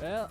Well,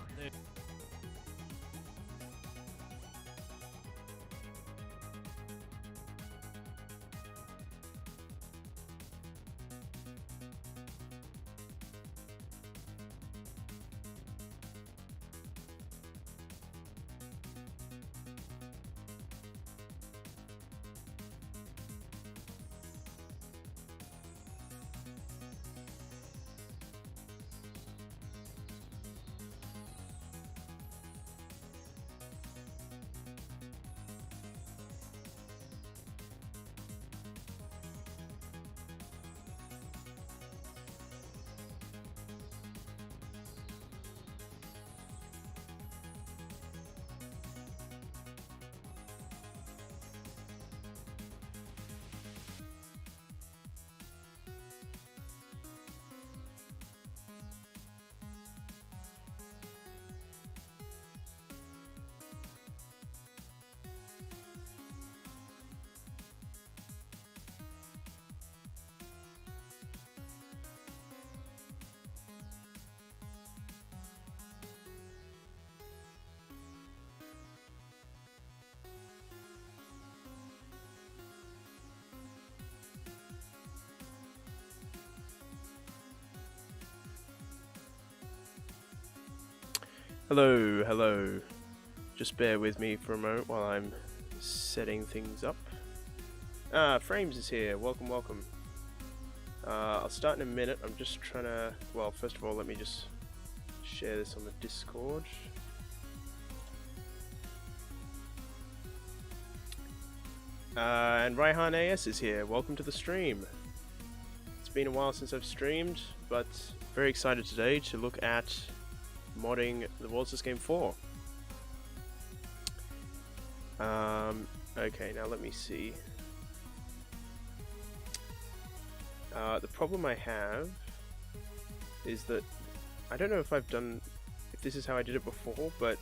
Hello, hello. Just bear with me for a moment while I'm setting things up. Frames is here. Welcome, welcome. I'll start in a minute. I'm just trying to... Well, first of all, let me just share this on the Discord. And Raihan AS is here. Welcome to the stream. It's been a while since I've streamed, but very excited today to look at modding the World's This Game 4. Okay, now let me see. The problem I have is that I don't know if if this is how I did it before, but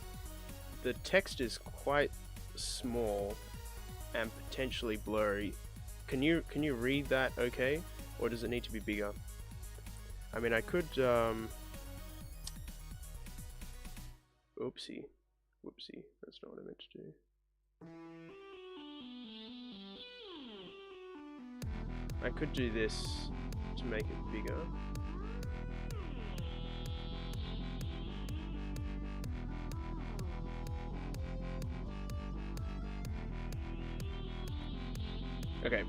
the text is quite small and potentially blurry. Can you read that okay, or does it need to be bigger? I mean, I could Oopsie. Whoopsie. That's not what I meant to do. I could do this to make it bigger. Okay.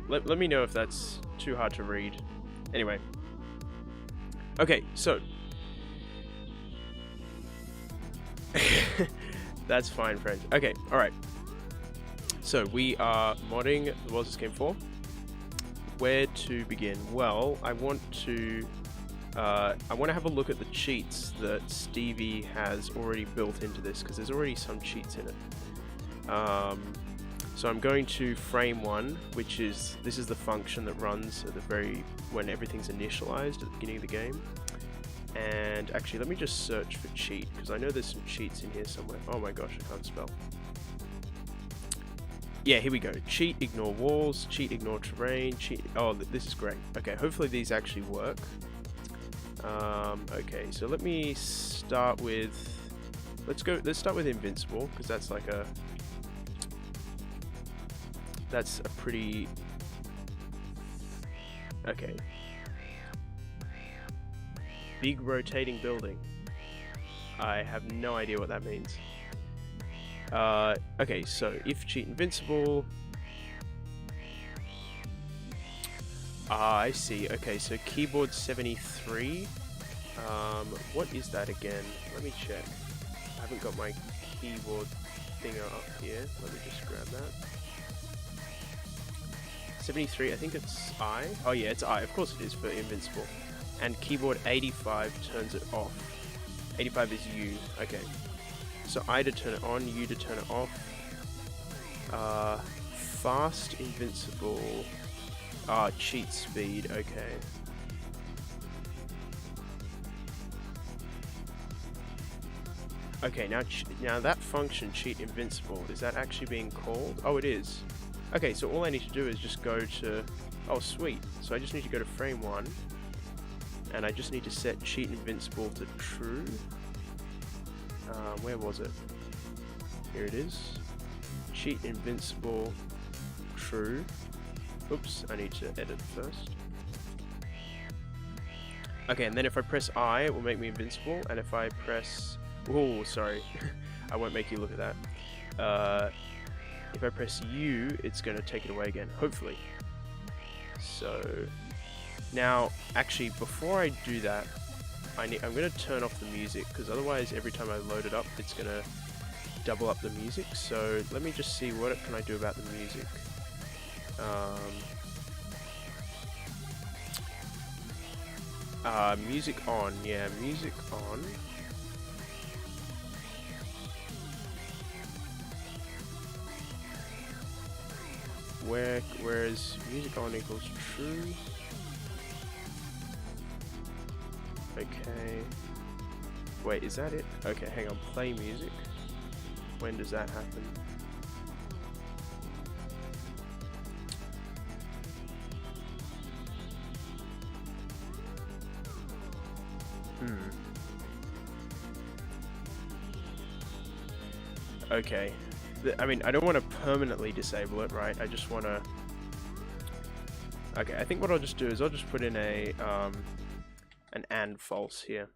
Let me know if that's too hard to read. Anyway. Okay, so that's fine, friends. Okay, alright. So we are modding the World's This Game 4. Where to begin? Well, I want to have a look at the cheats that Stevie has already built into this, because there's already some cheats in it. So I'm going to frame one, which is this is the function that runs at when everything's initialized at the beginning of the game. And actually, let me just search for cheat, because I know there's some cheats in here somewhere. Oh my gosh, I can't spell. Yeah, here we go. Cheat, ignore walls, cheat, ignore terrain, cheat... Oh, this is great. Okay, hopefully these actually work. Okay, so let me start with... Let's start with invincible, because that's like a... That's a pretty... Okay. Big rotating building. I have no idea what that means. Okay, so if cheat invincible... I see. Okay, so keyboard 73. What is that again? Let me check. I haven't got my keyboard thinger up here. Let me just grab that. 73, I think it's I. Oh yeah, it's I. Of course it is for invincible. And keyboard 85 turns it off. 85 is U. Okay. So I to turn it on, U to turn it off. Fast invincible. Cheat speed. Okay. Okay, now that function, cheat invincible, is that actually being called? Oh, it is. Okay, so all I need to do is just go to... Oh, sweet. So I just need to go to frame 1. And I just need to set cheat invincible to true. Where was it? Here it is. Cheat invincible, true. Oops, I need to edit first. Okay, and then if I press I, it will make me invincible, and if I press... Oh, sorry. I won't make you look at that. If I press U, it's going to take it away again, hopefully. So, now, actually, before I do that, I'm going to turn off the music, because otherwise every time I load it up, it's going to double up the music. So, let me just see what can I do about the music. Music on, yeah, music on. Whereas music on equals true. Okay. Wait, is that it? Okay, hang on, play music. When does that happen? Okay. I mean, I don't want to permanently disable it, right? I just want to... Okay, I think what I'll just do is I'll just put in a an and false here.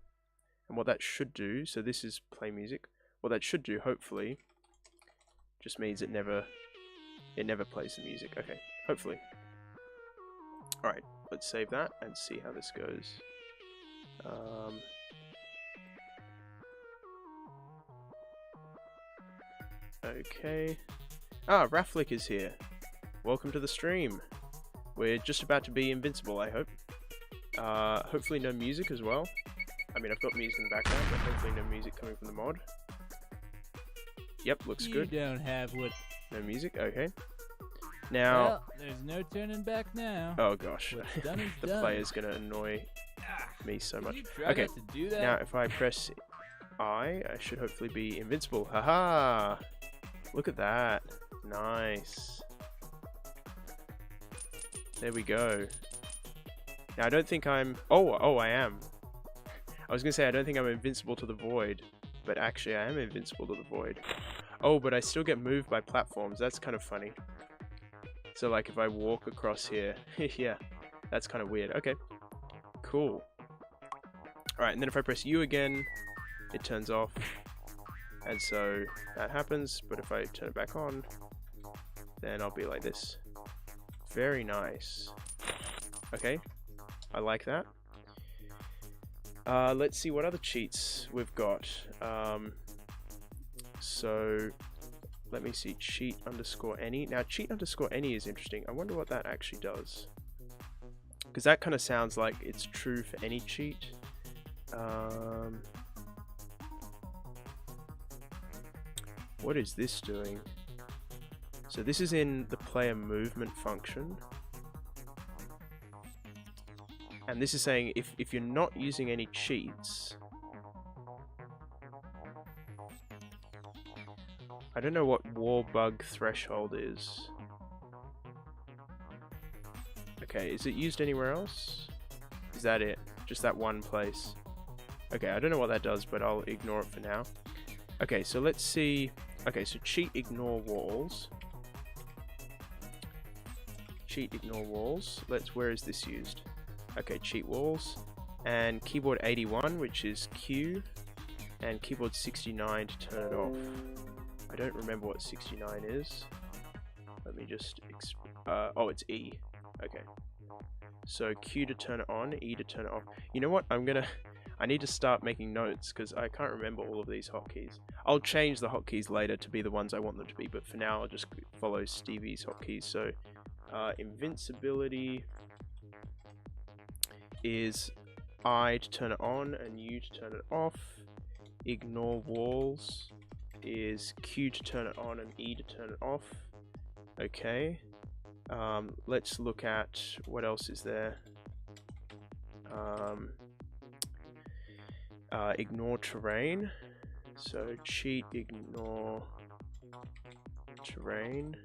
And what that should do, so this is play music. What that should do, hopefully, just means it never plays the music. Okay, hopefully. Alright, let's save that and see how this goes. Okay. Ah, Raflik is here. Welcome to the stream. We're just about to be invincible, I hope. Hopefully no music as well. I mean, I've got music in the background, but hopefully no music coming from the mod. Yep, looks good. You don't have what... No music? Okay. Now... Well, there's no turning back now. Oh gosh. What's done is The done. player's gonna annoy me so much. You try Okay, not to do that? now if I press I should hopefully be invincible. Haha! Look at that. Nice. There we go. Now I don't think I'm... Oh, I am. I was gonna say I don't think I'm invincible to the void, but actually I am invincible to the void. Oh, but I still get moved by platforms. That's kind of funny. So like if I walk across here, yeah, that's kind of weird. Okay, cool. Alright, and then if I press U again, it turns off. And so that happens, but if I turn it back on, then I'll be like this. Very nice. Okay, I like that. Let's see what other cheats we've got. So let me see, cheat underscore any. Now cheat underscore any is interesting. I wonder what that actually does. Because that kind of sounds like it's true for any cheat. What is this doing? So this is in the player movement function. And this is saying if you're not using any cheats, I don't know what wall bug threshold is. Okay, is it used anywhere else? Is that it? Just that one place? Okay, I don't know what that does, but I'll ignore it for now. Okay, so let's see. Okay, so cheat ignore walls. Cheat ignore walls. Where is this used? Okay, cheat walls. And keyboard 81, which is Q. And keyboard 69 to turn it off. I don't remember what 69 is. Let me just... oh, it's E. Okay. So Q to turn it on, E to turn it off. You know what? I need to start making notes because I can't remember all of these hotkeys. I'll change the hotkeys later to be the ones I want them to be, but for now I'll just follow Stevie's hotkeys. So invincibility is I to turn it on and U to turn it off. Ignore walls is Q to turn it on and E to turn it off. Okay. Let's look at what else is there. Ignore terrain. So cheat ignore terrain.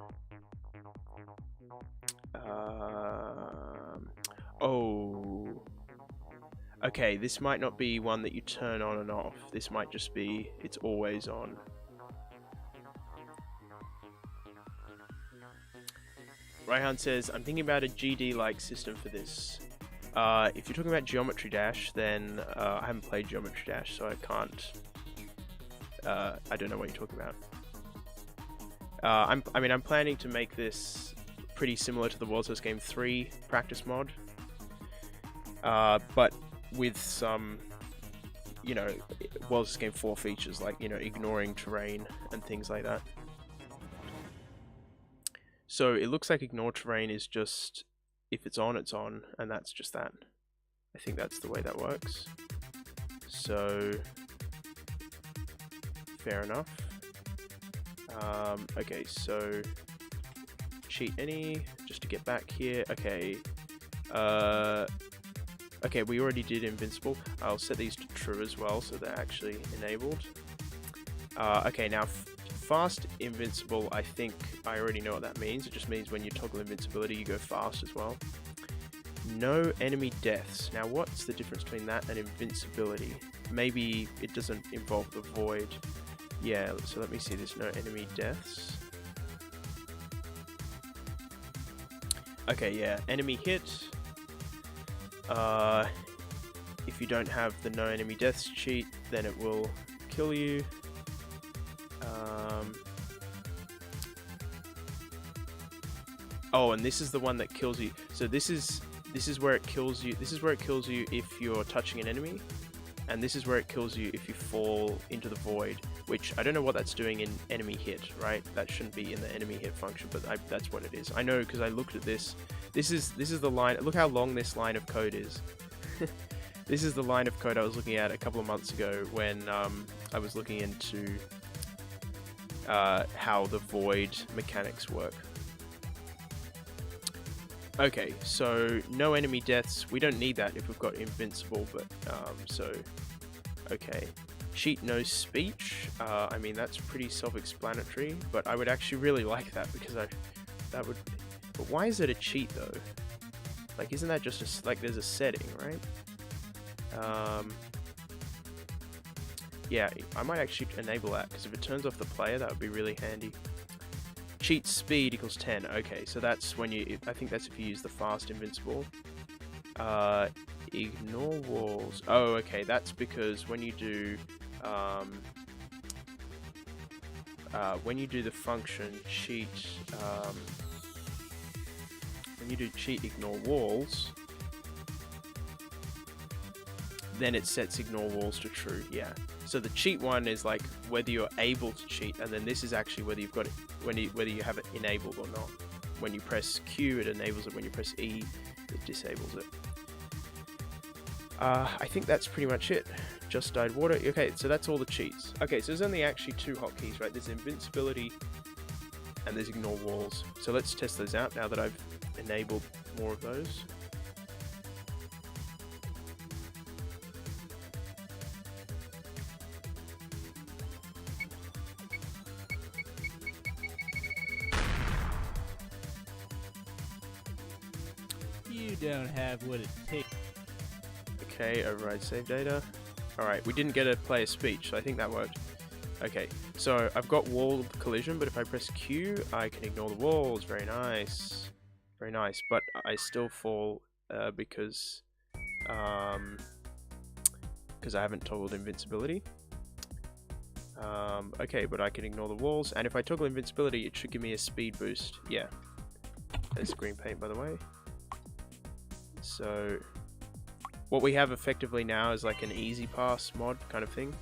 Oh. Okay, this might not be one that you turn on and off. This might just be, it's always on. Raihan says, I'm thinking about a GD-like system for this. If you're talking about Geometry Dash, then I haven't played Geometry Dash, so I can't... I don't know what you're talking about. I'm planning to make this pretty similar to the World's Best Game 3 practice mod. But with some, you know, World's Best Game 4 features, like, you know, ignoring terrain and things like that. So it looks like ignore terrain is just, if it's on, and that's just that. I think that's the way that works. So, fair enough. Okay, so cheat any, just to get back here. Okay, okay, we already did invincible. I'll set these to true as well, so they're actually enabled. Okay, now fast invincible, I think I already know what that means. It just means when you toggle invincibility, you go fast as well. No enemy deaths. Now, what's the difference between that and invincibility? Maybe it doesn't involve the void. Yeah, so let me see this. No enemy deaths. Okay, yeah, enemy hit. If you don't have the no enemy deaths cheat, then it will kill you. Oh, and this is the one that kills you. So this is where it kills you. This is where it kills you if you're touching an enemy, and this is where it kills you if you fall into the void. Which I don't know what that's doing in enemy hit, right? That shouldn't be in the enemy hit function, but that's what it is. I know because I looked at this. This is the line. Look how long this line of code is. This is the line of code I was looking at a couple of months ago when I was looking into how the void mechanics work. Okay, so no enemy deaths. We don't need that if we've got invincible, but so okay. Cheat no speech. I mean, that's pretty self-explanatory, but I would actually really like that because that would. But why is it a cheat though? Like, isn't that just like there's a setting, right? Yeah, I might actually enable that because if it turns off the player, that would be really handy. Cheat speed equals 10. Okay, so that's when you. I think that's if you use the fast invincible. Ignore walls. Oh, okay, that's because when you do the function cheat, when you do cheat ignore walls, then it sets ignore walls to true. Yeah. So the cheat one is like whether you're able to cheat, and then this is actually whether you've got it, whether you have it enabled or not. When you press Q, it enables it. When you press E, it disables it. I think that's pretty much it. Just died water. Okay, so that's all the cheats. Okay, so there's only actually two hotkeys, right? There's invincibility and there's ignore walls. So let's test those out now that I've enabled more of those. You don't have what it takes. Okay, override save data. Alright, we didn't get a player speech, so I think that worked. Okay, so I've got wall collision, but if I press Q, I can ignore the walls. Very nice. Very nice, but I still fall because I haven't toggled invincibility. Okay, but I can ignore the walls, and if I toggle invincibility, it should give me a speed boost. Yeah. There's green paint, by the way. So what we have effectively now is like an easy pass mod kind of thing.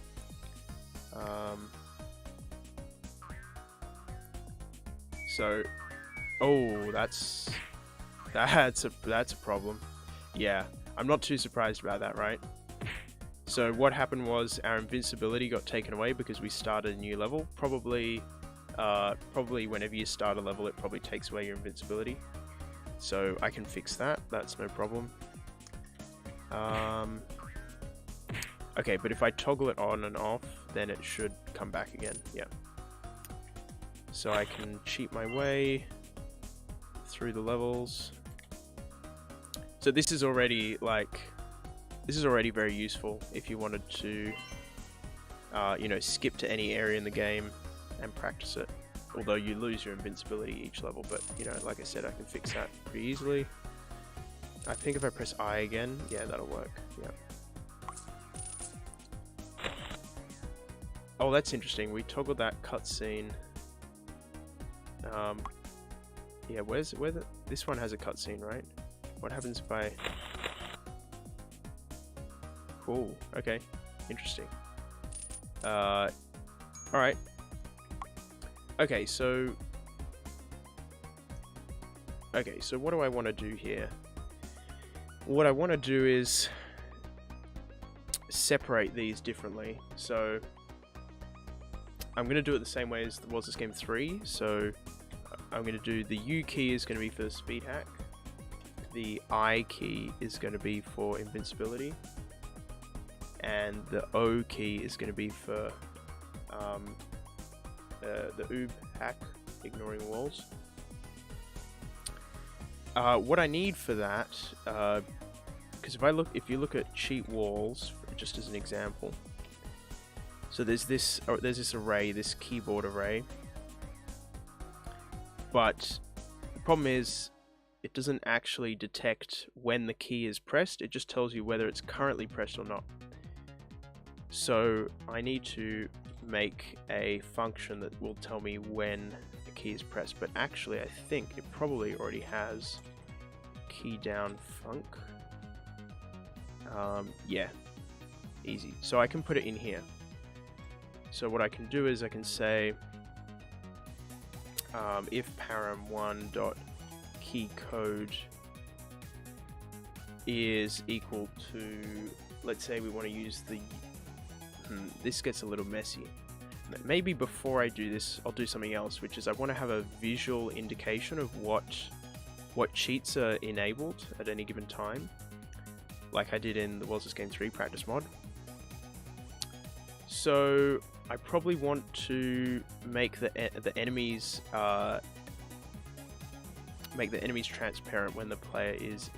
So, oh, that's a problem. Yeah, I'm not too surprised about that, right? So what happened was our invincibility got taken away because we started a new level. Probably whenever you start a level, it probably takes away your invincibility. So I can fix that. That's no problem. Okay, but if I toggle it on and off, then it should come back again. Yeah. So I can cheat my way through the levels. So this is already like this is already very useful if you wanted to, you know, skip to any area in the game and practice it. Although you lose your invincibility each level, but you know, like I said, I can fix that pretty easily. I think if I press I again, yeah, that'll work. Yeah. Oh, that's interesting. We toggled that cutscene. Yeah, this one has a cutscene, right? What happens if I? Cool. Okay. Interesting. All right. Okay, so what do I want to do here? What I want to do is separate these differently. So I'm going to do it the same way as was this game 3. So I'm going to do the U key is going to be for the speed hack. The I key is going to be for invincibility. And the O key is going to be for the oob hack, ignoring walls. What I need for that, because if you look at cheat walls, just as an example, so there's this array, this keyboard array, but the problem is it doesn't actually detect when the key is pressed. It just tells you whether it's currently pressed or not. So I need to make a function that will tell me when the key is pressed, but actually I think it probably already has key down func. Yeah, easy. So I can put it in here. So what I can do is I can say if param1 dot key code is equal to, let's say we want to use the this gets a little messy. Maybe before I do this, I'll do something else, which is I want to have a visual indication of what cheats are enabled at any given time, like I did in the Was This Game 3 practice mod. So I probably want to make the enemies transparent when the player is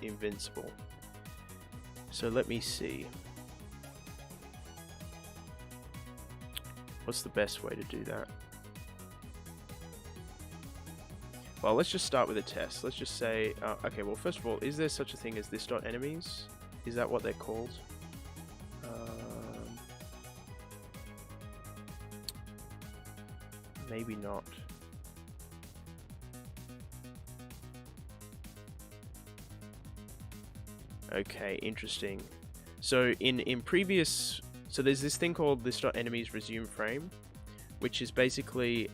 invincible. So let me see. What's the best way to do that? Well, let's just start with a test. Let's just say, okay, well, first of all, is there such a thing as this.enemies? Is that what they're called? Maybe not. Okay, interesting. So in previous, so there's this thing called this.enemies resume frame, which is basically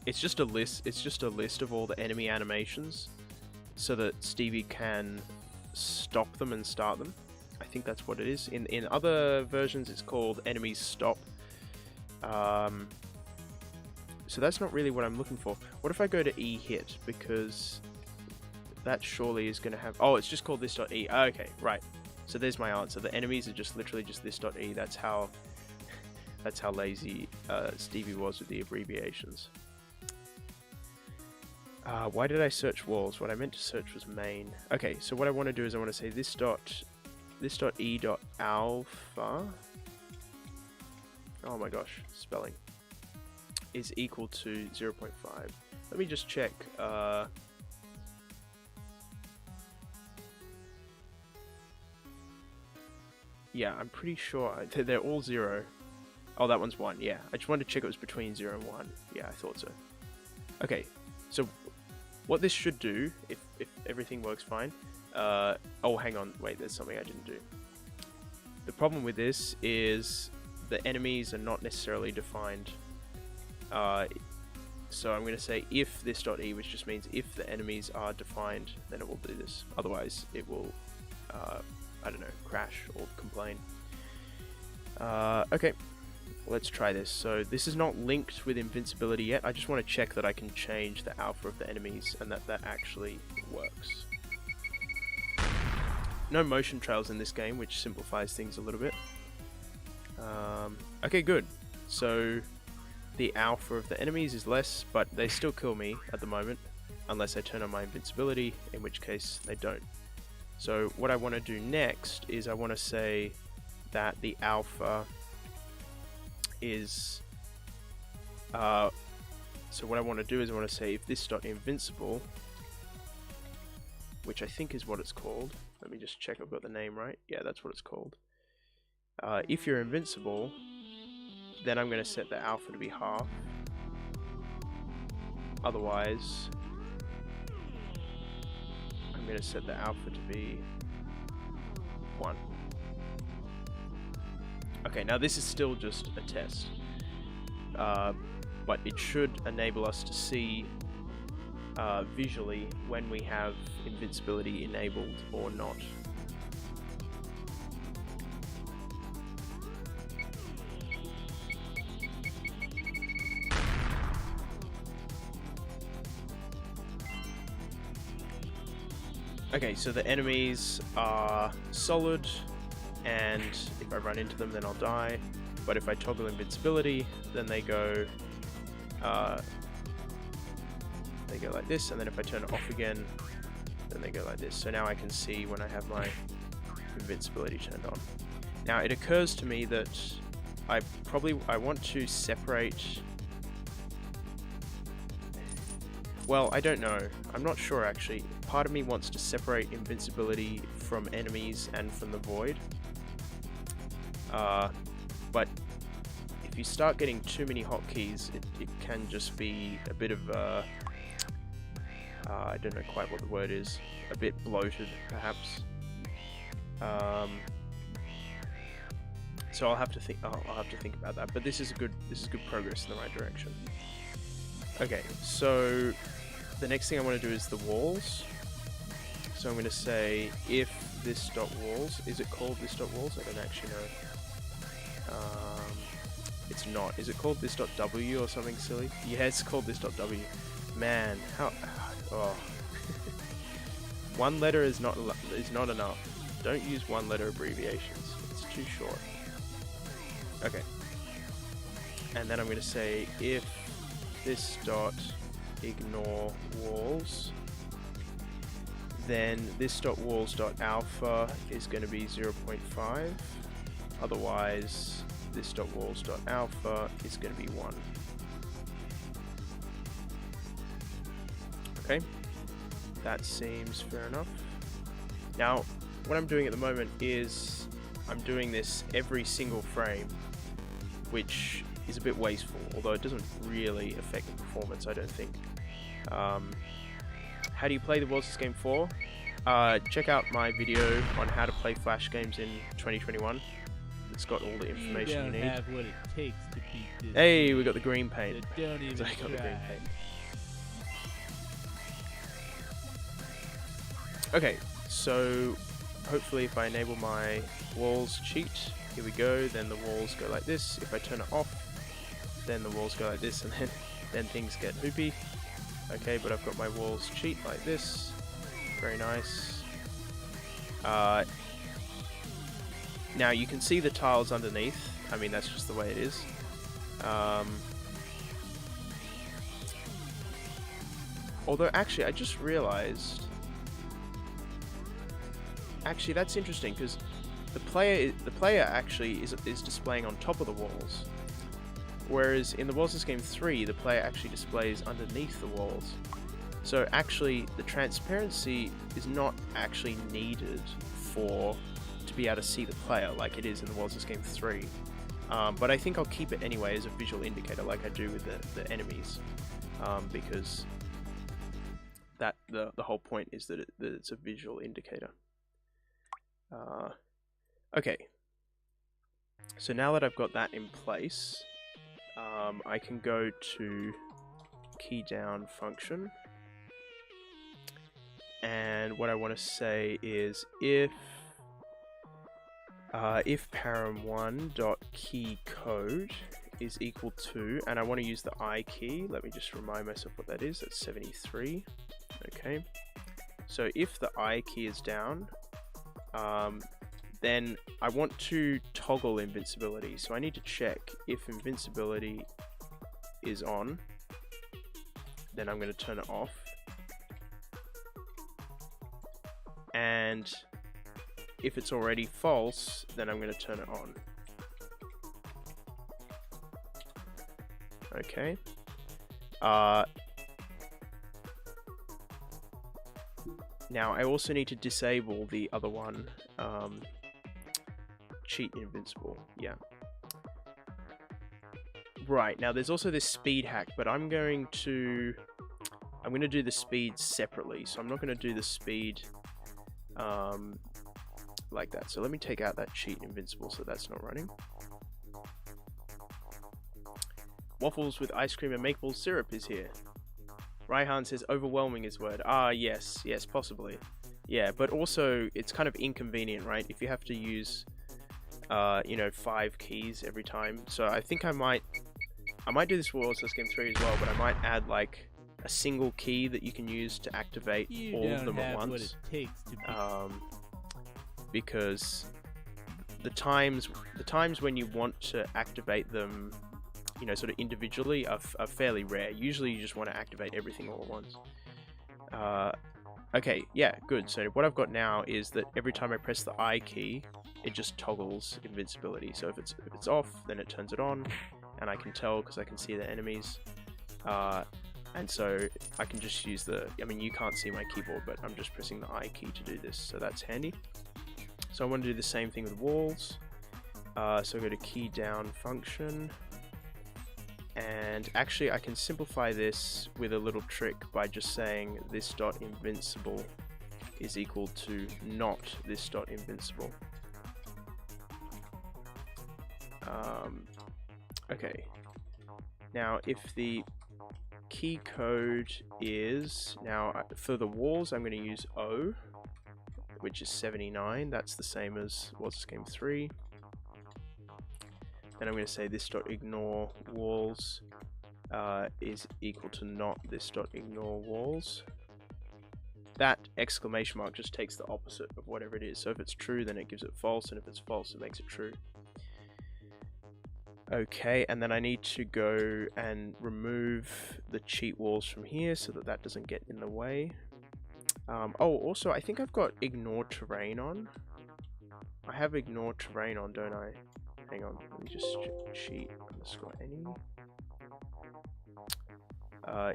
it's just a list. It's just a list of all the enemy animations, so that Stevie can stop them and start them. I think that's what it is. In other versions, it's called enemies stop. So that's not really what I'm looking for. What if I go to E hit, because that surely is going to have. Oh, it's just called this.e. Okay, right. So there's my answer. The enemies are just literally just this.e. That's how lazy Stevie was with the abbreviations. Why did I search walls? What I meant to search was main. Okay, so what I want to do is I want to say this.e.alpha. Oh my gosh, spelling. Is equal to 0.5. Let me just check. Yeah, I'm pretty sure they're all 0. Oh, that one's 1. Yeah, I just wanted to check it was between 0 and 1. Yeah, I thought so. Okay, so what this should do, if everything works fine. Oh, hang on. Wait, there's something I didn't do. The problem with this is the enemies are not necessarily defined. So I'm going to say if this.e, which just means if the enemies are defined, then it will do this. Otherwise, it will, I don't know, crash or complain. Okay, let's try this. So this is not linked with invincibility yet. I just want to check that I can change the alpha of the enemies and that actually works. No motion trails in this game, which simplifies things a little bit. Okay, good. So the alpha of the enemies is less, but they still kill me at the moment, unless I turn on my invincibility, in which case they don't. So what I want to do next is I want to say that the alpha is so what I want to do is I want to say if this dot invincible, which I think is what it's called. Let me just check I've got the name right. Yeah, that's what it's called. If you're invincible, then I'm going to set the alpha to be half. Otherwise, I'm going to set the alpha to be 1. Okay, now this is still just a test, but it should enable us to see visually when we have invincibility enabled or not. Okay, so the enemies are solid, and if I run into them then I'll die, but if I toggle invincibility then they go like this, and then if I turn it off again then they go like this. So now I can see when I have my invincibility turned on. Now it occurs to me that I want to separate. Well, I don't know. I'm not sure actually. Part of me wants to separate invincibility from enemies and from the void. But if you start getting too many hotkeys, it can just be a bit of I don't know quite what the word is. A bit bloated, perhaps. So I'll have to think. I'll have to think about that. But this is good progress in the right direction. Okay, so the next thing I want to do is the walls. So I'm going to say if this dot walls, is it called this dot walls? I don't actually know. It's not. Is it called this dot W or something silly? Yeah, it's called this dot W. Man, how? Oh, one letter is not enough. Don't use one letter abbreviations. It's too short. Okay. And then I'm going to say if this dot ignore walls, then this dot walls dot alpha is going to be 0.5. Otherwise, this dot walls dot alpha is going to be 1. Okay, that seems fair enough. Now, what I'm doing at the moment is I'm doing this every single frame, which is a bit wasteful, although it doesn't really affect the performance, I don't think. How do you play the World's This Game 4? Check out my video on how to play Flash games in 2021. It's got all the information you need. Have what it takes to beat this. Hey, we got the green paint. So don't even I got the green paint. Okay, so hopefully if I enable my walls cheat, here we go, then the walls go like this. If I turn it off, then the walls go like this, and then things get hoopy. Okay, but I've got my walls cheat like this. Very nice. Now you can see the tiles underneath. I mean, that's just the way it is. Although actually I just realized, actually that's interesting, because the player actually is displaying on top of the walls, whereas in the World's This Game 3 the player actually displays underneath the walls. So actually the transparency is not actually needed to be able to see the player like it is in the World's This Game 3. But I think I'll keep it anyway as a visual indicator, like I do with the enemies, because that the whole point is that it's a visual indicator. Okay, so now that I've got that in place, I can go to key down function, and what I want to say is if param1.keyCode is equal to, and I want to use the I key, let me just remind myself what that is, that's 73. Okay, so if the I key is down, then I want to toggle invincibility, so I need to check if invincibility is on, then I'm going to turn it off, and if it's already false, then I'm going to turn it on. Okay. Now I also need to disable the other one, cheat invincible. Yeah. Right, now there's also this speed hack, but I'm going to do the speed separately, so I'm not going to do the speed like that. So let me take out that cheat invincible so that's not running. Waffles with ice cream and maple syrup is here. Raihan says overwhelming is word. Ah, yes, possibly. Yeah, but also it's kind of inconvenient, right? If you have to use, you know, 5 keys every time. So I think I might do this for Warlords Game 3 as well, but I might add like a single key that you can use to activate all of them at once. What it takes to because the times when you want to activate them, you know, sort of individually are fairly rare. Usually you just want to activate everything all at once. Okay, yeah, good. So what I've got now is that every time I press the I key, it just toggles invincibility. So if it's off, then it turns it on, and I can tell because I can see the enemies. And so I can just use I mean, you can't see my keyboard, but I'm just pressing the I key to do this, so that's handy. So I want to do the same thing with walls. So go to key down function. And actually I can simplify this with a little trick by just saying this dot invincible is equal to not this dot invincible. Okay. Now if the key code is, now for the walls I'm going to use O, which is 79. That's the same as Warlords Game 3. Then I'm going to say this dot ignore walls is equal to not this dot ignore walls. That exclamation mark just takes the opposite of whatever it is. So if it's true, then it gives it false, and if it's false, it makes it true. Okay, and then I need to go and remove the cheat walls from here so that doesn't get in the way. Oh, also, I think I've got ignore terrain on. I have ignore terrain on, don't I? Hang on, let me just cheat underscore any.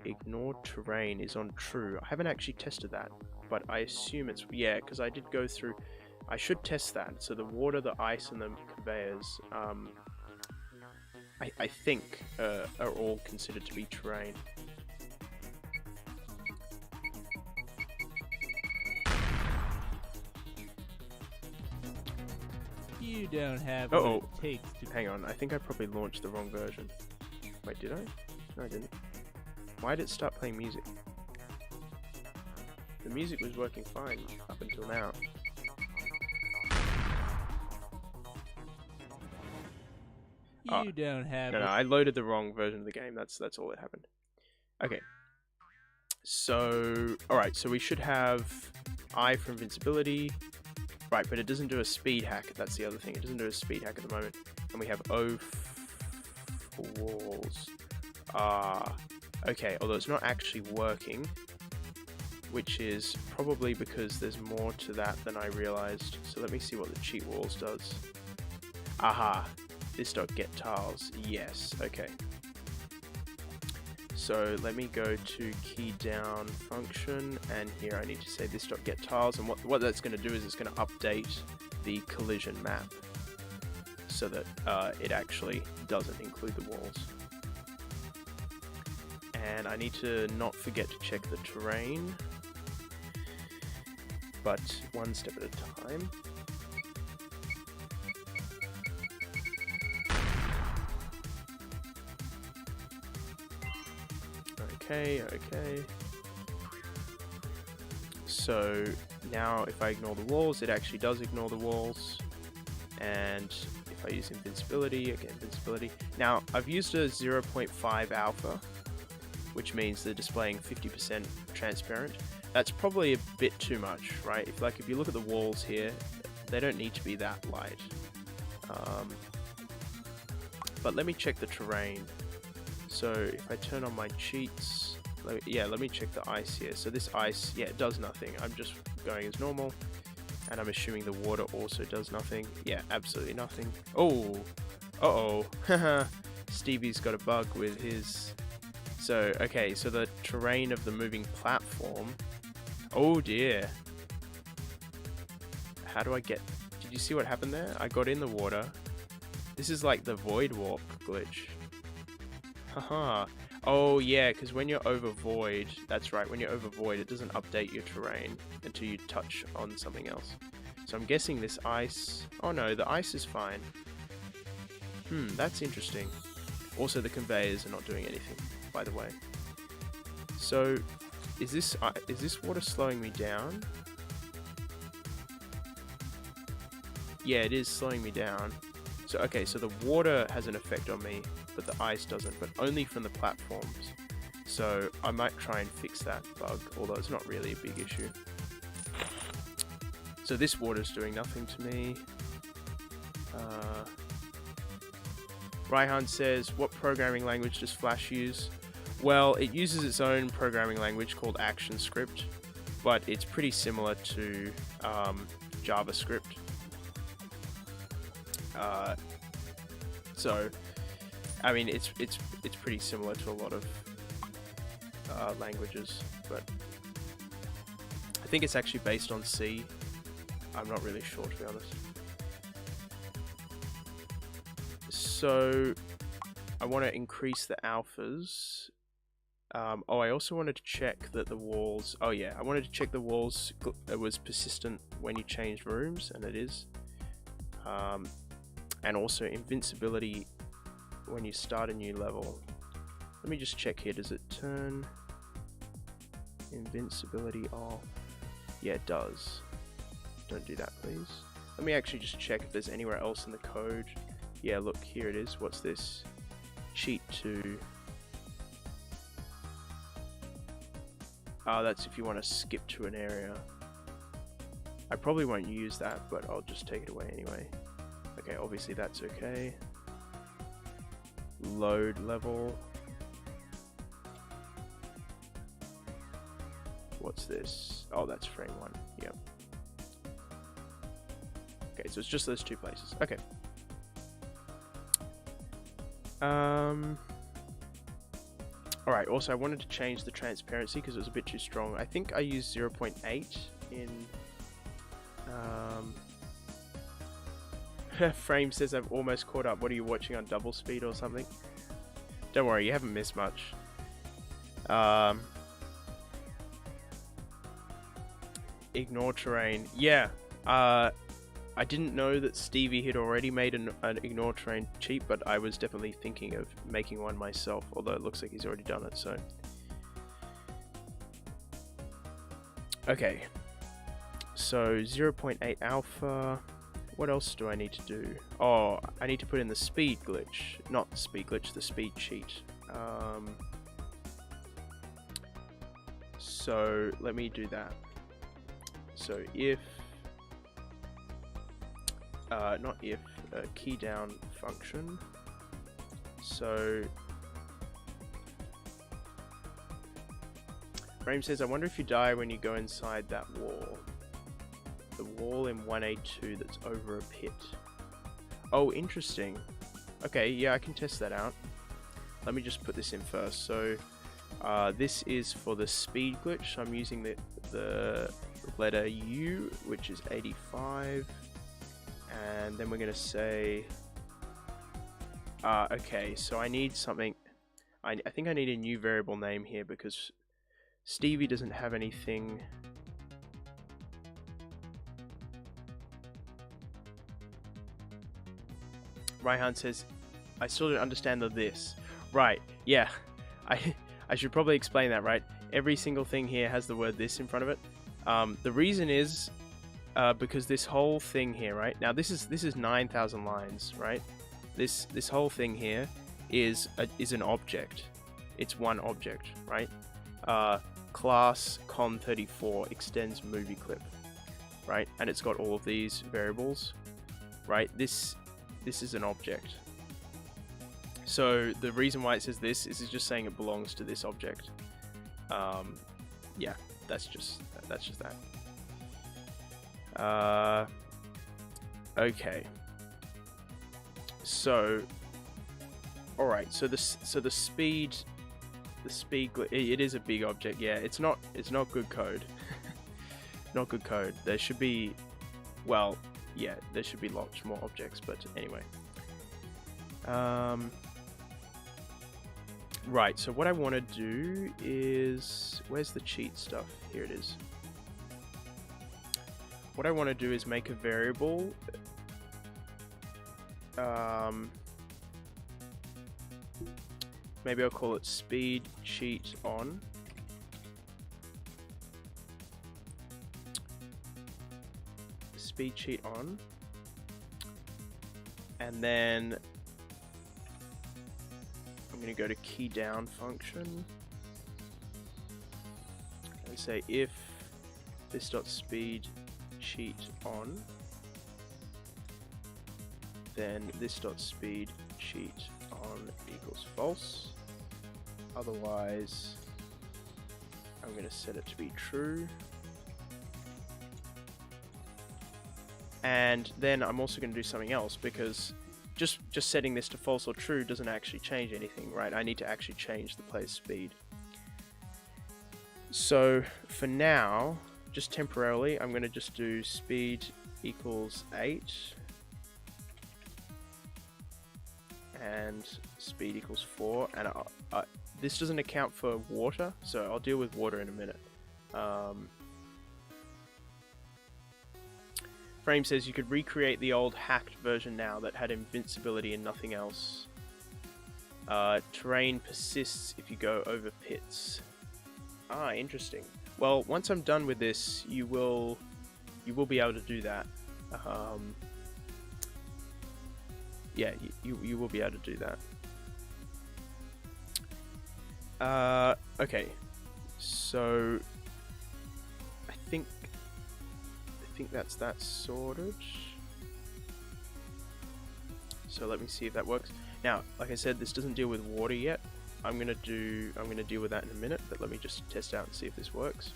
Ignore terrain is on true. I haven't actually tested that, but I assume it's, yeah, because I did go through, I should test that. So the water, the ice, and the conveyors, I think are all considered to be terrain. You don't have what it takes to... Hang on, I think I probably launched the wrong version. Wait, did I? No, I didn't. Why did it start playing music? The music was working fine up until now. You don't have... No, I loaded the wrong version of the game. That's all that happened. Okay. So, alright, so we should have I for invincibility. Right, but it doesn't do a speed hack. That's the other thing. It doesn't do a speed hack at the moment. And we have O for walls. Okay, although it's not actually working, which is probably because there's more to that than I realized. So let me see what the cheat walls does. Aha, this dot get tiles. Yes, okay. So let me go to key down function, and here I need to say this dot get tiles, and what that's going to do is it's going to update the collision map so that it actually doesn't include the walls. And I need to not forget to check the terrain, but one step at a time. Okay. So now if I ignore the walls, it actually does ignore the walls. And if I use invincibility, again, invincibility. Now I've used a 0.5 alpha, which means they're displaying 50% transparent. That's probably a bit too much, right? If you look at the walls here, they don't need to be that light. But let me check the terrain. So if I turn on my cheats, let me check the ice here. So this ice, yeah, it does nothing. I'm just going as normal. And I'm assuming the water also does nothing. Yeah, absolutely nothing. Oh, uh-oh. Stevie's got a bug with his... So, okay, so the terrain of the moving platform... Oh dear. How do I get... Did you see what happened there? I got in the water. This is like the void warp glitch. Haha. Oh yeah, because when you're over void, that's right, when you're over void, it doesn't update your terrain until you touch on something else. So I'm guessing this ice... Oh no, the ice is fine. That's interesting. Also, the conveyors are not doing anything, by the way. So, is this water slowing me down? Yeah, it is slowing me down. So, okay, so the water has an effect on me, but the ice doesn't, but only from the platforms. So, I might try and fix that bug, although it's not really a big issue. So this water's doing nothing to me. Raihan says, what programming language does Flash use? Well, it uses its own programming language called ActionScript, but it's pretty similar to JavaScript. So, I mean, it's pretty similar to a lot of languages, but I think it's actually based on C. I'm not really sure, to be honest. So, I want to increase the alphas. Oh, I also wanted to check that the walls... Oh yeah, I wanted to check the walls it was persistent when you changed rooms, and it is. And also invincibility when you start a new level. Let me just check here. Does it turn invincibility off? Yeah, it does. Don't do that, please. Let me actually just check if there's anywhere else in the code. Yeah, look, here it is. What's this? Cheat to... that's if you want to skip to an area. I probably won't use that, but I'll just take it away anyway. Okay, obviously that's okay. Load level. What's this? Oh, that's frame 1. Yep. Okay, so it's just those two places. Okay. Alright, also I wanted to change the transparency because it was a bit too strong. I think I used 0.8 in... Frame says I've almost caught up. What are you watching on double speed or something? Don't worry, you haven't missed much. Ignore terrain. Yeah, I didn't know that Stevie had already made an ignore terrain cheat, but I was definitely thinking of making one myself, although it looks like he's already done it, so... Okay. So, 0.8 alpha... What else do I need to do? Oh, I need to put in the speed glitch. Not the speed glitch, the speed cheat. So, let me do that. So, if... not if, key down function. So... Frame says, I wonder if you die when you go inside that wall. The wall in 1A2 that's over a pit. Oh, interesting. Okay, yeah, I can test that out. Let me just put this in first. So, this is for the speed glitch. So I'm using the letter U, which is 85. And then we're going to say... okay, so I need something... I think I need a new variable name here because Stevie doesn't have anything... Raihan says, I still don't understand the this. Right, yeah. I should probably explain that, right? Every single thing here has the word this in front of it. The reason is because this whole thing here, right? Now this is 9,000 lines, right? This whole thing here is an object. It's one object, right? Class con34 extends movie clip, right? And it's got all of these variables, right? This is an object. So the reason why it says this is it's just saying it belongs to this object. Yeah, that's just that. Okay. So, all right. So the speed, it is a big object. Yeah, it's not good code. Not good code. There should be, well, yeah, there should be lots more objects. But anyway. Right. So what I want to do is, where's the cheat stuff? Here it is. What I want to do is make a variable. Maybe I'll call it speed cheat on. Speed cheat on. And then I'm going to go to key down function and say if this dot speed cheat on, then this dot speed cheat on equals false. Otherwise, I'm going to set it to be true. And then I'm also going to do something else, because just setting this to false or true doesn't actually change anything, right? I need to actually change the player's speed. So for now, just temporarily, I'm going to just do speed equals 8 and speed equals 4, and this doesn't account for water, so I'll deal with water in a minute. Frame says you could recreate the old hacked version now that had invincibility and nothing else. Terrain persists if you go over pits. Ah, interesting. Well, once I'm done with this, you will be able to do that. Yeah, you will be able to do that. Okay, so I think that's that sorted. So let me see if that works. Now, like I said, this doesn't deal with water yet. I'm gonna deal with that in a minute, but let me just test out and see if this works.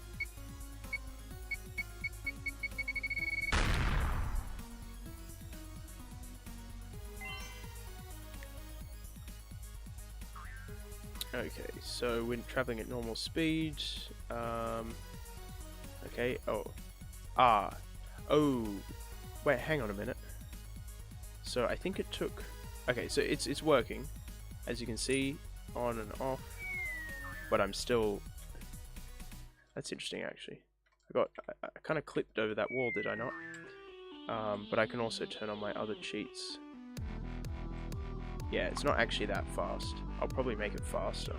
Okay, so we're traveling at normal speed. Okay. Oh, wait, hang on a minute. So I think it took. Okay, so it's working, as you can see, on and off. But I'm still. That's interesting, actually. I kind of clipped over that wall, did I not? But I can also turn on my other cheats. Yeah, it's not actually that fast. I'll probably make it faster.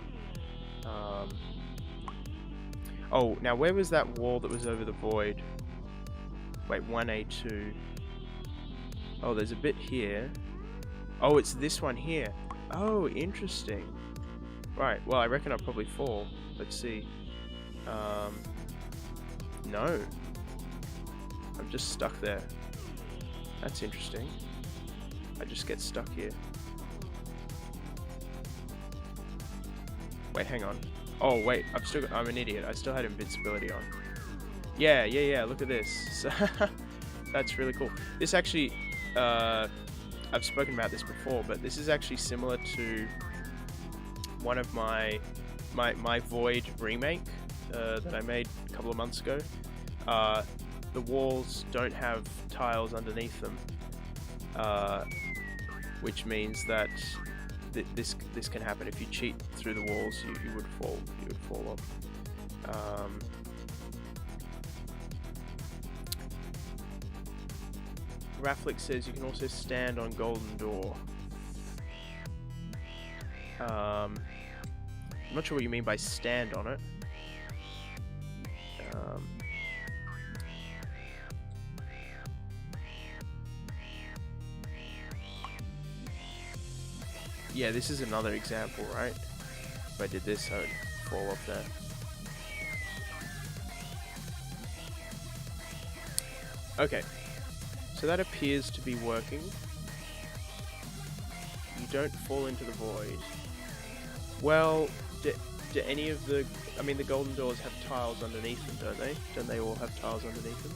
Oh, now where was that wall that was over the void? Wait, 1A2. Oh, there's a bit here. Oh, it's this one here. Oh, interesting. Right, well, I reckon I'll probably fall. Let's see. No. I'm just stuck there. That's interesting. I just get stuck here. Wait, hang on. Oh, wait, I'm an idiot. I still had invincibility on. Yeah, look at this. That's really cool. This actually, I've spoken about this before, but this is actually similar to one of my Void remake that I made a couple of months ago. The walls don't have tiles underneath them, which means that this can happen. If you cheat through the walls, you would fall off. Rafflick says you can also stand on Golden Door. I'm not sure what you mean by stand on it. Yeah, this is another example, right? If I did this, I would fall off there. Okay. So that appears to be working. You don't fall into the void. Well, do any of the... I mean, the golden doors have tiles underneath them, don't they? Don't they all have tiles underneath them?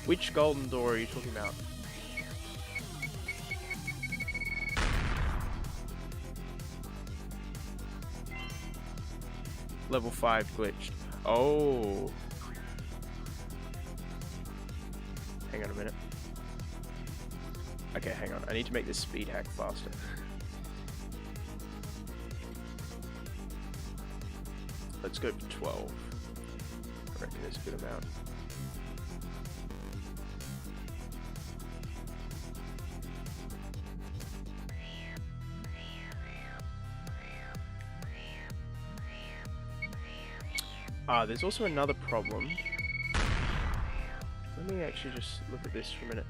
Which golden door are you talking about? Level 5 glitched. Oh. Hang on a minute. Okay, hang on. I need to make this speed hack faster. Let's go for 12. I reckon it's a good amount. There's also another problem. Let me actually just look at this for a minute.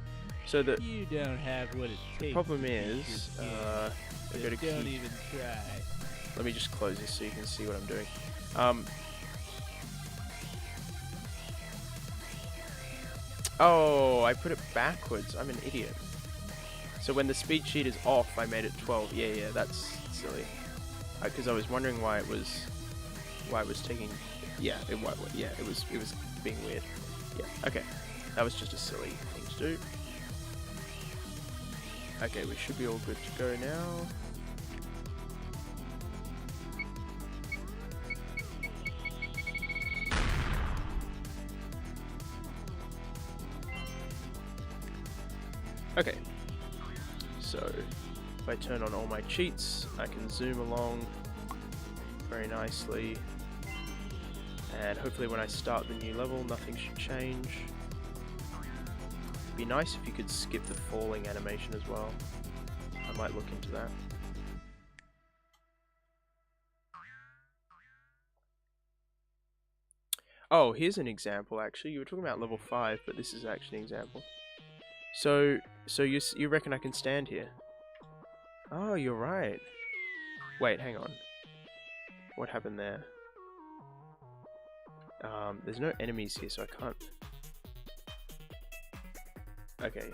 So the You don't have what it takes. problem is, I go to don't keep. even try. Let me just close this so you can see what I'm doing. Oh, I put it backwards. I'm an idiot. So when the speed sheet is off, I made it 12. Yeah, that's silly. Because I was wondering why it was taking. Yeah, it was being weird. Yeah, okay. That was just a silly thing to do. Okay, we should be all good to go now. Okay, so if I turn on all my cheats, I can zoom along very nicely. And hopefully when I start the new level, nothing should change. It'd be nice if you could skip the falling animation as well. I might look into that. Oh, here's an example actually. You were talking about level 5, but this is actually an example. So you reckon I can stand here? Oh, you're right. Wait, hang on. What happened there? There's no enemies here, so I can't. Okay.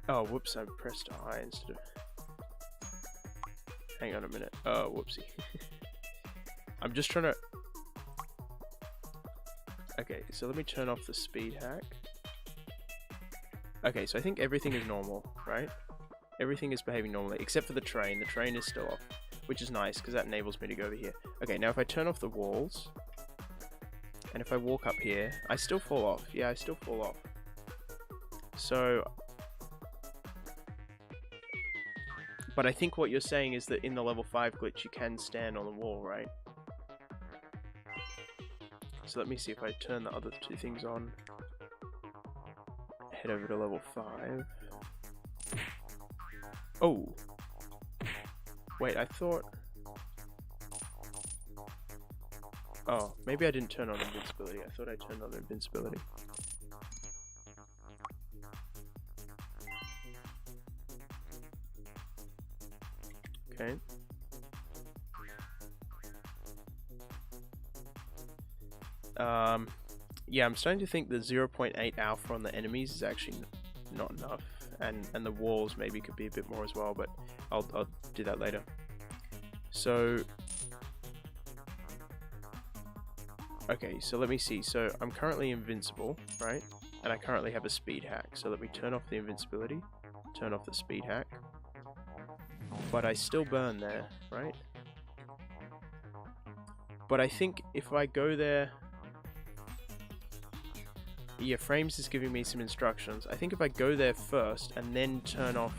Oh, whoops, I pressed I instead of... Hang on a minute. Oh, whoopsie. I'm just trying to... Okay, so let me turn off the speed hack. Okay, so I think everything is normal, right? Everything is behaving normally, except for the train. The train is still off, which is nice, because that enables me to go over here. Okay, now if I turn off the walls, and if I walk up here, I still fall off. Yeah, I still fall off. So... But I think what you're saying is that in the level 5 glitch, you can stand on the wall, right? So let me see if I turn the other two things on. Head over to level 5. Oh! Wait, I thought... Oh, maybe I didn't turn on invincibility. I thought I turned on invincibility. Okay. Yeah, I'm starting to think the 0.8 alpha on the enemies is actually not enough, and the walls maybe could be a bit more as well, but I'll do that later. So, okay, so let me see. So I'm currently invincible, right? And I currently have a speed hack. So let me turn off the invincibility, turn off the speed hack, but I still burn there, right? But I think if I go there... Yeah, Frames is giving me some instructions. I think if I go there first and then turn off...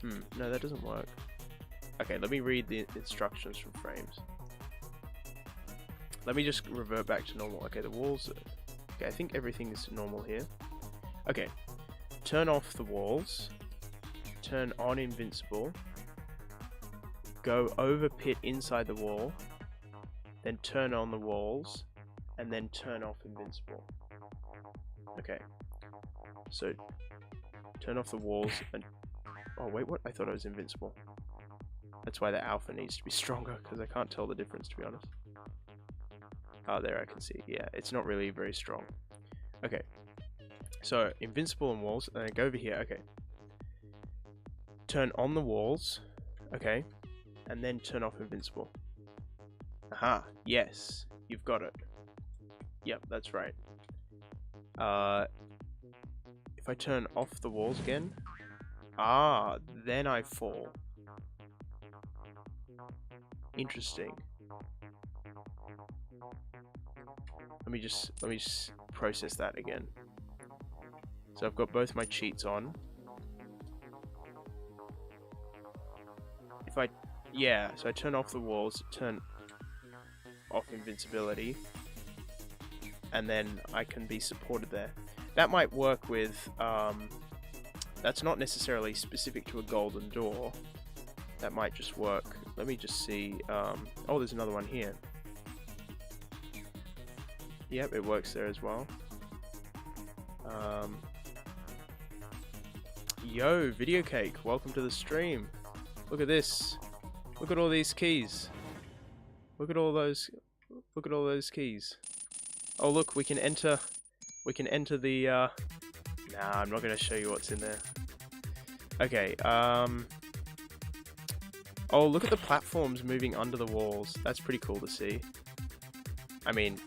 no, that doesn't work. Okay, let me read the instructions from Frames. Let me just revert back to normal. Okay, the walls... Okay, I think everything is normal here. Okay, turn off the walls. Turn on invincible. Go over pit inside the wall. Then turn on the walls. And then turn off invincible. Okay, so turn off the walls and... Oh wait, what? I thought I was invincible. That's why the alpha needs to be stronger, because I can't tell the difference, to be honest. Oh, there I can see. Yeah, it's not really very strong. Okay, so invincible and walls, and then go over here. Okay, turn on the walls. Okay, and then turn off invincible. Aha, yes, you've got it. Yep, that's right. If I turn off the walls again, then I fall. Interesting. Let me just process that again. So I've got both my cheats on. So I turn off the walls, turn off invincibility, and then I can be supported there. That might work with, that's not necessarily specific to a golden door. That might just work. Let me just see, oh, there's another one here. Yep, it works there as well. Yo, Video Cake, welcome to the stream. Look at this. Look at all these keys. Look at all those keys. Oh look, we can enter the nah, I'm not gonna show you what's in there. Okay, oh, look at the platforms moving under the walls. That's pretty cool to see. I mean,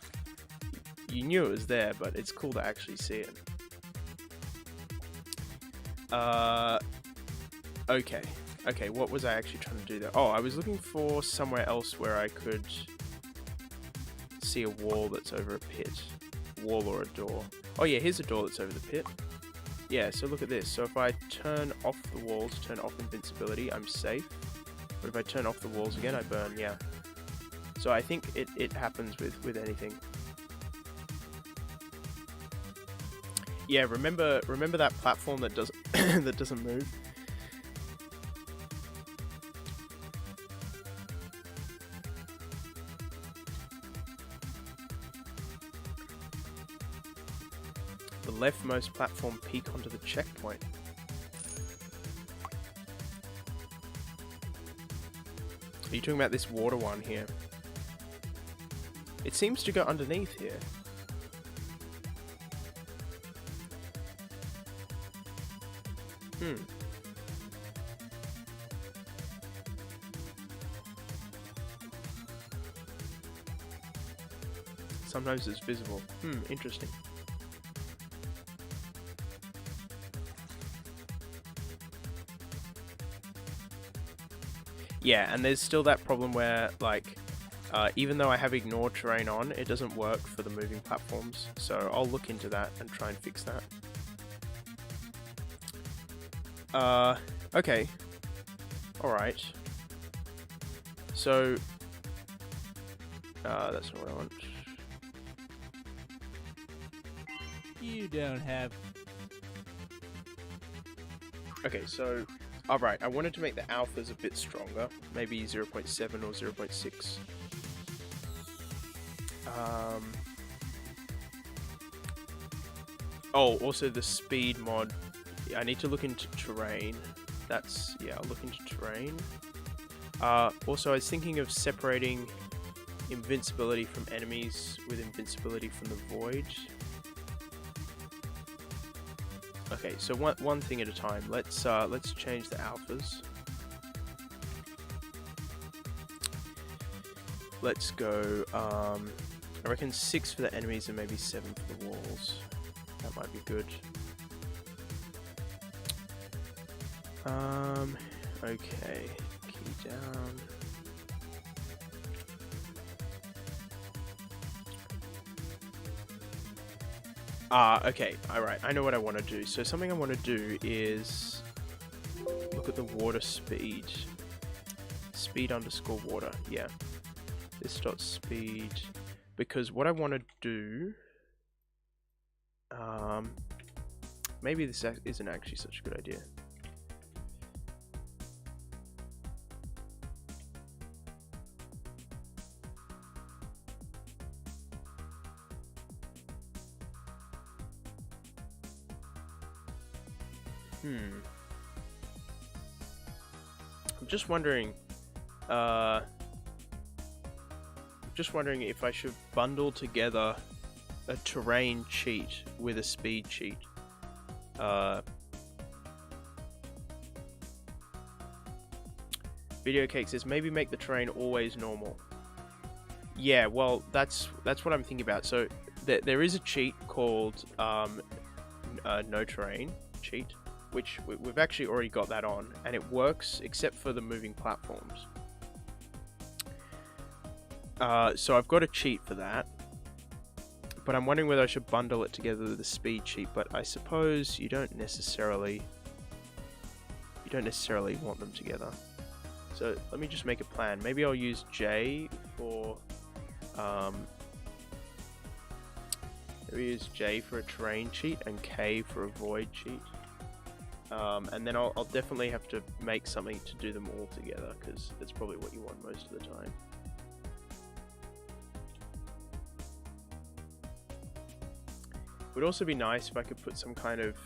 you knew it was there, but it's cool to actually see it. Okay, what was I actually trying to do there? Oh, I was looking for somewhere else where I could see a wall that's over a pit. Wall or a door. Oh yeah, here's a door that's over the pit. Yeah, so look at this. So if I turn off the walls, turn off invincibility, I'm safe. But if I turn off the walls again, I burn, yeah. So I think it happens with anything. Yeah, remember that platform that doesn't that doesn't move? The leftmost platform peak onto the checkpoint. Are you talking about this water one here? It seems to go underneath here. Sometimes it's visible. Interesting. Yeah, and there's still that problem where, like, even though I have ignore terrain on, it doesn't work for the moving platforms. So I'll look into that and try and fix that. Okay. Alright. So, that's not what I want. You don't have... Okay, so, alright, I wanted to make the alphas a bit stronger. Maybe 0.7 or 0.6. Oh, also the speed mod. I need to look into terrain. That's, yeah, I'll look into terrain. Also, I was thinking of separating invincibility from enemies with invincibility from the void. Okay, so one thing at a time. Let's change the alphas. Let's go. I reckon 6 for the enemies and maybe 7 for the walls. That might be good. Okay, key down. Okay, alright, I know what I want to do. So something I want to do is look at the water speed. Speed underscore water, yeah. This dot speed, because what I want to do, maybe this isn't actually such a good idea. I'm just wondering if I should bundle together a terrain cheat with a speed cheat. Video Cake says maybe make the terrain always normal. Yeah, well, that's what I'm thinking about. So there is a cheat called no terrain cheat, which we've actually already got that on, and it works except for the moving platforms. So I've got a cheat for that, but I'm wondering whether I should bundle it together with the speed cheat. But I suppose you don't necessarily want them together. So let me just make a plan. Maybe I'll use J for maybe use J for a terrain cheat and K for a void cheat. And then I'll definitely have to make something to do them all together, because that's probably what you want most of the time. It would also be nice if I could put some kind of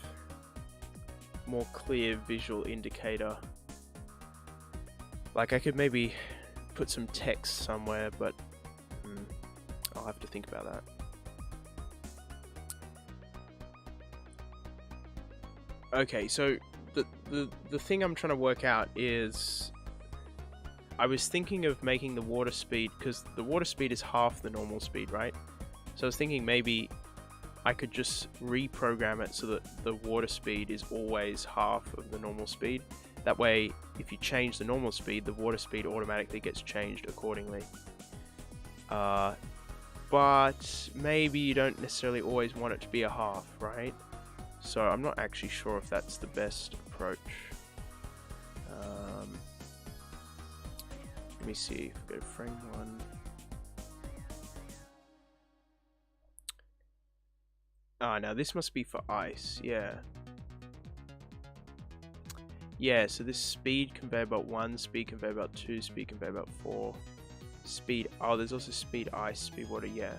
more clear visual indicator. Like I could maybe put some text somewhere, but I'll have to think about that. Okay, so the thing I'm trying to work out is, I was thinking of making the water speed, because the water speed is half the normal speed, right? So I was thinking maybe I could just reprogram it so that the water speed is always half of the normal speed. That way, if you change the normal speed, the water speed automatically gets changed accordingly. But maybe you don't necessarily always want it to be a half, right? So I'm not actually sure if that's the best approach. Let me see. If we go to frame 1. Ah, now this must be for ice, yeah. Yeah, so this speed conveyor belt 1, speed conveyor belt 2, speed conveyor belt 4, speed... Oh, there's also speed ice, speed water, yeah.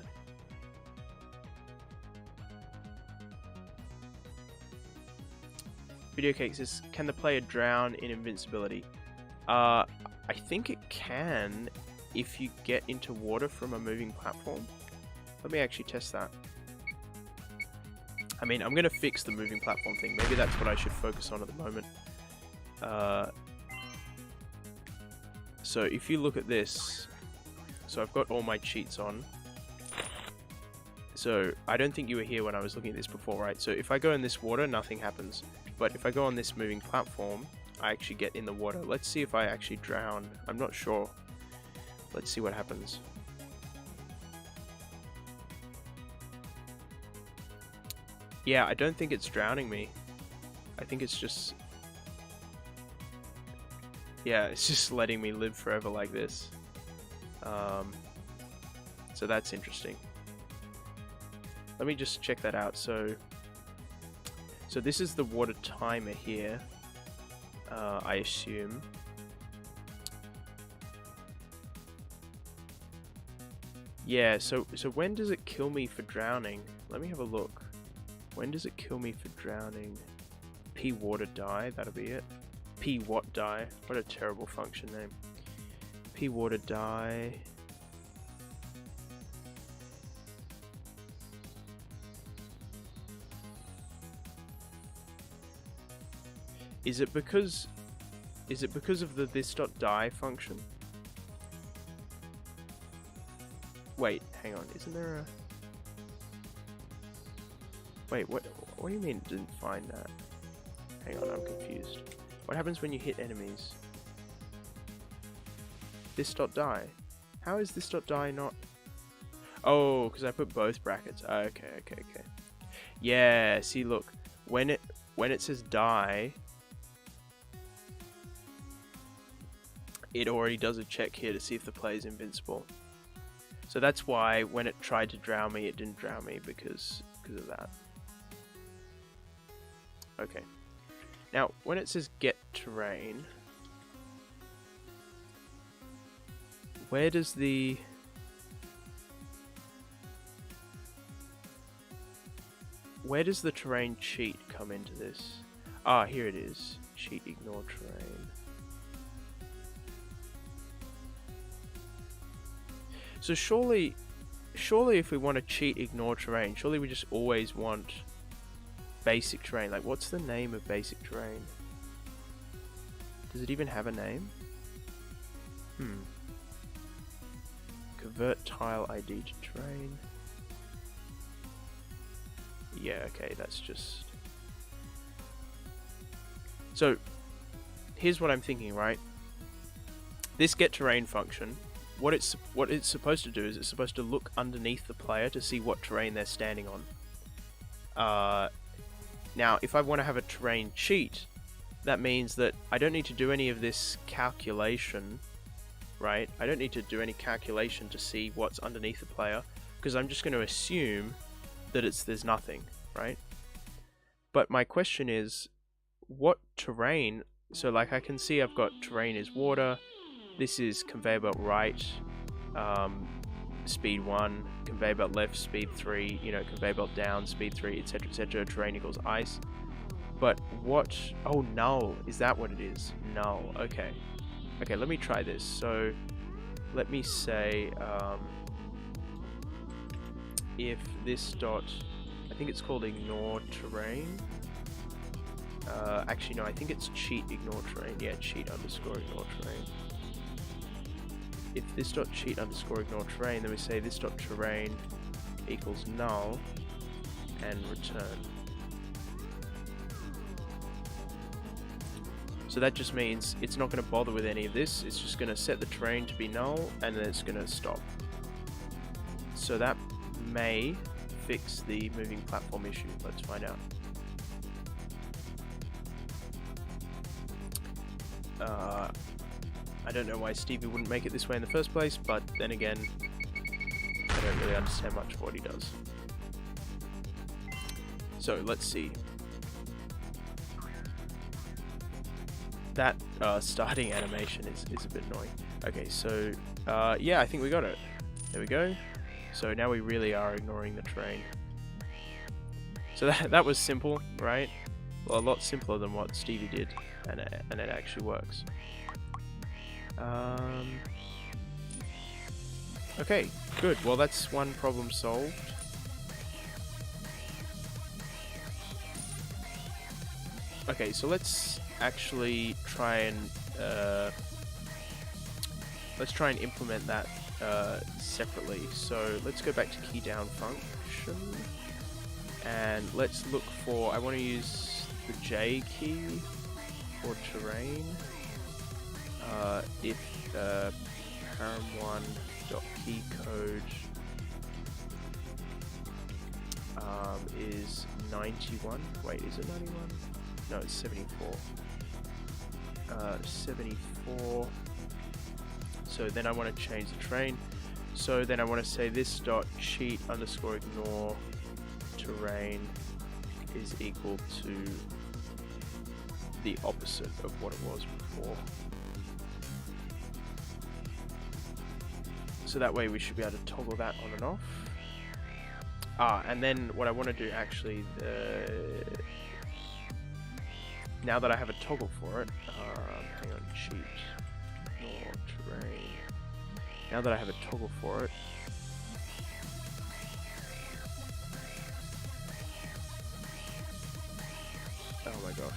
Video Cake says, can the player drown in invincibility? I think it can if you get into water from a moving platform. Let me actually test that. I mean, I'm going to fix the moving platform thing. Maybe that's what I should focus on at the moment. So if you look at this, so I've got all my cheats on. So I don't think you were here when I was looking at this before, right? So if I go in this water, nothing happens. But if I go on this moving platform, I actually get in the water. Let's see if I actually drown. I'm not sure. Let's see what happens. Yeah, I don't think it's drowning me. I think it's just... Yeah, it's just letting me live forever like this. So that's interesting. Let me just check that out. So this is the water timer here, I assume. Yeah, so when does it kill me for drowning? Let me have a look. When does it kill me for drowning? P water die, that'll be it. P what die? What a terrible function name. P water die. Is it because of the this.die function? Wait, hang on, isn't there a... Wait, what do you mean it didn't find that? Hang on, I'm confused. What happens when you hit enemies? This.die? How is this.die not... Oh, because I put both brackets. Okay. Yeah, see, look. When it says die, it already does a check here to see if the player is invincible. So that's why when it tried to drown me, it didn't drown me, because of that. Okay. Now, when it says get terrain, where does the... Where does the terrain cheat come into this? Ah, here it is. Cheat ignore terrain. So surely if we want to cheat ignore terrain, surely we just always want basic terrain. Like, what's the name of basic terrain? Does it even have a name? convert tile ID to terrain. Yeah, okay, that's just... So, here's what I'm thinking, right? This get terrain function, what it's supposed to do is it's supposed to look underneath the player to see what terrain they're standing on. Now, if I want to have a terrain cheat, that means that I don't need to do any of this calculation, right? I don't need to do any calculation to see what's underneath the player, because I'm just going to assume that there's nothing, right? But my question is, what terrain? So like I can see I've got terrain is water, this is conveyor belt right, speed 1, conveyor belt left, speed 3, you know, conveyor belt down, speed 3, etc, etc, terrain equals ice. But what, oh, null, is that what it is? Null, okay. Okay, let me try this. So, let me say, if this dot, I think it's called ignore terrain. Actually, no, I think it's cheat ignore terrain. Yeah, cheat underscore ignore terrain. If this dot cheat underscore ignore terrain, then we say this dot terrain equals null and return. So that just means it's not going to bother with any of this. It's just going to set the terrain to be null and then it's going to stop. So that may fix the moving platform issue. Let's find out. I don't know why Stevie wouldn't make it this way in the first place, but then again, I don't really understand much of what he does. So let's see. That starting animation is a bit annoying. Okay, so yeah, I think we got it. There we go. So now we really are ignoring the terrain. So that was simple, right? Well, a lot simpler than what Stevie did, and it actually works. Okay, good. Well, that's one problem solved. Okay, so let's actually try and implement that separately. So let's go back to key down function, and let's look for, I want to use the J key for terrain. If param1.keycode is 91, wait, is it 91? No, it's 74. 74. So then I want to change the terrain. So then I want to say this dot cheat underscore ignore terrain is equal to the opposite of what it was before. So that way we should be able to toggle that on and off. And then what I want to do actually, now that I have a toggle for it, hang on, cheat, ignore terrain. Now that I have a toggle for it, oh my gosh,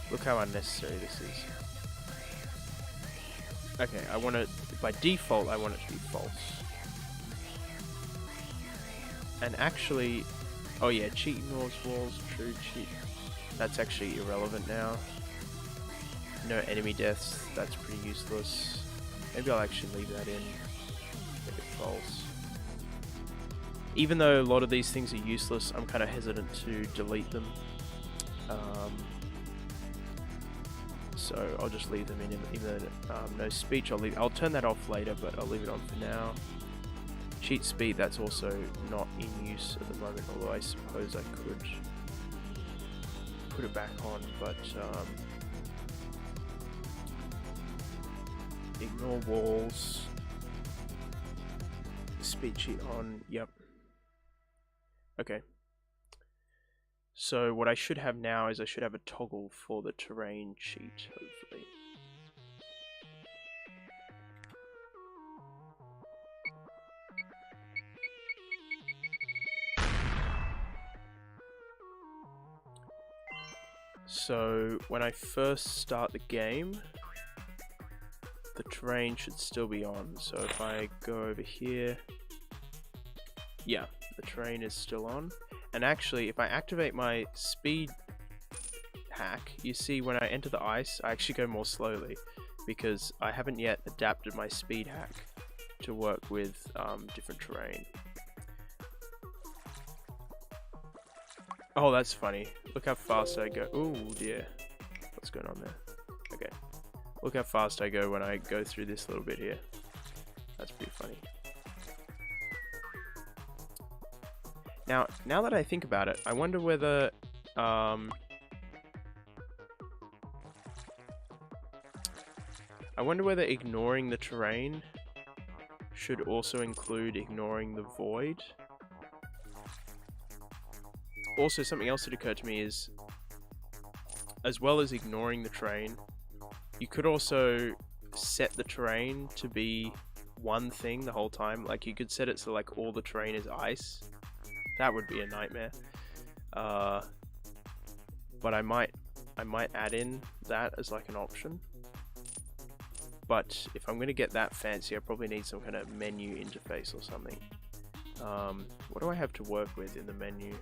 look how unnecessary this is. Okay, I want it, by default, I want it to be false. And actually, oh yeah, cheat ignores walls, true cheat. That's actually irrelevant now. No enemy deaths, that's pretty useless. Maybe I'll actually leave that in, make it false. Even though a lot of these things are useless, I'm kind of hesitant to delete them. So I'll just leave them in, even though no speech, I'll turn that off later, but I'll leave it on for now. Cheat speed, that's also not in use at the moment, although I suppose I could put it back on, but ignore walls, speed cheat on, yep. Okay. So what I should have now is I should have a toggle for the terrain cheat, hopefully. So when I first start the game, the terrain should still be on. So if I go over here, yeah, the terrain is still on. And actually, if I activate my speed hack, you see when I enter the ice, I actually go more slowly because I haven't yet adapted my speed hack to work with different terrain. Oh, that's funny. Look how fast I go. Oh dear. What's going on there? Okay. Look how fast I go when I go through this little bit here. That's pretty funny. Now that I think about it, I wonder whether ignoring the terrain should also include ignoring the void. Also, something else that occurred to me is, as well as ignoring the terrain, you could also set the terrain to be one thing the whole time. Like, you could set it so like all the terrain is ice. That would be a nightmare. But I might add in that as like an option. But if I'm going to get that fancy, I probably need some kind of menu interface or something. What do I have to work with in the menu?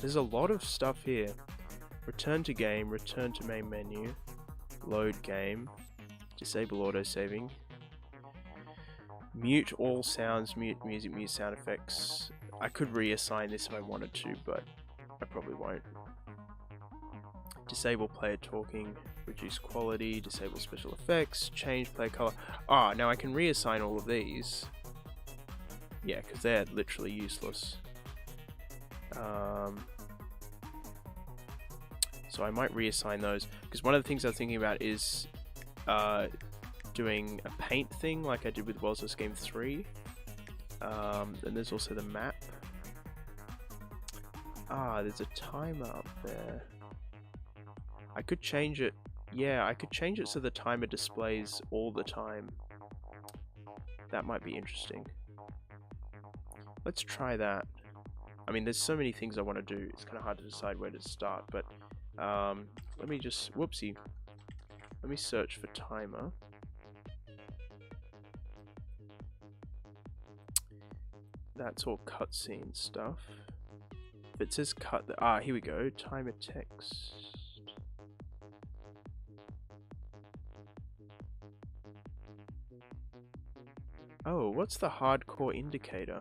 There's a lot of stuff here. Return to game, return to main menu, load game, disable autosaving, mute all sounds, mute music, mute sound effects. I could reassign this if I wanted to, but I probably won't. Disable player talking, reduce quality, disable special effects, change player color. Ah, now I can reassign all of these. Yeah, because they're literally useless. So I might reassign those, because one of the things I was thinking about is doing a paint thing like I did with World's Last Game 3. Then there's also the map. Ah, there's a timer up there. I could change it. Yeah, I could change it so the timer displays all the time. That might be interesting. Let's try that. I mean, there's so many things I want to do. It's kind of hard to decide where to start, but let me just, whoopsie. Let me search for timer. That's all cutscene stuff. If it says cut, here we go. Timer text. Oh, what's the hardcore indicator?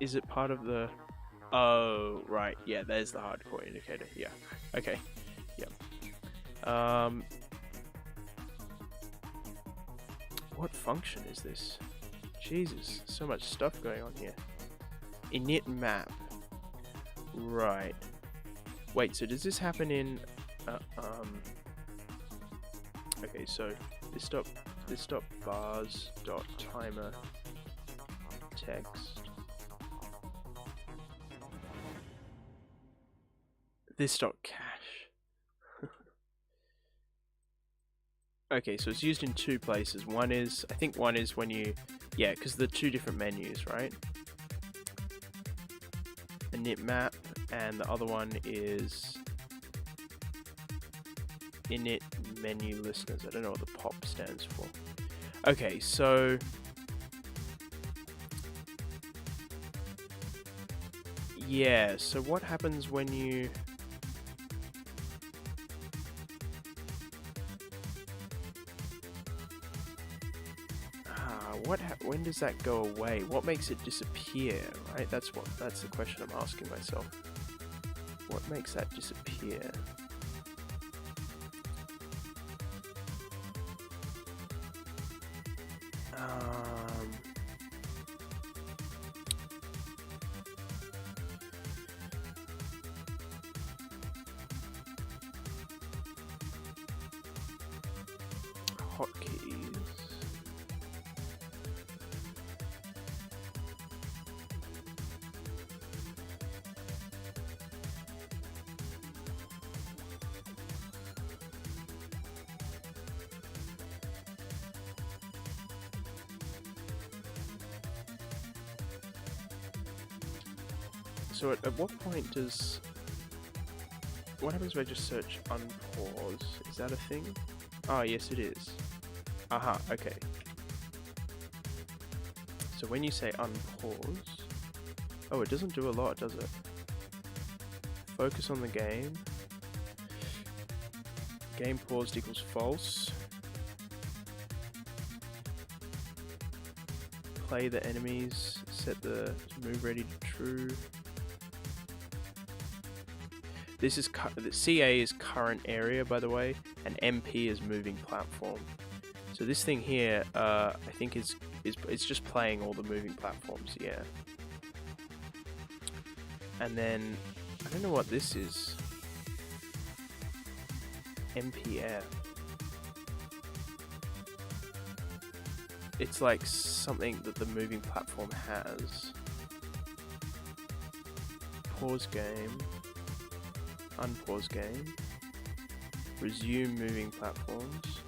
Is it part of the... Oh, right. Yeah, there's the hardcore indicator. Yeah. Okay. Yeah. What function is this? Jesus, so much stuff going on here. Init map. Right. Wait, so does this happen in... Okay, so this dot bars dot timer text. This dot cache. Okay, so it's used in two places. One is, I think one is when you, yeah, because they're two different menus, right? Init map, and the other one is init menu listeners. I don't know what the POP stands for. Okay, so yeah, so what happens when you when does that go away? What makes it disappear, right? That's the question I'm asking myself. What makes that disappear? Hotkeys. So at what point does... What happens if I just search unpause? Is that a thing? Oh, yes it is. Aha, okay. So when you say unpause... Oh, it doesn't do a lot, does it? Focus on the game. Game paused equals false. Play the enemies. Set the move ready to true. This is the CA is current area, by the way, and MP is moving platform. So this thing here, I think is it's just playing all the moving platforms. Yeah. And then I don't know what this is. MPF. It's like something that the moving platform has. Pause game. Unpause game. Resume moving platforms.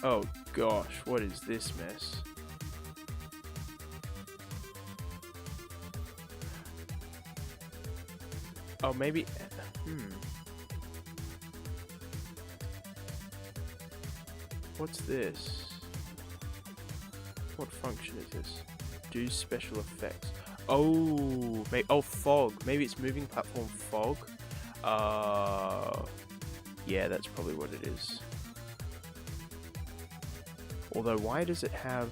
Oh gosh, what is this mess? Oh, maybe... What's this? What function is this? Do special effects. Oh, oh, fog. Maybe it's moving platform fog. Yeah, that's probably what it is. Although, why does it have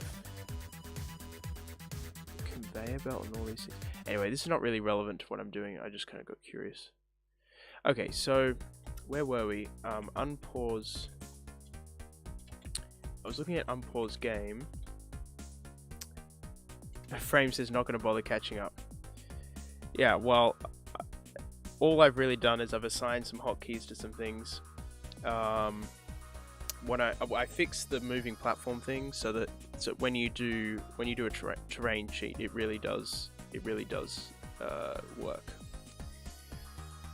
conveyor belt and all these things? Anyway, this is not really relevant to what I'm doing. I just kind of got curious. Okay, so where were we? Unpause. I was looking at unpause game. Frame says not going to bother catching up. Yeah, well, all I've really done is I've assigned some hotkeys to some things. When I fixed the moving platform thing so that when you do a terrain cheat, it really does work.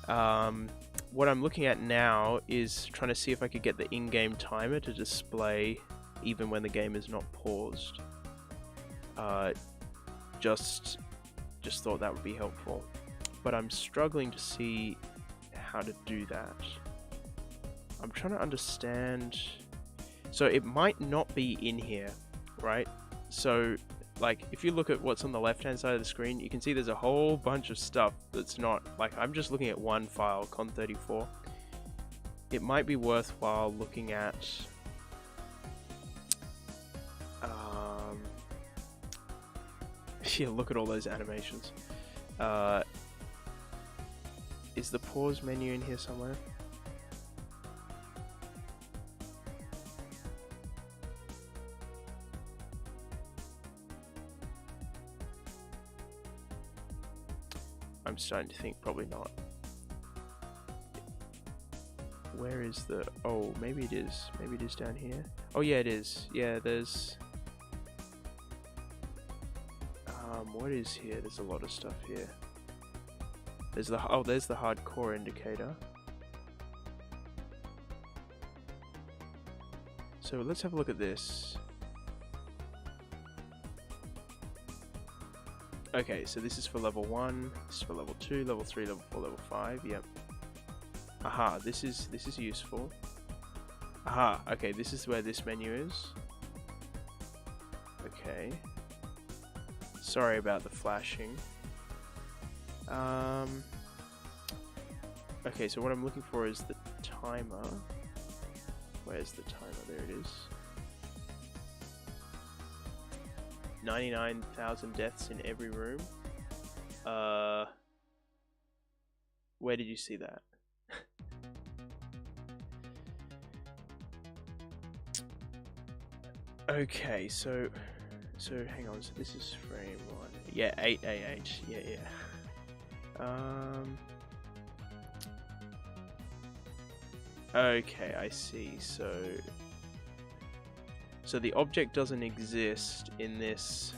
What I'm looking at now is trying to see if I could get the in-game timer to display even when the game is not paused. Just thought that would be helpful, but I'm struggling to see how to do that. I'm trying to understand. So it might not be in here, right? So like if you look at what's on the left hand side of the screen, you can see there's a whole bunch of stuff that's not, like, I'm just looking at one file, con34. It might be worthwhile looking at yeah, look at all those animations. Is the pause menu in here somewhere? I'm starting to think probably not. Where is the... Oh, maybe it is. Maybe it is down here. Oh yeah, it is. Yeah, there's... what is here? There's a lot of stuff here. There's the... Oh, there's the hardcore indicator. So let's have a look at this. Okay, so this is for level 1, this is for level 2, level 3, level 4, level 5, yep. Aha, this is useful. Aha, okay, this is where this menu is. Okay. Sorry about the flashing. Okay, so what I'm looking for is the timer. Where's the timer? There it is. 99,000 deaths in every room. Where did you see that? Okay, so hang on. So this is frame 1. Yeah, 8AH. Yeah. Okay, I see. So the object doesn't exist in this...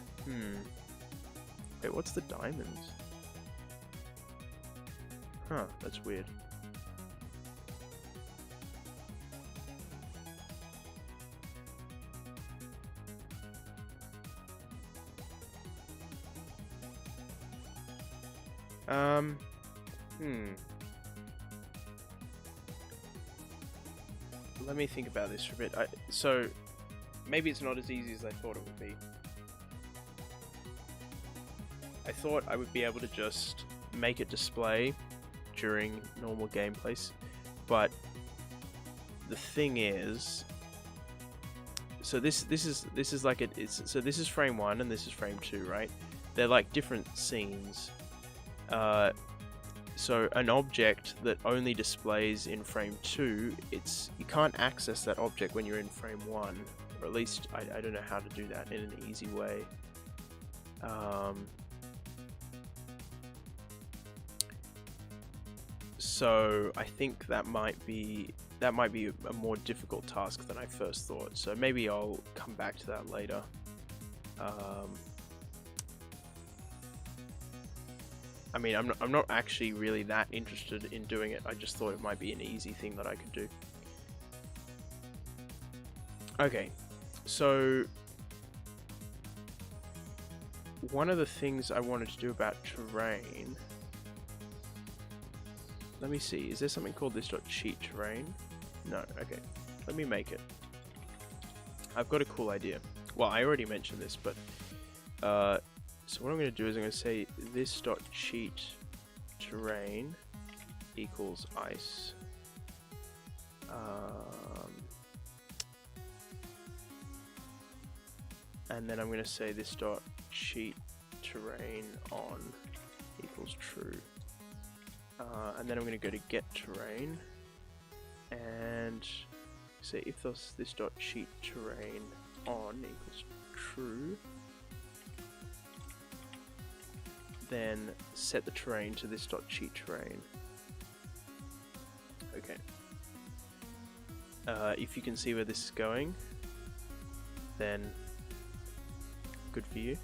Wait, what's the diamonds? Huh, that's weird. Let me think about this for a bit. So, maybe it's not as easy as I thought it would be. I thought I would be able to just make it display during normal gameplay, but the thing is, so this is like so this is frame 1 and this is frame 2, right? They're like different scenes. So an object that only displays in frame 2, you can't access that object when you're in frame 1, or at least I don't know how to do that in an easy way. So I think that might be a more difficult task than I first thought. So maybe I'll come back to that later. I mean, I'm not actually really that interested in doing it. I just thought it might be an easy thing that I could do. Okay, so one of the things I wanted to do about terrain. Let me see. Is there something called this.cheat terrain? No. Okay. Let me make it. I've got a cool idea. Well, I already mentioned this, but so what I'm going to do is I'm going to say this.cheat terrain equals ice. And then I'm going to say this.cheat terrain on equals true. And then I'm going to go to get terrain and say if this.cheat terrain on equals true, then set the terrain to this.cheat terrain. Okay. If you can see where this is going, then good for you.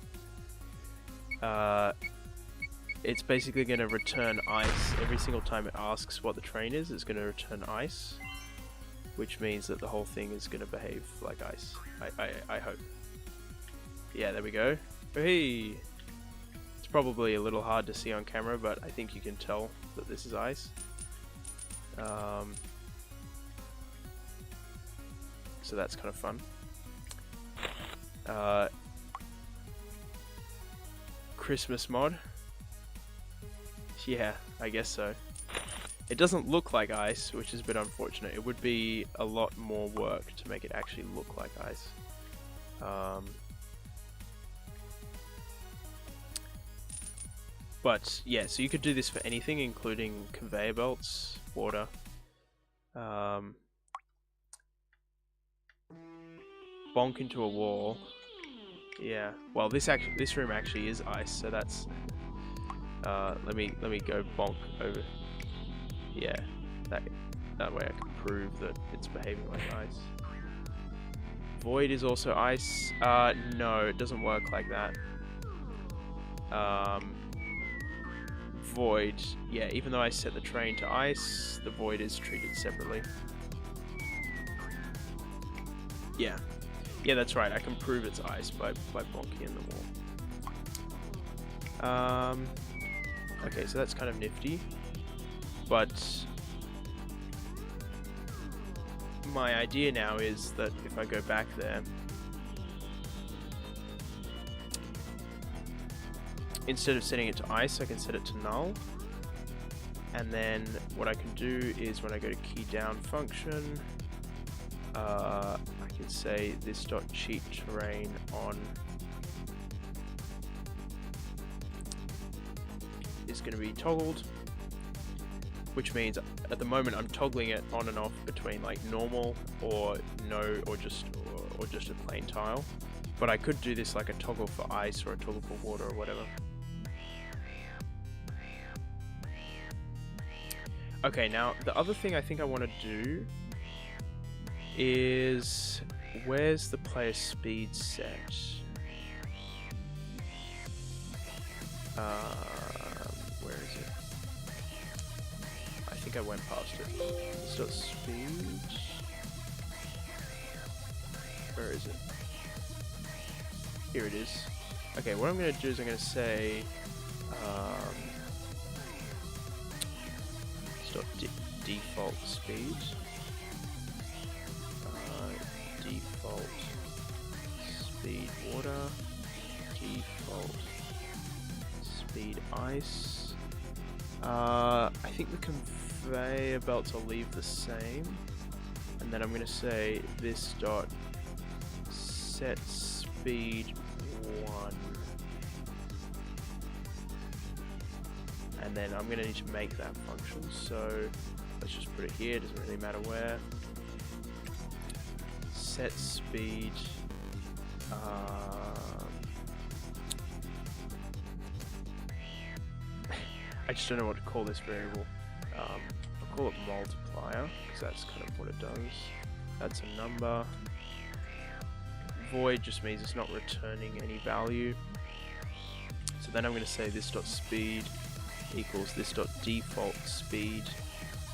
It's basically going to return ice. Every single time it asks what the terrain is, it's going to return ice, which means that the whole thing is going to behave like ice. I hope. Yeah, there we go. Hey! It's probably a little hard to see on camera, but I think you can tell that this is ice. So that's kind of fun. Christmas mod. Yeah, I guess so. It doesn't look like ice, which is a bit unfortunate. It would be a lot more work to make it actually look like ice. But yeah, so you could do this for anything, including conveyor belts, water. Bonk into a wall. Yeah. Well, this room actually is ice, so that's. Let me go bonk over. Yeah, that way I can prove that it's behaving like ice. Void is also ice. No, it doesn't work like that. Void, yeah, even though I set the terrain to ice, the void is treated separately. Yeah. Yeah, that's right. I can prove it's ice by bonking in the wall. Okay, so that's kind of nifty. But my idea now is that if I go back there, instead of setting it to ice, I can set it to null. And then what I can do is when I go to key down function, I can say this.cheat terrain on is going to be toggled, which means at the moment I'm toggling it on and off between like normal or no or just a plain tile. But I could do this like a toggle for ice or a toggle for water or whatever. Okay, now the other thing I think I want to do is, where's the player speed set? Where is it? I think I went past it. So speed. Where is it? Here it is. Okay, what I'm going to do is I'm going to say default speed. Default speed water. Default speed ice. I think the conveyor belts will leave the same. And then I'm going to say this dot set speed 1. And then I'm going to need to make that function. So let's just put it here. Doesn't really matter where. Set speed. I just don't know what to call this variable. I'll call it multiplier, because that's kind of what it does. That's a number. Void just means it's not returning any value. So then I'm going to say this dot speed equals this dot default speed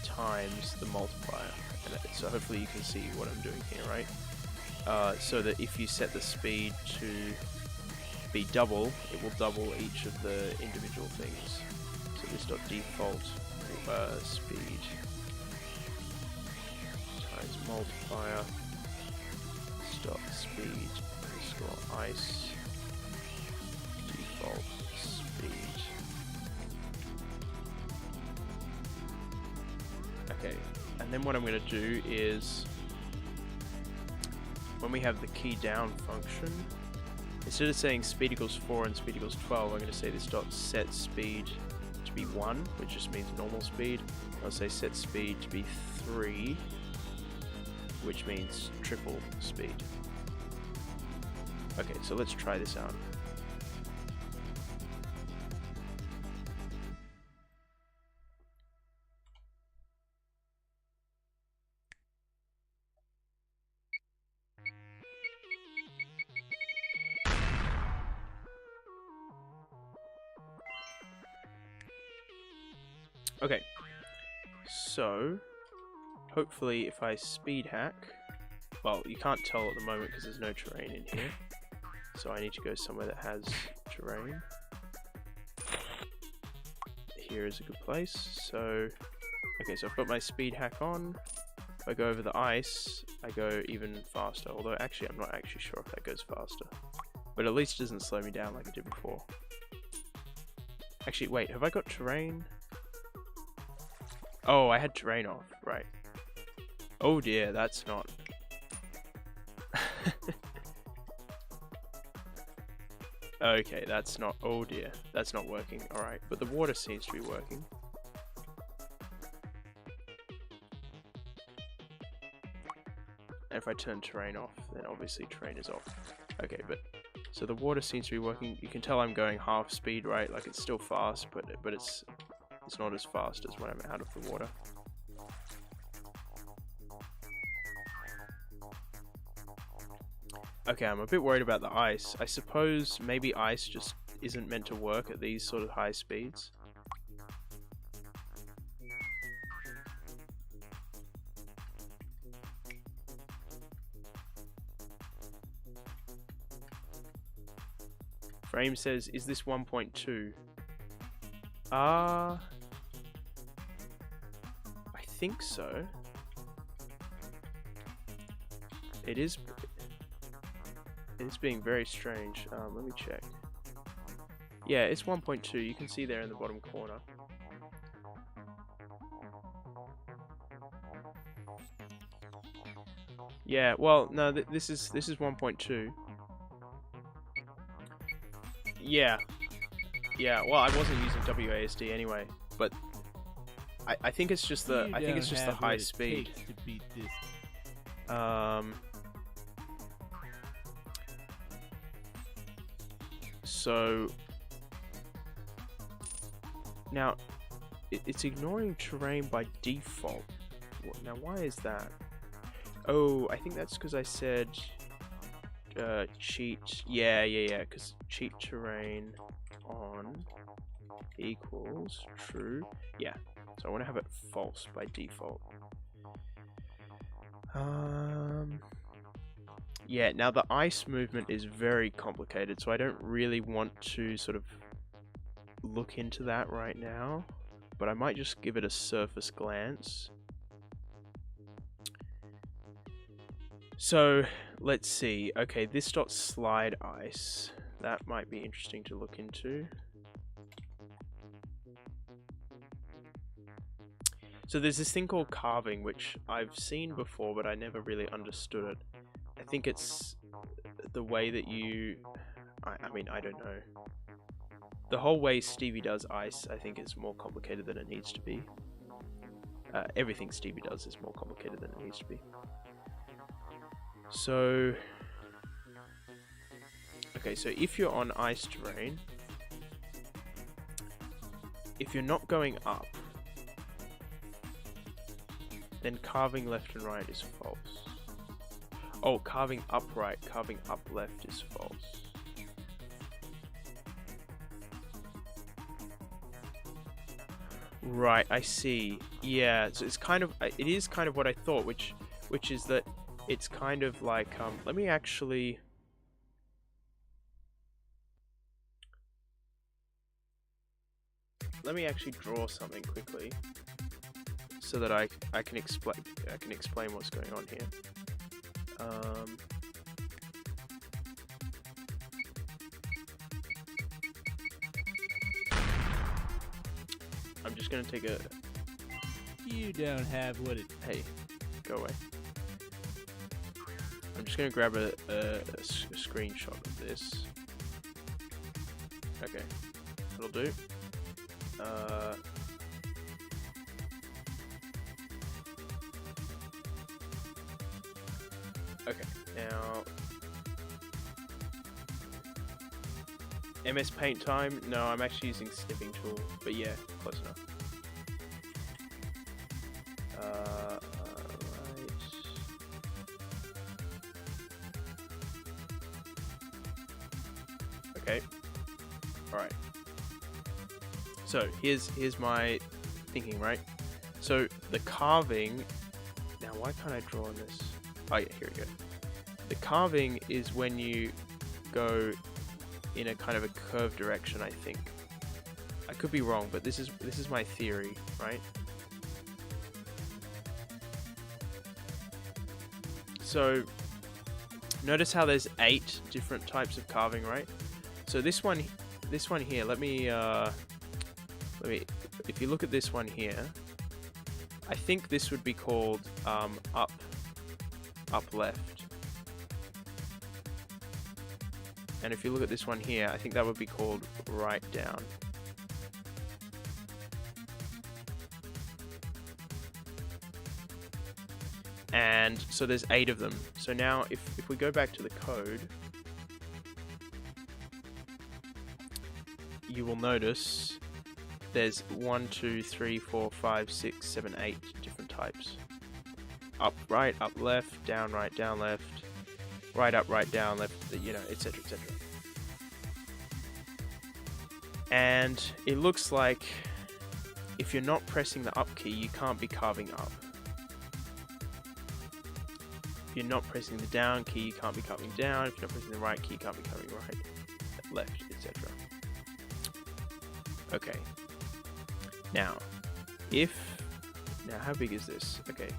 times the multiplier. And so hopefully you can see what I'm doing here, right? So that if you set the speed to be double, it will double each of the individual things. So this dot default speed times multiplier, this dot speed underscore ice default speed. Okay, and then what I'm going to do is, when we have the key down function, instead of saying speed equals 4 and speed equals 12, I'm going to say this dot set speed to be 1, which just means normal speed. I'll say set speed to be 3, which means triple speed. Okay, so let's try this out. Okay, so hopefully if I speed hack, well, you can't tell at the moment because there's no terrain in here, so I need to go somewhere that has terrain. Here is a good place. So, okay, so I've got my speed hack on. If I go over the ice, I go even faster, although actually I'm not actually sure if that goes faster, but at least it doesn't slow me down like it did before. Actually, wait, have I got terrain? Oh, I had terrain off, right. Oh dear, that's not... Okay, that's not... Oh dear, that's not working. Alright, but the water seems to be working. And if I turn terrain off, then obviously terrain is off. Okay, but... So the water seems to be working. You can tell I'm going half speed, right? Like it's still fast, but it's not as fast as when I'm out of the water. Okay, I'm a bit worried about the ice. I suppose maybe ice just isn't meant to work at these sort of high speeds. Frame says, is this 1.2? I think so. It is being very strange. Let me check. Yeah, it's 1.2. You can see there in the bottom corner. Yeah, well, no, this is 1.2. Yeah. Yeah, well, I wasn't using WASD anyway, but I think it's just the high speed. So now it's ignoring terrain by default. Now why is that? Oh, I think that's because I said cheat. Yeah, because cheat terrain on equals true. Yeah, so I want to have it false by default. Yeah, now the ice movement is very complicated, so I don't really want to sort of look into that right now. but I might just give it a surface glance. So let's see. Okay, this dot slide ice. That might be interesting to look into. So there's this thing called carving, which I've seen before, but I never really understood it. I think it's the way that you... I mean, I don't know. The whole way Stevie does ice, I think, is more complicated than it needs to be. Everything Stevie does is more complicated than it needs to be. So... Okay, so if you're on ice terrain, if you're not going up, then carving left and right is false. Oh, carving up right, carving up left is false. Right, I see. Yeah, so it's kind of, it is kind of what I thought, which is that it's kind of like, let me actually... draw something quickly, so that I can explain what's going on here. I'm just gonna take a... You don't have what it... Hey, go away. I'm just gonna grab a screenshot of this. Okay, that'll do. Okay, now MS Paint time? No, I'm actually using snipping tool, but yeah, close enough. Right. Okay. All right. So here's my thinking, right? So the carving. Now, why can't I draw on this? Oh yeah, here we go. The carving is when you go in a kind of a curved direction, I think. I could be wrong, but this is my theory, right? So notice how there's 8 different types of carving, right? So this one here, let me if you look at this one here, I think this would be called up left. And if you look at this one here, I think that would be called right down. And so there's 8 of them. So now if we go back to the code, you will notice there's 1, 2, 3, 4, 5, 6, 7, 8 different types. Up, right, up, left, down, right, down, left, right, up, right, down, left, you know, etc., etc. And it looks like if you're not pressing the up key, you can't be carving up. If you're not pressing the down key, you can't be carving down. If you're not pressing the right key, you can't be carving right, left, etc. Okay. Now, how big is this? Okay.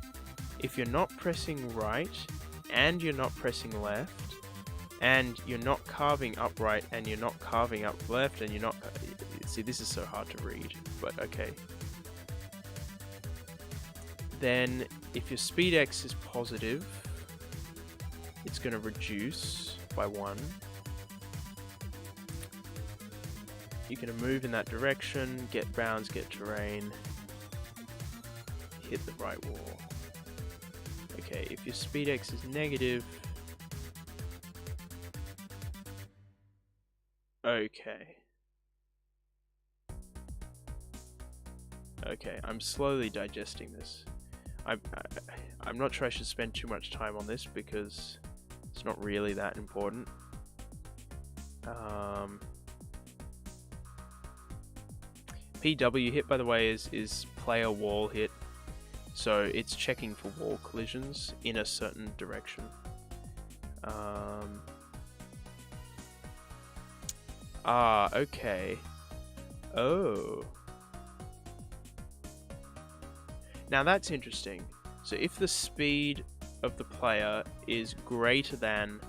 If you're not pressing right, and you're not pressing left, and you're not carving up right, and you're not carving up left, and you're not... See, this is so hard to read, but okay. Then, if your speed X is positive, it's going to reduce by 1. You're going to move in that direction, get bounds, get terrain, hit the right wall. Okay, if your speed X is negative... Okay. Okay, I'm slowly digesting this. I'm not sure I should spend too much time on this because it's not really that important. PW hit, by the way, is player wall hit. So it's checking for wall collisions in a certain direction. Okay. Oh. Now that's interesting. So if the speed of the player is greater than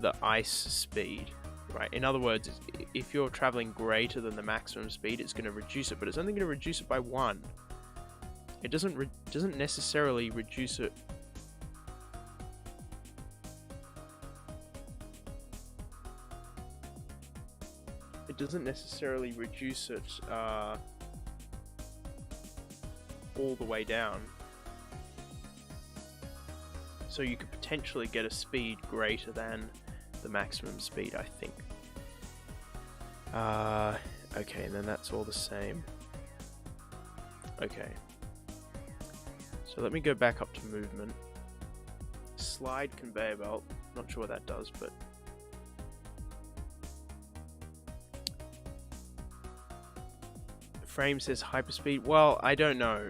the ice speed, right? In other words, if you're traveling greater than the maximum speed, it's going to reduce it, but it's only going to reduce it by 1. It doesn't necessarily reduce it. It doesn't necessarily reduce it all the way down. So you could potentially get a speed greater than the maximum speed, I think. Okay, and then that's all the same. Okay. So let me go back up to movement. Slide conveyor belt. Not sure what that does, but... Frame says hyperspeed. Well, I don't know.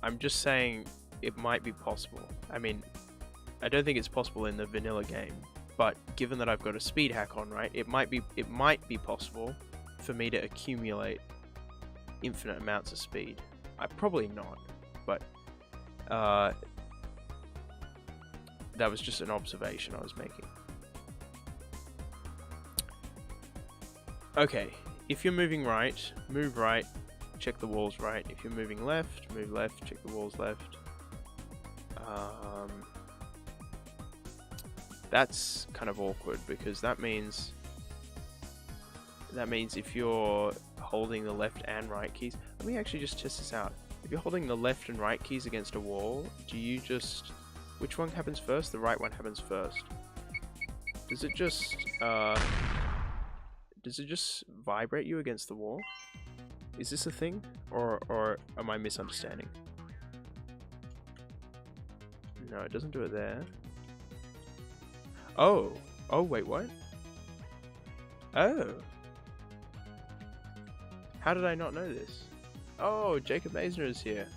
I'm just saying it might be possible. I mean, I don't think it's possible in the vanilla game, but given that I've got a speed hack on, right, it might be possible for me to accumulate infinite amounts of speed. Probably not, but that was just an observation I was making. Okay, if you're moving right, move right, check the walls right. If you're moving left, move left, check the walls left. That's kind of awkward because that means if you're holding the left and right keys, let me actually just test this out. If you're holding the left and right keys against a wall, do you just, which one happens first? The right one happens first. Does it just vibrate you against the wall? Is this a thing, or am I misunderstanding? No, it doesn't do it there. Oh, wait, what? Oh. How did I not know this? Oh, Jacob Eisner is here.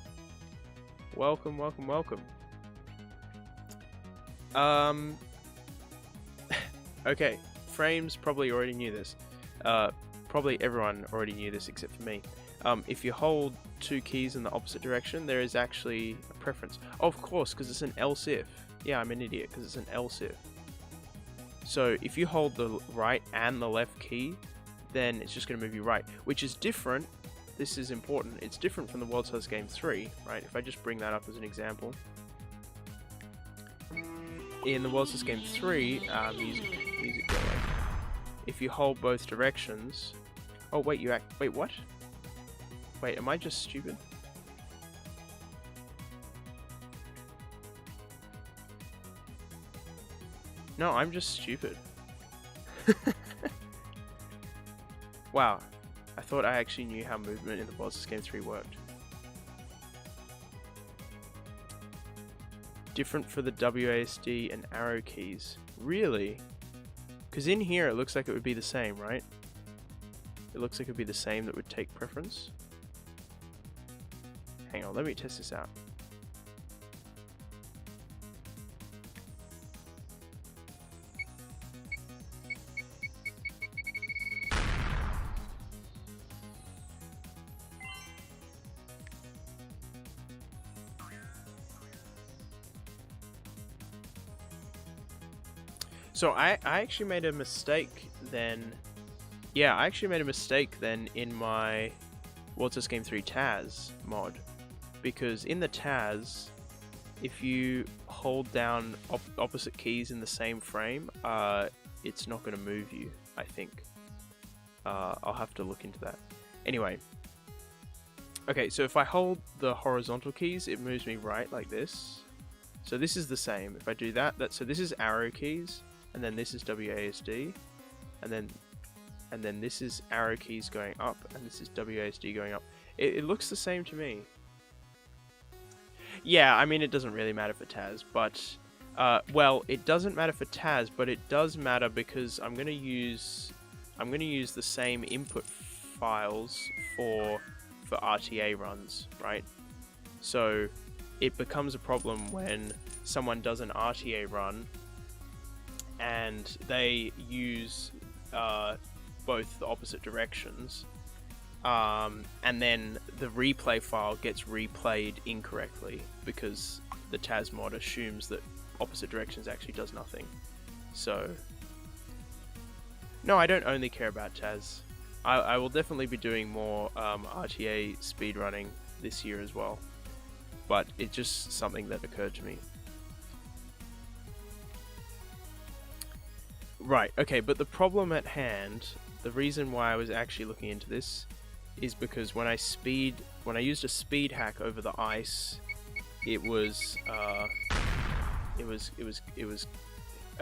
Welcome, welcome, welcome. Okay, Frames probably already knew this. Probably everyone already knew this except for me. If you hold 2 keys in the opposite direction, there is actually a preference. Oh, of course, because it's an else if. Yeah, I'm an idiot, because it's an else if. So if you hold the right and the left key, then it's just going to move you right, which is different. This is important. It's different from the World's Toughest Game 3, right? If I just bring that up as an example. In the World's Toughest Game 3, music go away. If you hold both directions... Oh, wait, wait, what? Wait, am I just stupid? No, I'm just stupid. Wow, I thought I actually knew how movement in the World's Toughest Game 3 worked. Different for the WASD and arrow keys. Really? Because in here it looks like it would be the same, right? It looks like it would be the same that would take preference. Hang on, let me test this out. So I actually made a mistake then. Yeah, I actually made a mistake then in my World's Toughest Game 3 Taz mod. Because in the Taz, if you hold down opposite keys in the same frame, it's not going to move you, I think. I'll have to look into that. Anyway. Okay, so if I hold the horizontal keys, it moves me right like this. So this is the same. If I do that, so this is arrow keys. And then this is WASD, and then this is arrow keys going up, and this is WASD going up. It looks the same to me. Yeah, I mean it doesn't really matter for Taz, but well, it doesn't matter for Taz, but it does matter because I'm gonna use the same input files for RTA runs, right? So it becomes a problem when someone does an RTA run and they use both the opposite directions. and then the replay file gets replayed incorrectly because the Taz mod assumes that opposite directions actually does nothing. So, no, I don't only care about Taz. I will definitely be doing more RTA speedrunning this year as well, but it's just something that occurred to me. Right, okay, but the problem at hand, the reason why I was actually looking into this, is because when I used a speed hack over the ice, it was. Oh,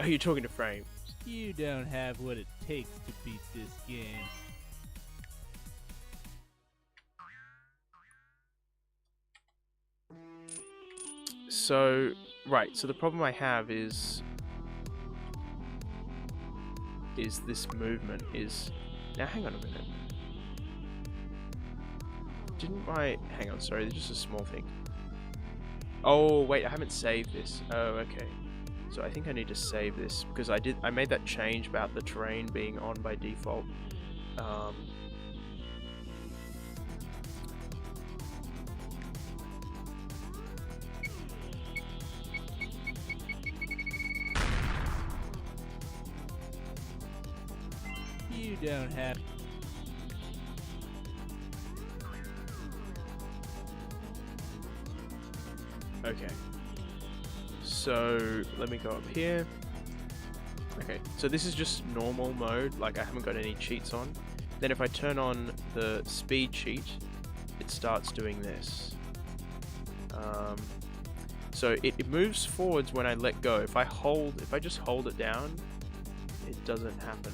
you're talking to Frame. You don't have what it takes to beat this game. So, right, so the problem I have is this movement is... Now, hang on a minute. Hang on, sorry, there's just a small thing. Oh, wait, I haven't saved this. Oh, okay. So I think I need to save this, because I made that change about the terrain being on by default. You don't have... Okay. So, let me go up here. Okay, so this is just normal mode, like I haven't got any cheats on. Then if I turn on the speed cheat, it starts doing this. So it moves forwards when I let go. If I just hold it down, it doesn't happen.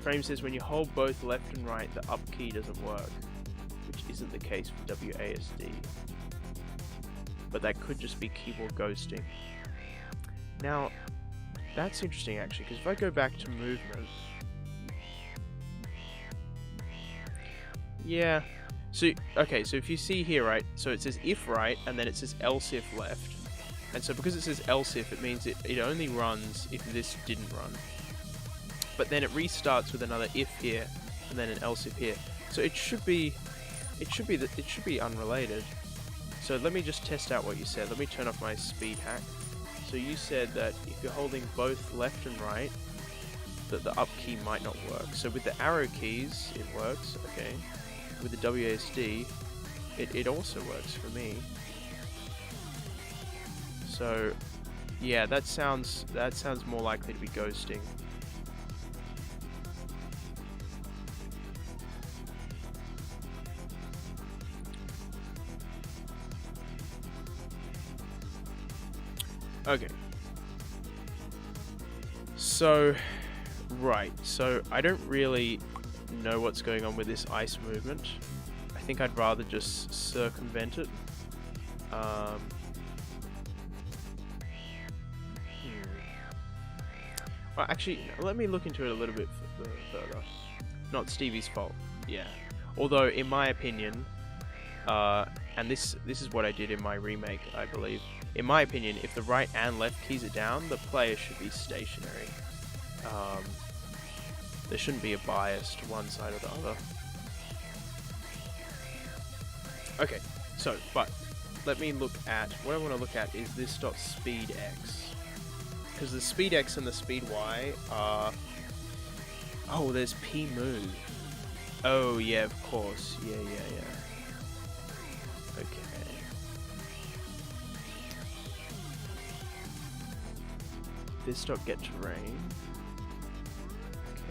Frame says when you hold both left and right, the up key doesn't work, which isn't the case for WASD. But that could just be keyboard ghosting. Now, that's interesting actually, because if I go back to movement... Yeah. So, okay, so if you see here, right, so it says if right, and then it says else if left. And so because it says else if, it means it only runs if this didn't run. But then it restarts with another if here, and then an else if here. So it should be unrelated. So let me just test out what you said. Let me turn off my speed hack. So you said that if you're holding both left and right, that the up key might not work. So with the arrow keys, it works. Okay. With the WASD, it also works for me. So yeah, that sounds more likely to be ghosting. Okay. So, right. So, I don't really know what's going on with this ice movement. I think I'd rather just circumvent it. Well, actually, let me look into it a little bit further. Not Stevie's fault. Yeah. Although, in my opinion, and this is what I did in my remake, I believe. In my opinion, if the right and left keys are down, the player should be stationary. There shouldn't be a bias to one side or the other. Okay, so, but let me look at, what I want to look at is this .speedx. Because the speedx and the speedy are... Oh, there's p move. Oh, yeah, of course. Yeah. Okay. This .get terrain. Okay.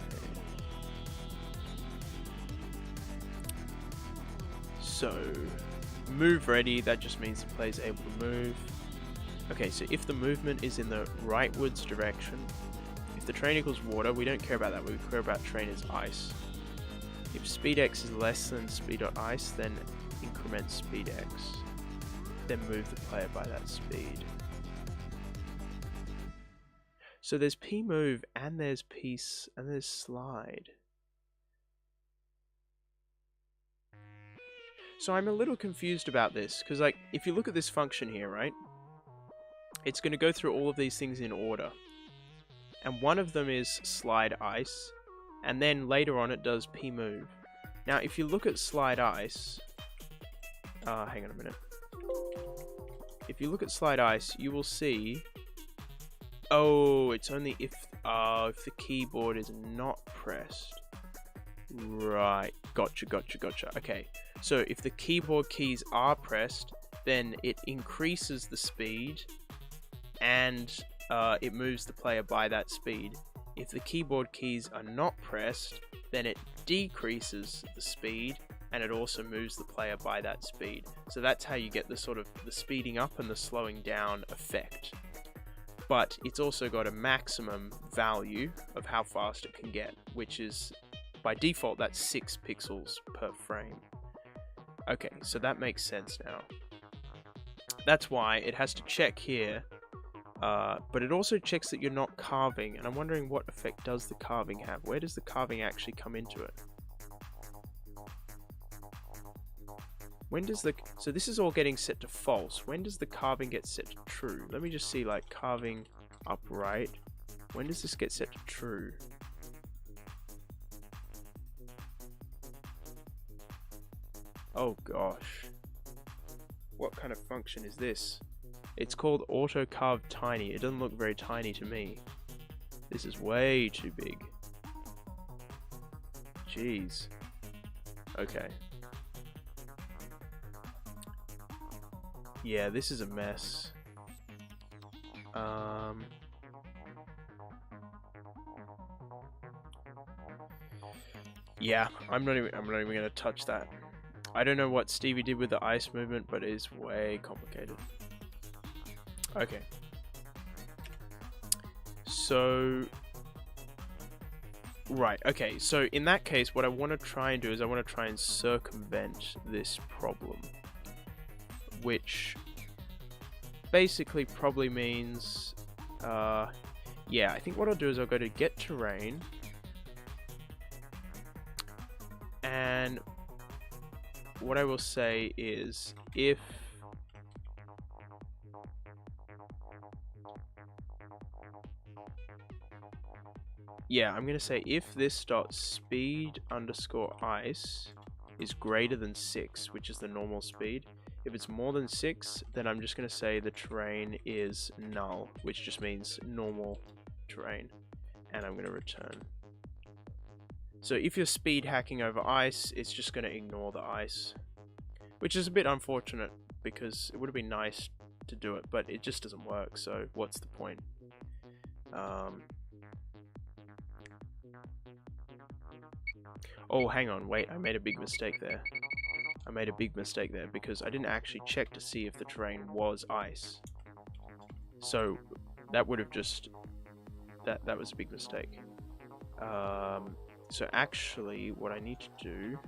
So, move ready, that just means the player's able to move. Okay, so if the movement is in the rightwards direction, if the train equals water, we don't care about that, we care about train as ice. If speedx is less than speed.ice, then increment speedx. Then move the player by that speed. So there's P move and there's piece and there's slide. So I'm a little confused about this because, like, if you look at this function here, right, it's going to go through all of these things in order. And one of them is slide ice, and then later on it does P move. Now, if you look at slide ice, hang on a minute. If you look at slide ice, you will see. Oh, it's only if the keyboard is not pressed. Right, gotcha. Okay, so if the keyboard keys are pressed, then it increases the speed, and it moves the player by that speed. If the keyboard keys are not pressed, then it decreases the speed, and it also moves the player by that speed. So that's how you get the sort of the speeding up and the slowing down effect. But it's also got a maximum value of how fast it can get, which is, by default, that's 6 pixels per frame. Okay, so that makes sense now. That's why it has to check here, but it also checks that you're not carving, and I'm wondering what effect does the carving have? Where does the carving actually come into it? When does the... So this is all getting set to false. When does the carving get set to true? Let me just see, like, carving upright. When does this get set to true? Oh gosh. What kind of function is this? It's called auto carve tiny. It doesn't look very tiny to me. This is way too big. Jeez. Okay. Yeah, this is a mess. Yeah, I'm not even gonna touch that. I don't know what Stevie did with the ice movement, but it is way complicated. Okay. So... Right, okay, so in that case, what I want to try and do is I want to try and circumvent this problem. Which basically probably means... yeah, I think what I'll do is I'll go to Get Terrain. And what I will say is if... Yeah, I'm going to say if this dot speed underscore ice is greater than 6, which is the normal speed. If it's more than 6, then I'm just going to say the terrain is null, which just means normal terrain. And I'm going to return. So if you're speed hacking over ice, it's just going to ignore the ice. Which is a bit unfortunate, because it would have been nice to do it, but it just doesn't work, so what's the point? Oh, hang on, wait, I made a big mistake there. I made a big mistake there because I didn't actually check to see if the terrain was ice. So that would have just... That was a big mistake. So actually, what I need to do...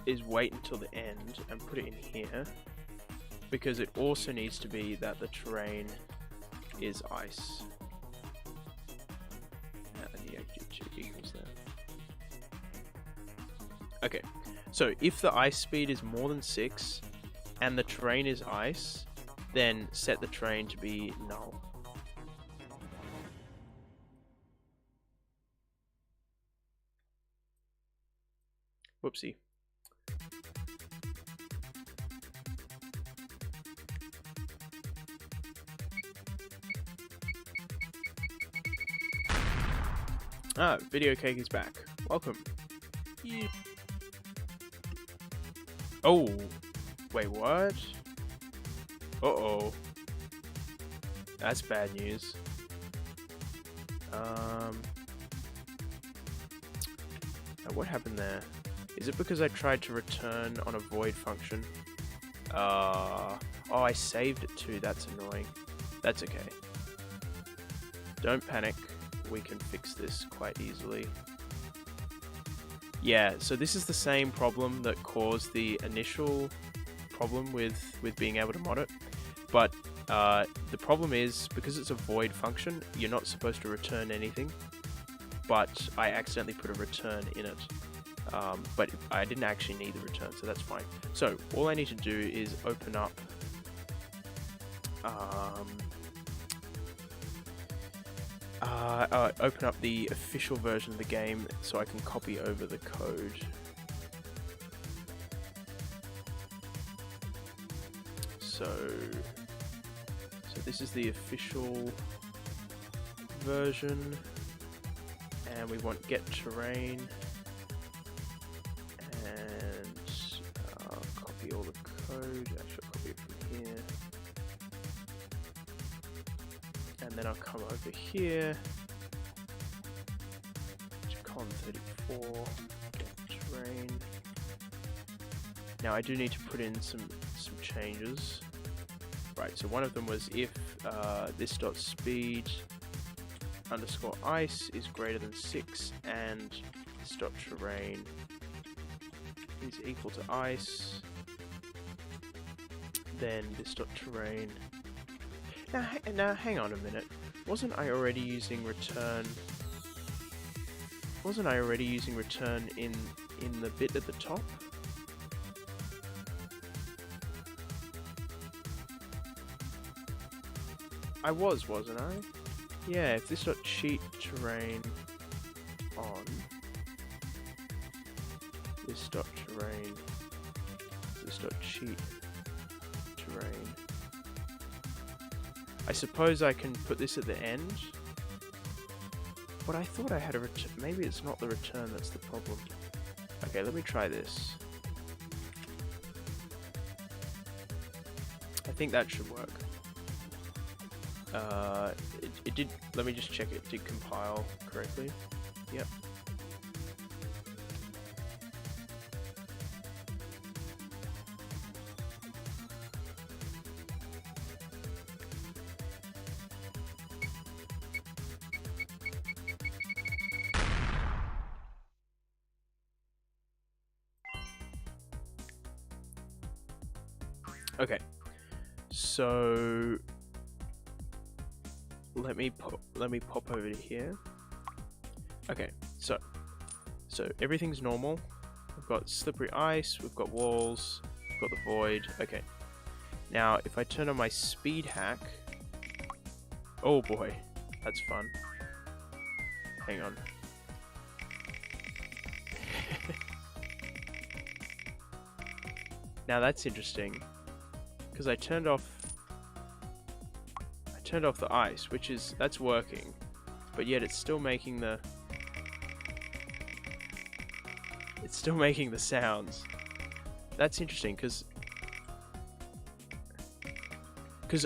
is wait until the end and put it in here. Because it also needs to be that the terrain is ice. And the two equals there. Okay, so if the ice speed is more than 6 and the terrain is ice, then set the terrain to be null. Whoopsie. Ah, Video Cake is back. Welcome. Yeah. Oh, wait, what? Uh-oh. That's bad news. What happened there? Is it because I tried to return on a void function? Oh, I saved it too. That's annoying. That's okay. Don't panic. We can fix this quite easily. Yeah, so this is the same problem that caused the initial problem with being able to mod it. But the problem is, because it's a void function, you're not supposed to return anything. But I accidentally put a return in it. But I didn't actually need the return, so that's fine. So all I need to do is open up open up the official version of the game so I can copy over the code. So this is the official version, and we want get terrain, and copy all the code. I should copy it from here. And then I'll come over here to con 34, get terrain. Now I do need to put in some changes. Right, so one of them was if this.speed underscore ice is greater than 6 and this.terrain is equal to ice, then this.terrain. Now hang on a minute. Wasn't I already using return? Wasn't I already using return in the bit at the top? I wasn't I? Yeah, if this.cheat terrain on this.terrain, this.cheat terrain. I suppose I can put this at the end. But I thought I had a return. Maybe it's not the return that's the problem. Okay, let me try this. I think that should work. It did. Let me just check it did compile correctly. Yep. Okay, so let me pop over to here. Okay, so everything's normal. We've got slippery ice, we've got walls, we've got the void. Okay, now if I turn on my speed hack, oh boy, that's fun. Hang on. Now that's interesting. Because I turned off the ice, that's working, but yet it's still making the sounds. That's interesting because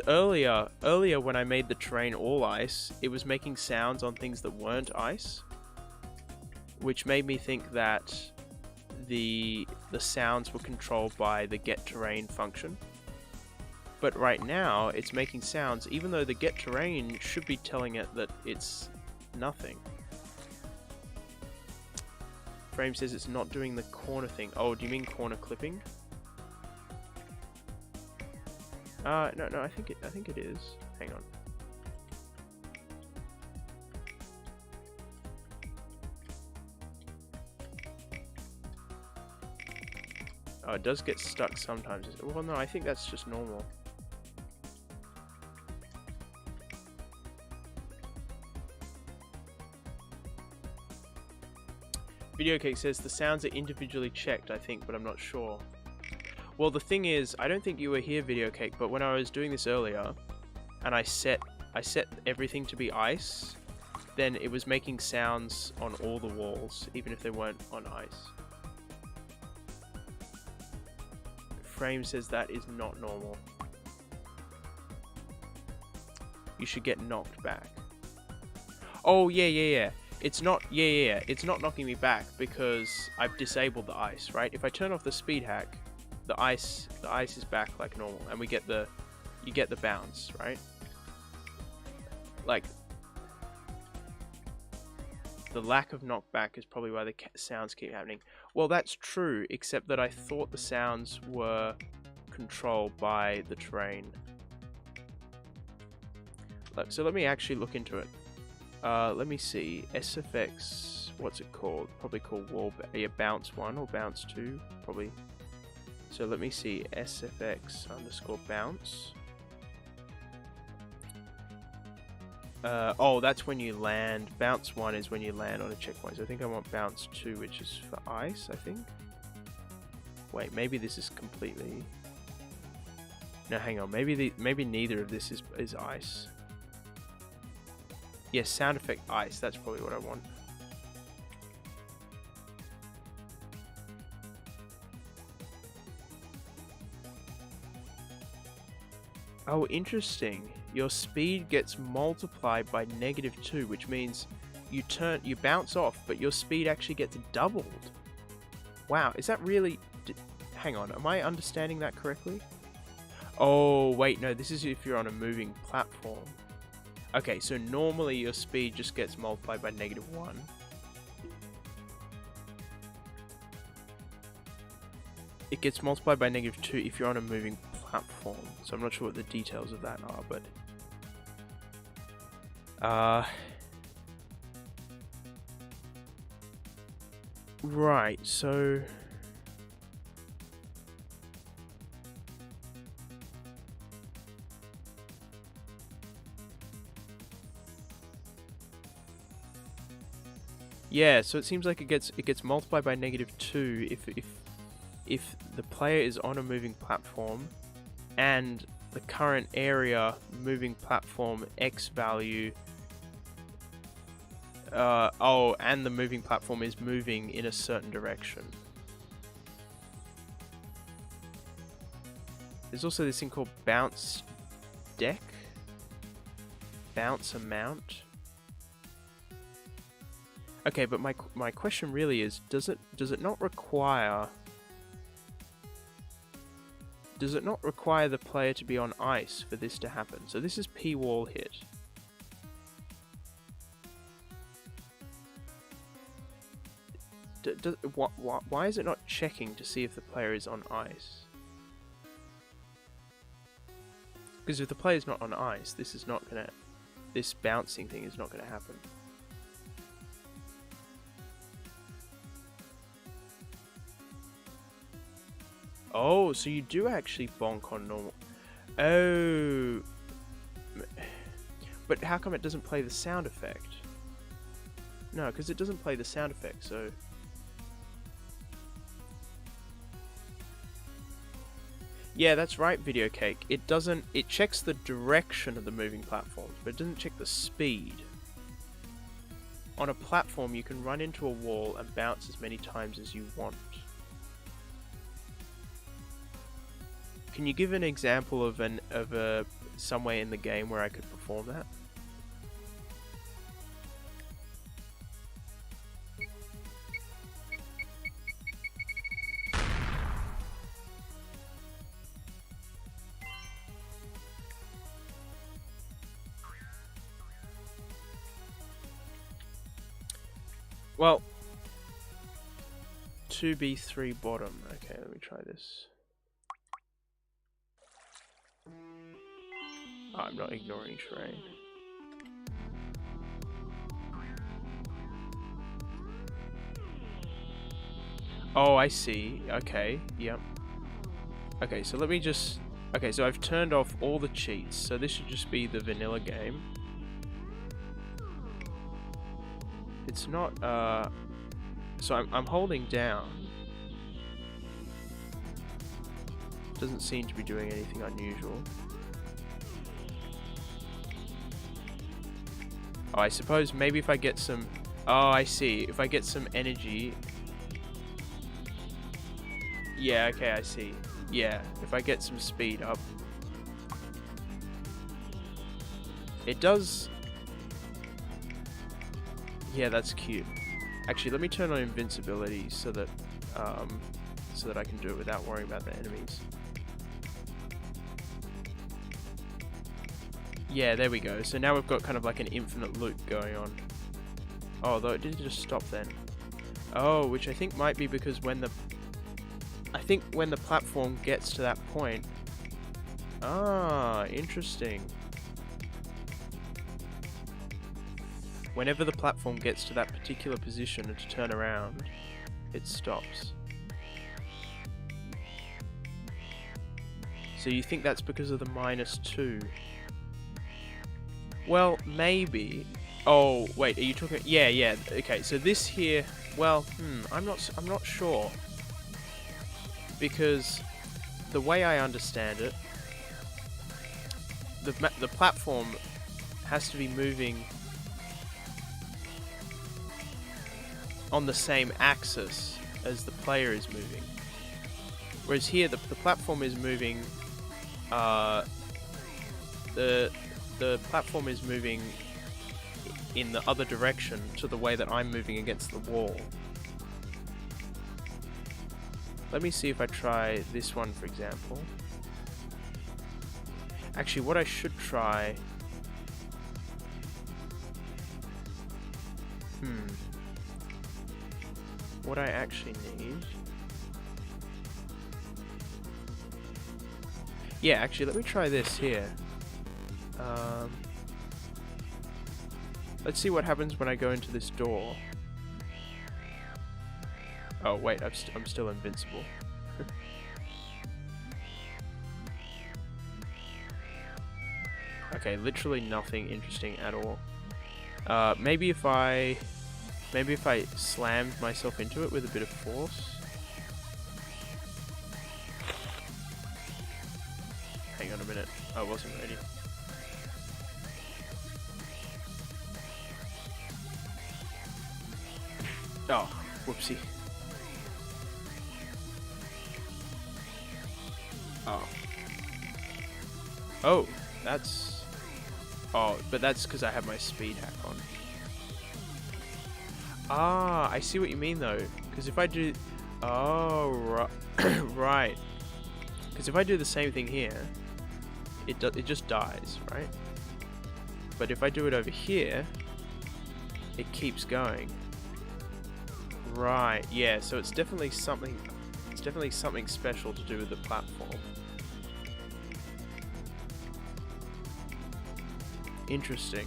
earlier when I made the terrain all ice, it was making sounds on things that weren't ice, which made me think that the sounds were controlled by the get terrain function. But right now, it's making sounds, even though the get terrain should be telling it that it's nothing. Frame says it's not doing the corner thing. Oh, do you mean corner clipping? No, I think it is. Hang on. Oh, it does get stuck sometimes. Well, no, I think that's just normal. VideoCake says the sounds are individually checked, I think, but I'm not sure. Well, the thing is, I don't think you were here, VideoCake, but when I was doing this earlier, and I set everything to be ice, then it was making sounds on all the walls, even if they weren't on ice. Frame says that is not normal. You should get knocked back. Oh, yeah. It's not, it's not knocking me back because I've disabled the ice, right? If I turn off the speed hack, the ice is back like normal, and you get the bounce, right? Like, the lack of knockback is probably why the sounds keep happening. Well, that's true, except that I thought the sounds were controlled by the terrain. So let me actually look into it. Let me see. SFX, what's it called? Probably called bounce 1 or bounce 2, probably. So let me see. SFX underscore bounce. Oh, that's when you land. Bounce 1 is when you land on a checkpoint. So I think I want bounce 2, which is for ice, I think. Wait, maybe this is completely... No, hang on. Maybe neither of this is ice. Yes, sound effect ice. That's probably what I want. Oh, interesting. Your speed gets multiplied by -2, which means you bounce off, but your speed actually gets doubled. Wow, is that really... Hang on, am I understanding that correctly? Oh, wait, no, this is if you're on a moving platform. Okay, so normally your speed just gets multiplied by -1. It gets multiplied by -2 if you're on a moving platform. So I'm not sure what the details of that are, but... Right, so... Yeah, so it seems like it gets multiplied by -2 if the player is on a moving platform and the current area moving platform X value and the moving platform is moving in a certain direction. There's also this thing called bounce deck, bounce amount. Okay, but my question really is, does it not require the player to be on ice for this to happen? So this is P wall hit. Why is it not checking to see if the player is on ice? Because if the player is not on ice, this bouncing thing is not gonna happen. Oh, so you do actually bonk on normal. Oh. But how come it doesn't play the sound effect? No, because it doesn't play the sound effect, so... Yeah, that's right, Video Cake. It checks the direction of the moving platforms, but it doesn't check the speed. On a platform, you can run into a wall and bounce as many times as you want. Can you give an example of somewhere in the game where I could perform that? Well, 2B3 bottom. Okay, let me try this. Oh, I'm not ignoring terrain. Oh, I see. Okay, yep. Okay, so let me just... Okay, so I've turned off all the cheats, so this should just be the vanilla game. It's not, So I'm holding down. Doesn't seem to be doing anything unusual. Oh, I suppose maybe if I get some... Oh, I see. If I get some energy... Yeah, okay, I see. Yeah, if I get some speed up... It does... Yeah, that's cute. Actually, let me turn on invincibility so that I can do it without worrying about the enemies. Yeah, there we go. So now we've got kind of like an infinite loop going on. Oh, though it did just stop then. Oh, which I think might be because when the platform gets to that point. Ah, interesting. Whenever the platform gets to that particular position and to turn around, it stops. So you think that's because of the -2? Well, maybe. Oh, wait, are you talking? Yeah, yeah. Okay, so this here. Well, I'm not sure, because the way I understand it, the platform has to be moving on the same axis as the player is moving. Whereas here, the platform is moving. The platform is moving in the other direction to the way that I'm moving against the wall. Let me see if I try this one, for example. Actually, what I should try... What I actually need... Yeah, actually, let me try this here. Let's see what happens when I go into this door. Oh, wait, I'm still invincible. Okay, literally nothing interesting at all. Maybe if I slammed myself into it with a bit of force. Hang on a minute. I wasn't ready. Oh, whoopsie. Oh. Oh, that's... Oh, but that's because I have my speed hack on. Ah, I see what you mean though. Because if I do... Oh, right. Because if I do the same thing here, it just dies, right? But if I do it over here, it keeps going. Right, yeah, so it's definitely something special to do with the platform. Interesting.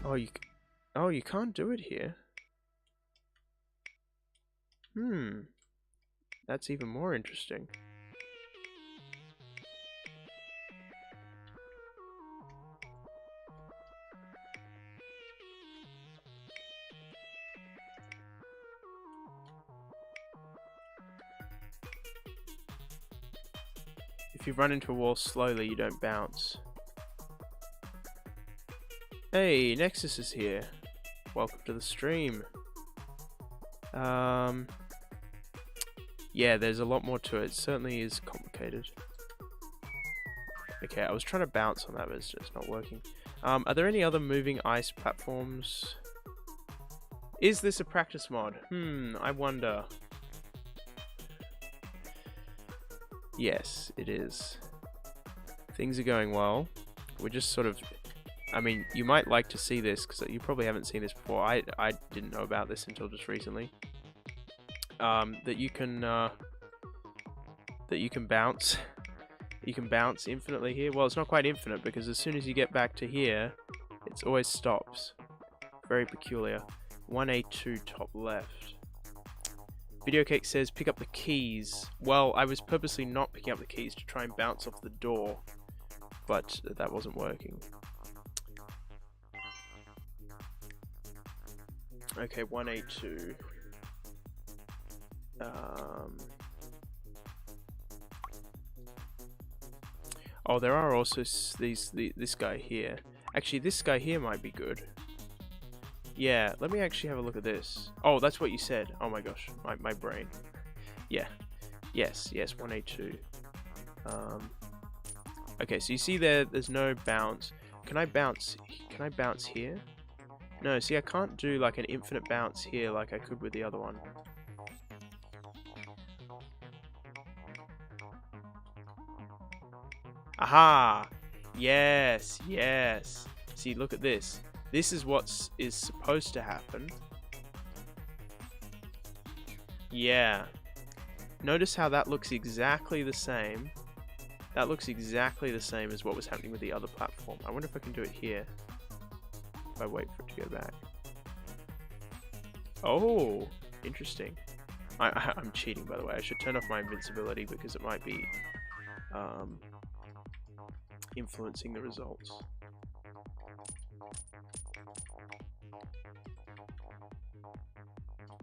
Oh, you can't do it here. That's even more interesting. If you run into a wall slowly, you don't bounce. Hey, Nexus is here. Welcome to the stream. Yeah, there's a lot more to it. It certainly is complicated. Okay, I was trying to bounce on that, but it's just not working. Are there any other moving ice platforms? Is this a practice mod? I wonder. Yes, it is. Things are going well. We're just sort of... I mean, you might like to see this, because you probably haven't seen this before. I didn't know about this until just recently. That you can bounce. You can bounce infinitely here. Well, it's not quite infinite, because as soon as you get back to here, it always stops. Very peculiar. 1A2 top left. Videocake says, pick up the keys. Well, I was purposely not picking up the keys to try and bounce off the door, but that wasn't working. Okay, 1A2. Oh, there are also this guy here. Actually, this guy here might be good. Yeah, let me actually have a look at this. Oh, that's what you said. Oh my gosh, my brain. Yeah. Yes, 1A2. Okay, so you see there's no bounce. Can I bounce here? No, see, I can't do like an infinite bounce here like I could with the other one. Aha! Yes. See, look at this. This is what is supposed to happen. Yeah. Notice how that looks exactly the same. That looks exactly the same as what was happening with the other platform. I wonder if I can do it here. If I wait for it to go back. Oh, interesting. I'm cheating, by the way. I should turn off my invincibility because it might be... influencing the results.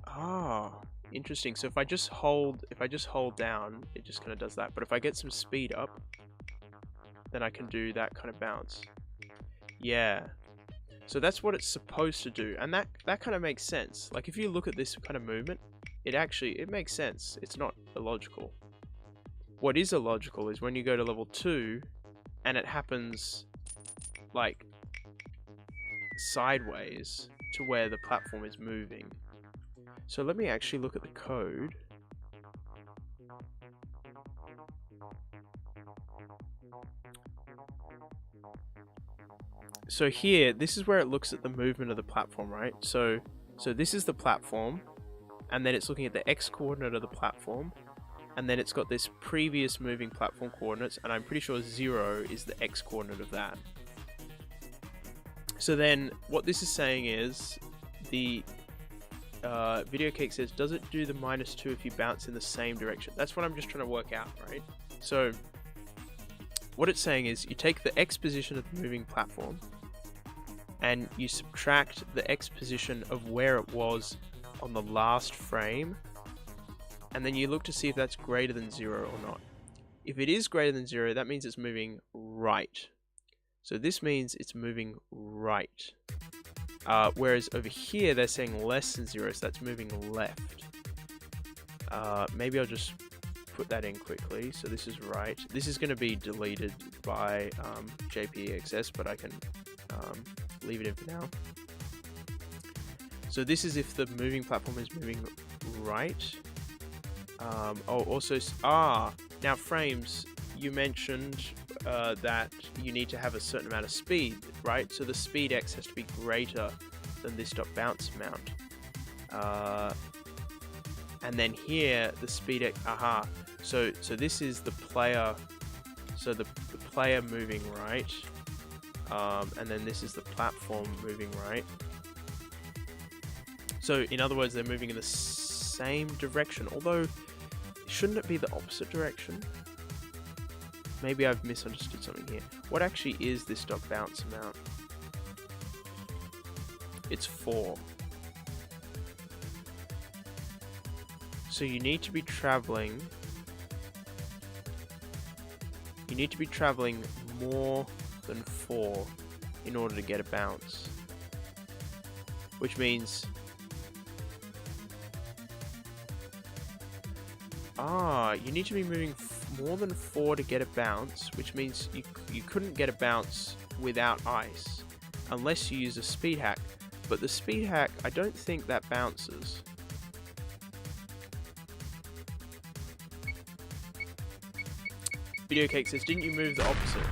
Ah, interesting. So if I just hold down, it just kind of does that. But if I get some speed up, then I can do that kind of bounce. Yeah. So that's what it's supposed to do, and that kind of makes sense. Like if you look at this kind of movement, it makes sense. It's not illogical. What is illogical is when you go to level 2 and it happens like sideways to where the platform is moving. So let me actually look at the code. So here, this is where it looks at the movement of the platform, right? So this is the platform, and then it's looking at the x coordinate of the platform, and then it's got this previous moving platform coordinates, and I'm pretty sure 0 is the x coordinate of that. So then what this is saying is the video cake says, does it do the -2 if you bounce in the same direction? That's what I'm just trying to work out, right? So what it's saying is you take the x position of the moving platform and you subtract the x position of where it was on the last frame, and then you look to see if that's greater than 0 or not. If it is greater than 0, that means it's moving right. So this means it's moving right. Whereas over here they're saying less than 0, so that's moving left. Maybe I'll just put that in quickly. So this is right. This is going to be deleted by JPXS, but I can leave it in for now. So this is if the moving platform is moving right. Now frames, you mentioned that you need to have a certain amount of speed, right? So the speed x has to be greater than this dot bounce amount. And then here the speed x, so this is the player, so the player moving right, and then this is the platform moving right. So in other words, they're moving in the same direction, although shouldn't it be the opposite direction? Maybe I've misunderstood something here. What actually is this dot bounce amount? It's 4. So you need to be traveling. You need to be traveling more than 4 in order to get a bounce. Which means you need to be moving more than 4 to get a bounce, which means you couldn't get a bounce without ice unless you use a speed hack. But the speed hack, I don't think that bounces. Video Cake says, didn't you move the opposite?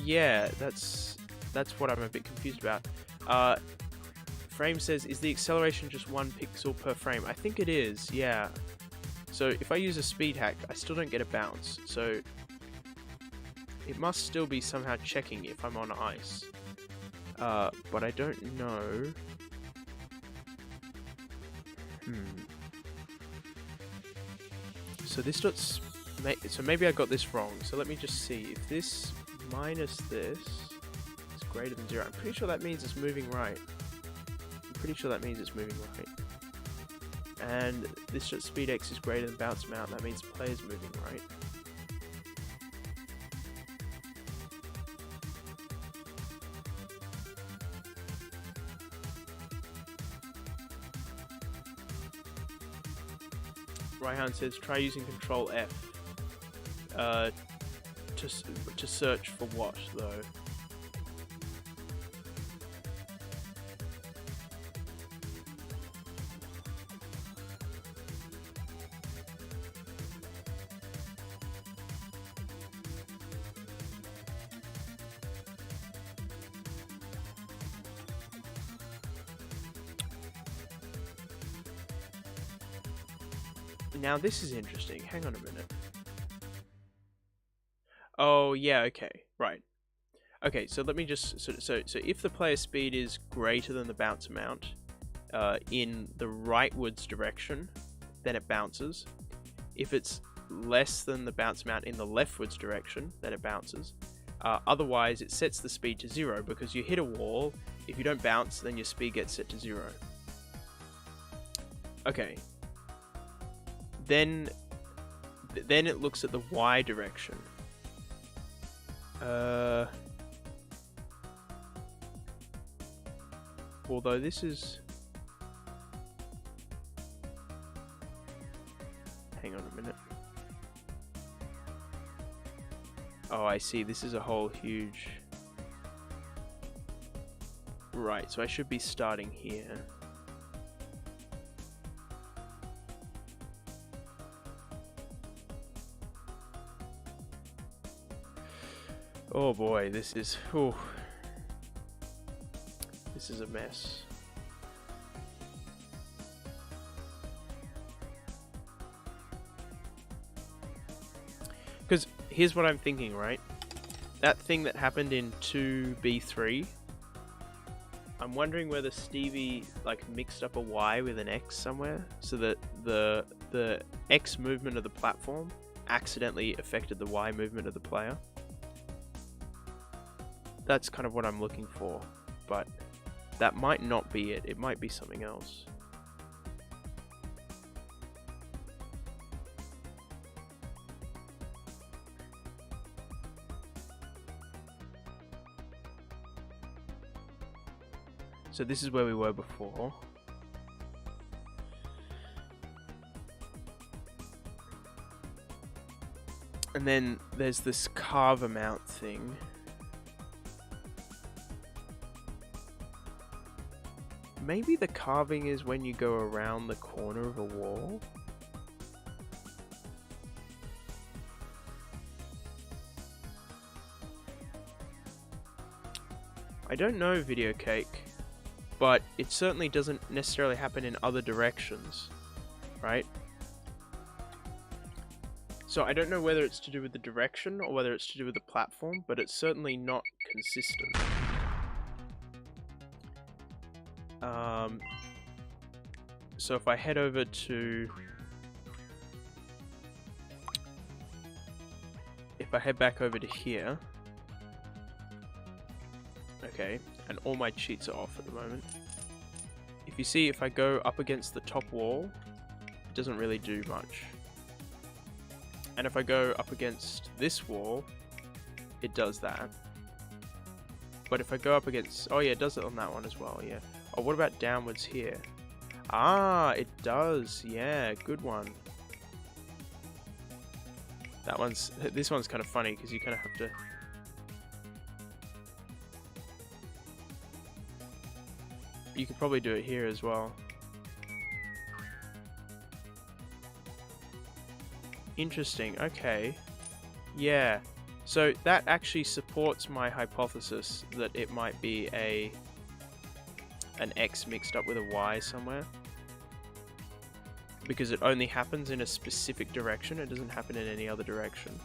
Yeah, that's what I'm a bit confused about. Frame says, is the acceleration just 1 pixel per frame? I think it is, yeah. So if I use a speed hack, I still don't get a bounce. So it must still be somehow checking if I'm on ice. But I don't know. So this dot's... So maybe I got this wrong. So let me just see. If this minus this is greater than 0, I'm pretty sure that means it's moving right. And this dot speed x is greater than bounce amount. That means player's moving right. Raihan says, try using Control F to search for what, though? Now this is interesting. Hang on a minute. Oh yeah, okay, right. Okay, so let me just so if the player speed is greater than the bounce amount in the rightwards direction, then it bounces. If it's less than the bounce amount in the leftwards direction, then it bounces. Otherwise, it sets the speed to 0 because you hit a wall. If you don't bounce, then your speed gets set to 0. Okay. Then it looks at the Y direction. Although this is... Hang on a minute. Oh, I see. This is a whole huge... Right, so I should be starting here. Oh boy, this is... Whew. This is a mess. Because here's what I'm thinking, right? That thing that happened in 2B3, I'm wondering whether Stevie like mixed up a Y with an X somewhere, so that the X movement of the platform accidentally affected the Y movement of the player. That's kind of what I'm looking for, but that might not be it. It might be something else. So this is where we were before. And then there's this carve amount thing. Maybe the carving is when you go around the corner of a wall? I don't know, Video Cake, but it certainly doesn't necessarily happen in other directions, right? So I don't know whether it's to do with the direction or whether it's to do with the platform, but it's certainly not consistent. So if I head over to... If I head back over to here... Okay, and all my cheats are off at the moment. If you see, if I go up against the top wall, it doesn't really do much. And if I go up against this wall, it does that. But if I go up against... Oh yeah, it does it on that one as well, yeah. Oh, what about downwards here? Ah, it does. Yeah, good one. This one's kind of funny because you kind of have to... You could probably do it here as well. Interesting. Okay. Yeah. So that actually supports my hypothesis that it might be an X mixed up with a Y somewhere. Because it only happens in a specific direction, it doesn't happen in any other direction.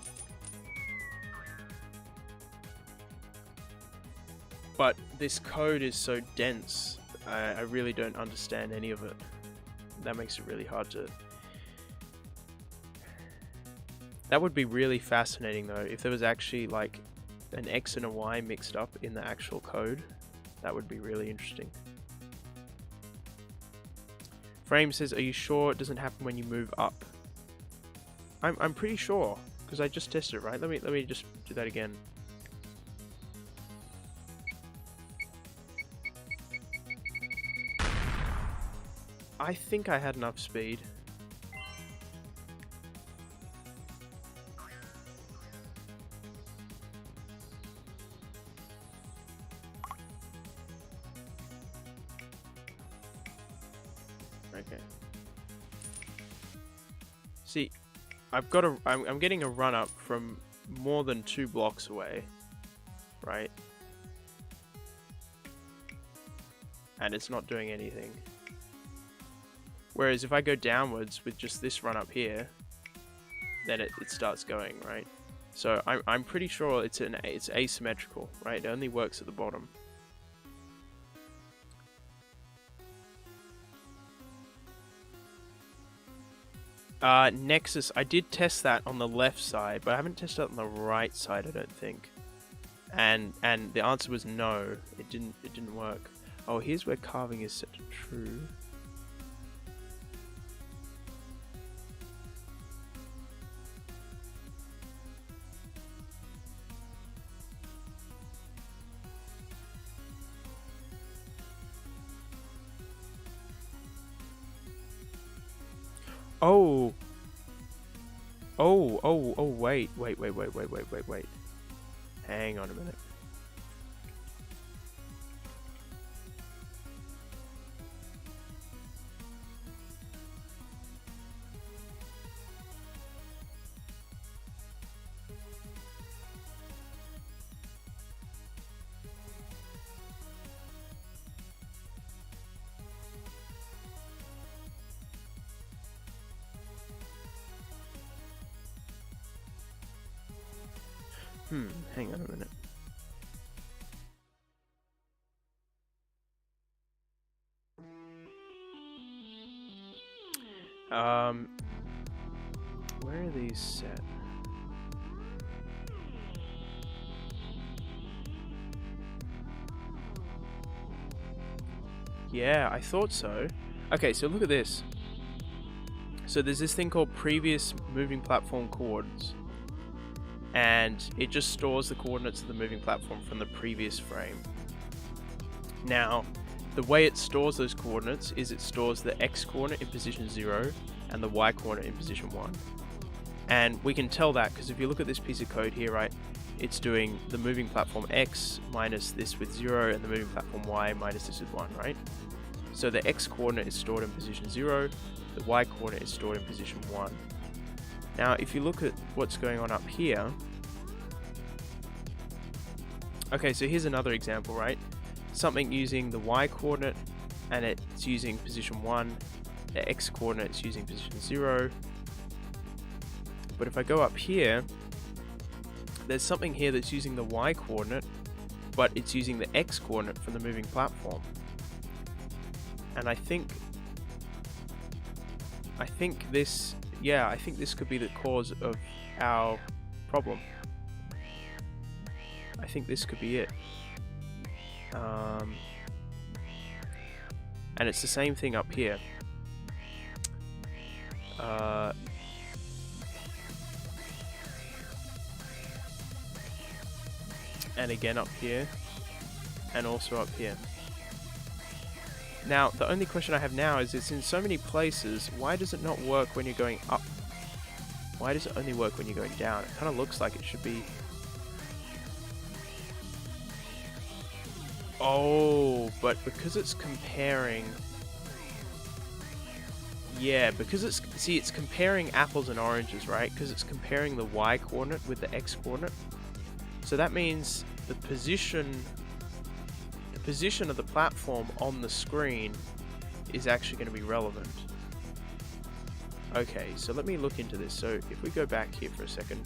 But this code is so dense, I really don't understand any of it. That makes it really hard to... That would be really fascinating though, if there was actually like an X and a Y mixed up in the actual code. That would be really interesting. Frame says, are you sure it doesn't happen when you move up? I'm pretty sure, because I just tested it, right? Let me just do that again. I think I had enough speed. Okay. See, I'm getting a run up from more than 2 blocks away, right? And it's not doing anything. Whereas if I go downwards with just this run up here, then it starts going, right? So I'm pretty sure it's asymmetrical, right? It only works at the bottom. Nexus, I did test that on the left side, but I haven't tested it on the right side, I don't think. And the answer was no, it didn't work. Oh, here's where carving is set to true. Oh. Oh, wait. Hang on a minute. Hang on a minute. Where are these set? Yeah, I thought so. Okay, so look at this. So there's this thing called previous moving platform coordinates. And it just stores the coordinates of the moving platform from the previous frame. Now, the way it stores those coordinates is it stores the x coordinate in position 0 and the y coordinate in position 1. And we can tell that because if you look at this piece of code here, right, it's doing the moving platform x minus this with 0 and the moving platform y minus this with 1, right? So the x coordinate is stored in position 0, the y coordinate is stored in position 1. Now, if you look at what's going on up here, okay, so here's another example, right? Something using the y coordinate and it's using position 1, the x coordinate is using position 0. But if I go up here, there's something here that's using the y coordinate, but it's using the x coordinate from the moving platform. And I think this, yeah, I think this could be the cause of our problem. I think this could be it. And it's the same thing up here. And again up here, and also up here. Now, the only question I have now is it's in so many places, why does it not work when you're going up? Why does it only work when you're going down? It kind of looks like it should be... Oh, but because it's comparing... Yeah, because it's... See, it's comparing apples and oranges, right? Because it's comparing the y coordinate with the x coordinate. So that means the position of the platform on the screen is actually going to be relevant. Okay, so let me look into this. So if we go back here for a second.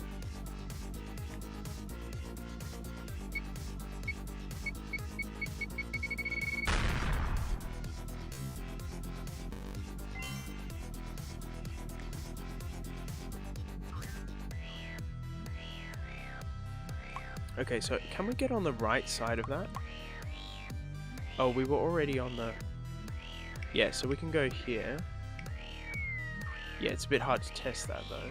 Okay, so can we get on the right side of that? Oh, we were already on the... Yeah, so we can go here. Yeah, it's a bit hard to test that though.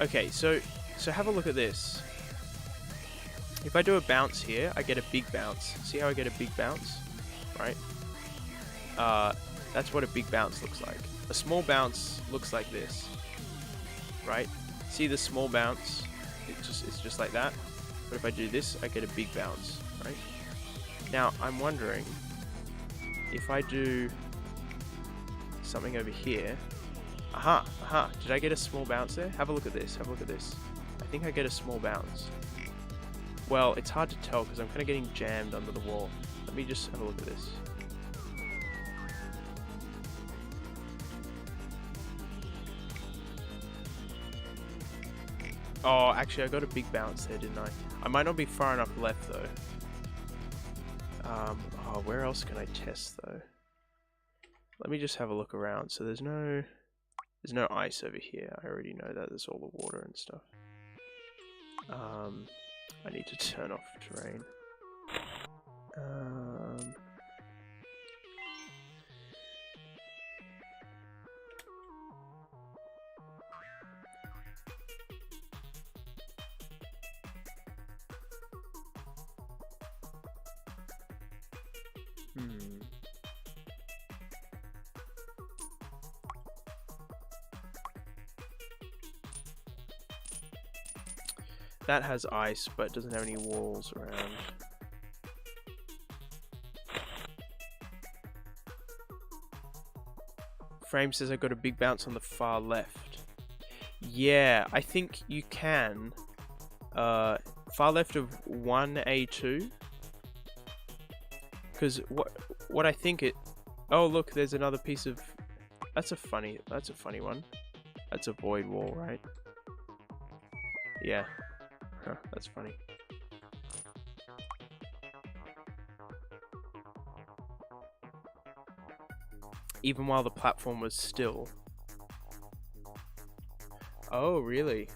Okay, so have a look at this. If I do a bounce here, I get a big bounce. See how I get a big bounce? Right? That's what a big bounce looks like. A small bounce looks like this. Right? See the small bounce? It's just like that. But if I do this, I get a big bounce, right? Now, I'm wondering if I do something over here. Aha. Did I get a small bounce there? Have a look at this. Have a look at this. I think I get a small bounce. Well, it's hard to tell because I'm kind of getting jammed under the wall. Let me just have a look at this. Oh, actually, I got a big bounce there, didn't I? I might not be far enough left, though. Oh, where else can I test, though? Let me just have a look around. So there's no ice over here. I already know that. There's all the water and stuff. I need to turn off terrain. That has ice, but doesn't have any walls around. Frame says I got a big bounce on the far left. Yeah, I think you can. Far left of 1A2. Because what I think it... Oh, look, there's another piece of... That's a funny one. That's a void wall, right? Yeah. Huh, that's funny. Even while the platform was still. Oh, really?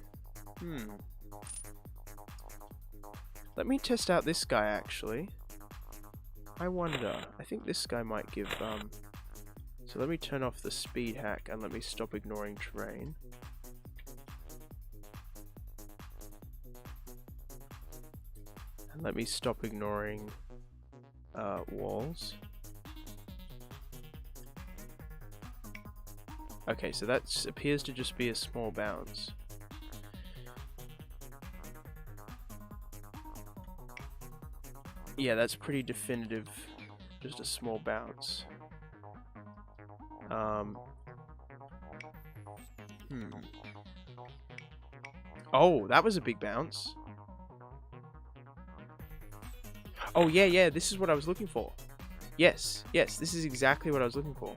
Let me test out this guy, actually. I wonder. I think this guy might give, So let me turn off the speed hack and let me stop ignoring terrain. And let me stop ignoring walls. Okay, so that appears to just be a small bounce. Yeah, that's pretty definitive. Just a small bounce. Oh, that was a big bounce. Oh, yeah, this is what I was looking for. Yes, this is exactly what I was looking for.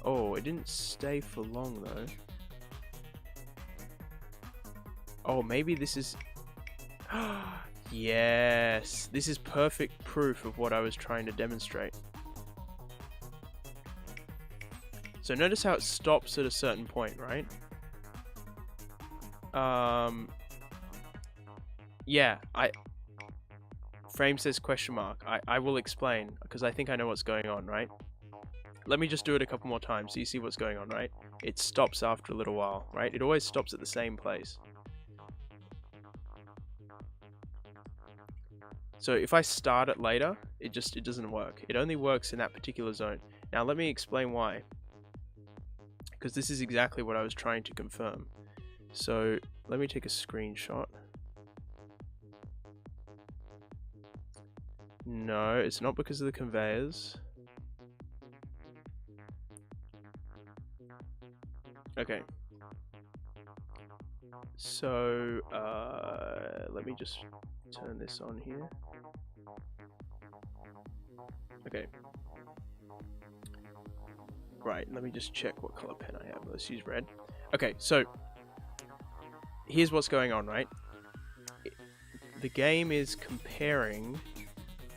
Oh, it didn't stay for long, though. Oh, maybe this is... Yes, this is perfect proof of what I was trying to demonstrate. So notice how it stops at a certain point, right? Yeah, Frame says question mark. I will explain, because I think I know what's going on, right? Let me just do it a couple more times so you see what's going on, right? It stops after a little while, right? It always stops at the same place. So if I start it later, it doesn't work. It only works in that particular zone. Now let me explain why. Because this is exactly what I was trying to confirm. So let me take a screenshot. No, it's not because of the conveyors. Okay. So, let me just turn this on here. Okay. Right, let me just check what color pen I have. Let's use red. Okay, so here's what's going on, right? The game is comparing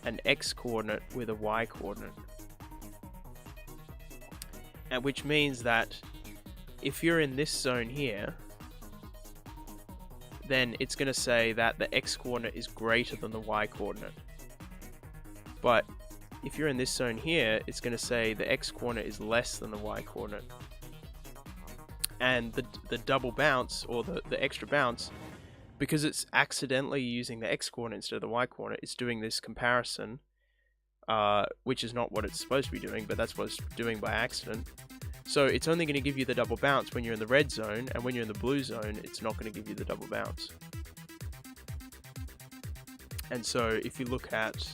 an X coordinate with a Y coordinate. And which means that if you're in this zone here, then it's going to say that the X coordinate is greater than the Y coordinate. But if you're in this zone here, it's going to say the X coordinate is less than the Y coordinate. And the double bounce, or the extra bounce, because it's accidentally using the X coordinate instead of the Y coordinate, it's doing this comparison, which is not what it's supposed to be doing, but that's what it's doing by accident. So it's only going to give you the double bounce when you're in the red zone, and when you're in the blue zone, it's not going to give you the double bounce. And so if you look at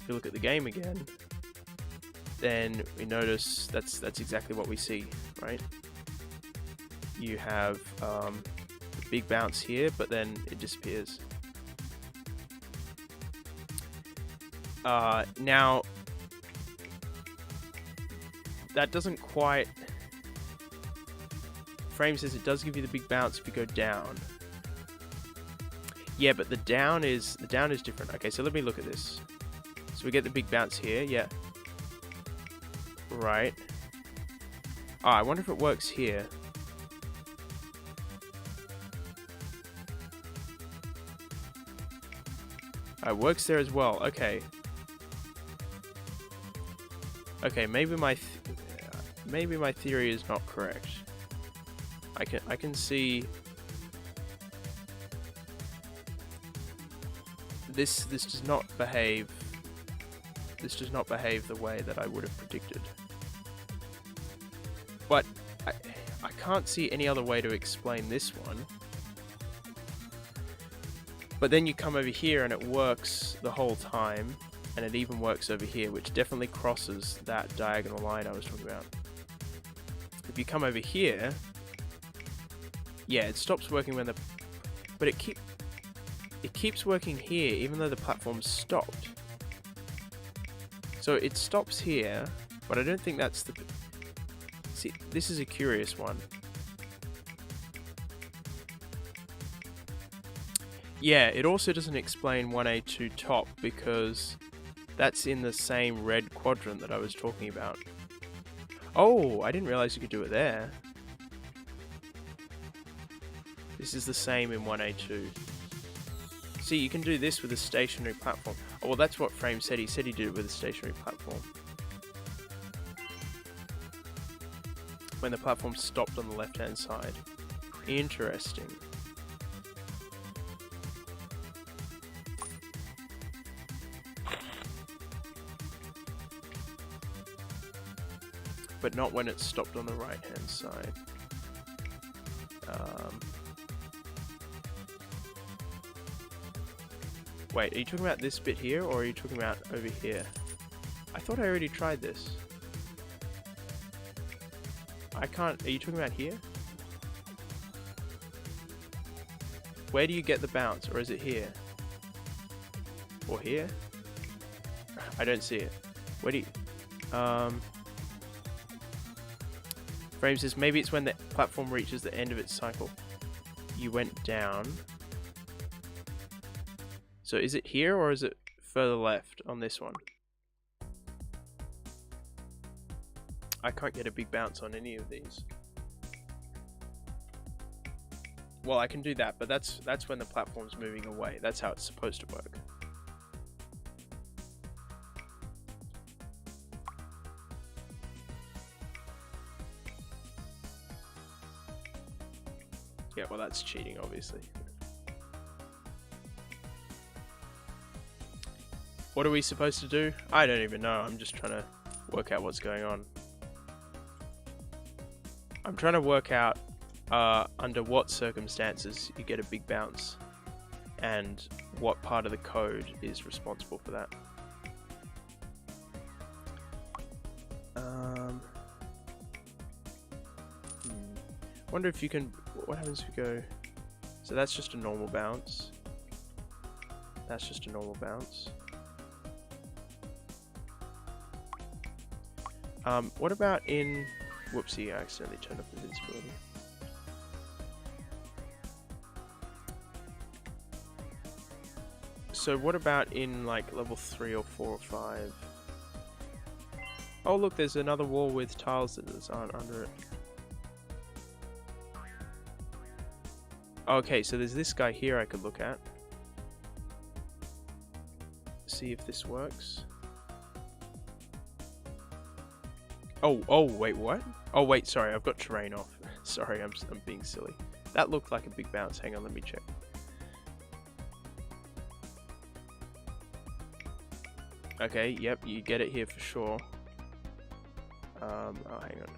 the game again, then we notice that's exactly what we see, right? You have a big bounce here, but then it disappears. Now, that doesn't quite... Frame says it does give you the big bounce if you go down. Yeah, but the down is different. Okay, so let me look at this. So we get the big bounce here. Yeah. Right. Oh, I wonder if it works here. Oh, it works there as well. Okay. Okay, maybe my theory is not correct. I can see this does not behave. This does not behave the way that I would have predicted. But I can't see any other way to explain this one. But then you come over here and it works the whole time, and it even works over here, which definitely crosses that diagonal line I was talking about. If you come over here, yeah, it stops working when but it keeps working here even though the platform's stopped. So it stops here, but I don't think that's the... See, this is a curious one. Yeah, it also doesn't explain 1A2 top because that's in the same red quadrant that I was talking about. Oh, I didn't realize you could do it there. This is the same in 1A2. See, you can do this with a stationary platform. Oh, well, that's what Frame said. He said he did it with a stationary platform. When the platform stopped on the left-hand side. Interesting. But not when it stopped on the right-hand side. Wait, are you talking about this bit here, or are you talking about over here? I thought I already tried this. I can't... Are you talking about here? Where do you get the bounce, or is it here? Or here? I don't see it. Where do you... Frame says, maybe it's when the platform reaches the end of its cycle. You went down. So is it here or is it further left on this one? I can't get a big bounce on any of these. Well, I can do that, but that's when the platform's moving away. That's how it's supposed to work. Yeah, well, that's cheating, obviously. What are we supposed to do? I don't even know. I'm just trying to work out what's going on. I'm trying to work out under what circumstances you get a big bounce and what part of the code is responsible for that. Wonder if you can... What happens if you go... So that's just a normal bounce. That's just a normal bounce. What about in... Whoopsie, I accidentally turned off invincibility. So what about in like level 3 or 4 or 5? Oh look, there's another wall with tiles that aren't under it. Okay, so there's this guy here I could look at. See if this works. Oh, wait, what? Oh, wait, sorry, I've got terrain off. Sorry, I'm being silly. That looked like a big bounce. Hang on, let me check. Okay, yep, you get it here for sure. Oh, hang on.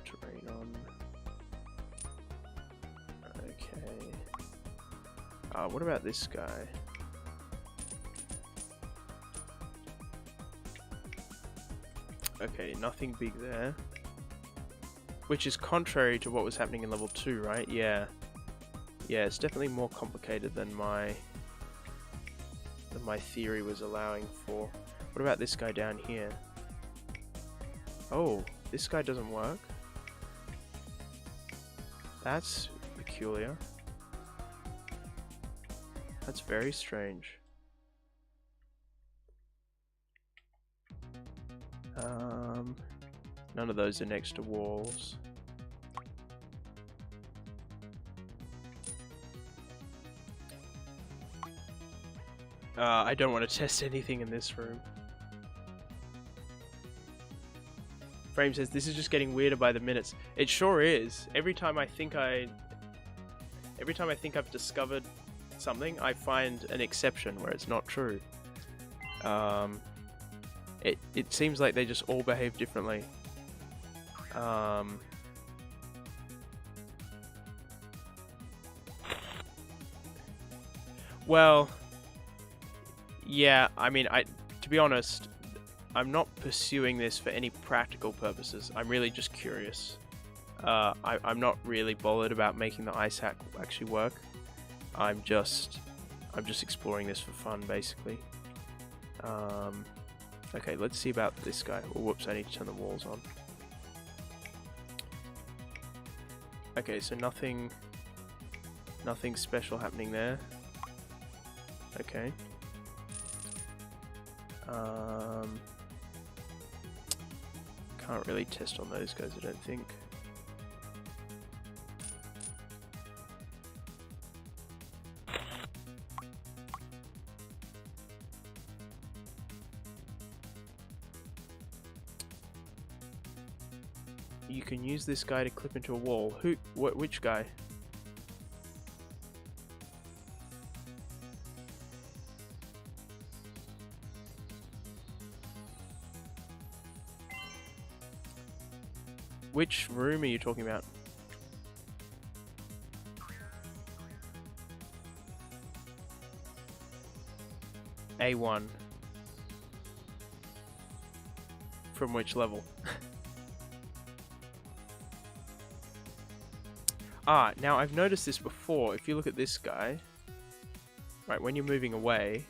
Terrain on. Okay. What about this guy? Okay, nothing big there. Which is contrary to what was happening in level 2, right? Yeah. Yeah, it's definitely more complicated than my theory was allowing for. What about this guy down here? Oh, this guy doesn't work. That's peculiar. That's very strange. None of those are next to walls. I don't want to test anything in this room. Frame says, this is just getting weirder by the minutes. It sure is. Every time I think I've discovered something, I find an exception where it's not true. It seems like they just all behave differently. Well, yeah, I mean, to be honest, I'm not pursuing this for any practical purposes. I'm really just curious. I'm not really bothered about making the ice hack actually work. I'm just exploring this for fun, basically. Okay, let's see about this guy. Oh, whoops, I need to turn the walls on. Okay, so nothing special happening there. Okay. Can't really test on those guys, I don't think. You can use this guy to clip into a wall. Which guy? Which room are you talking about? A1. From which level? Now I've noticed this before. If you look at this guy, right, when you're moving away,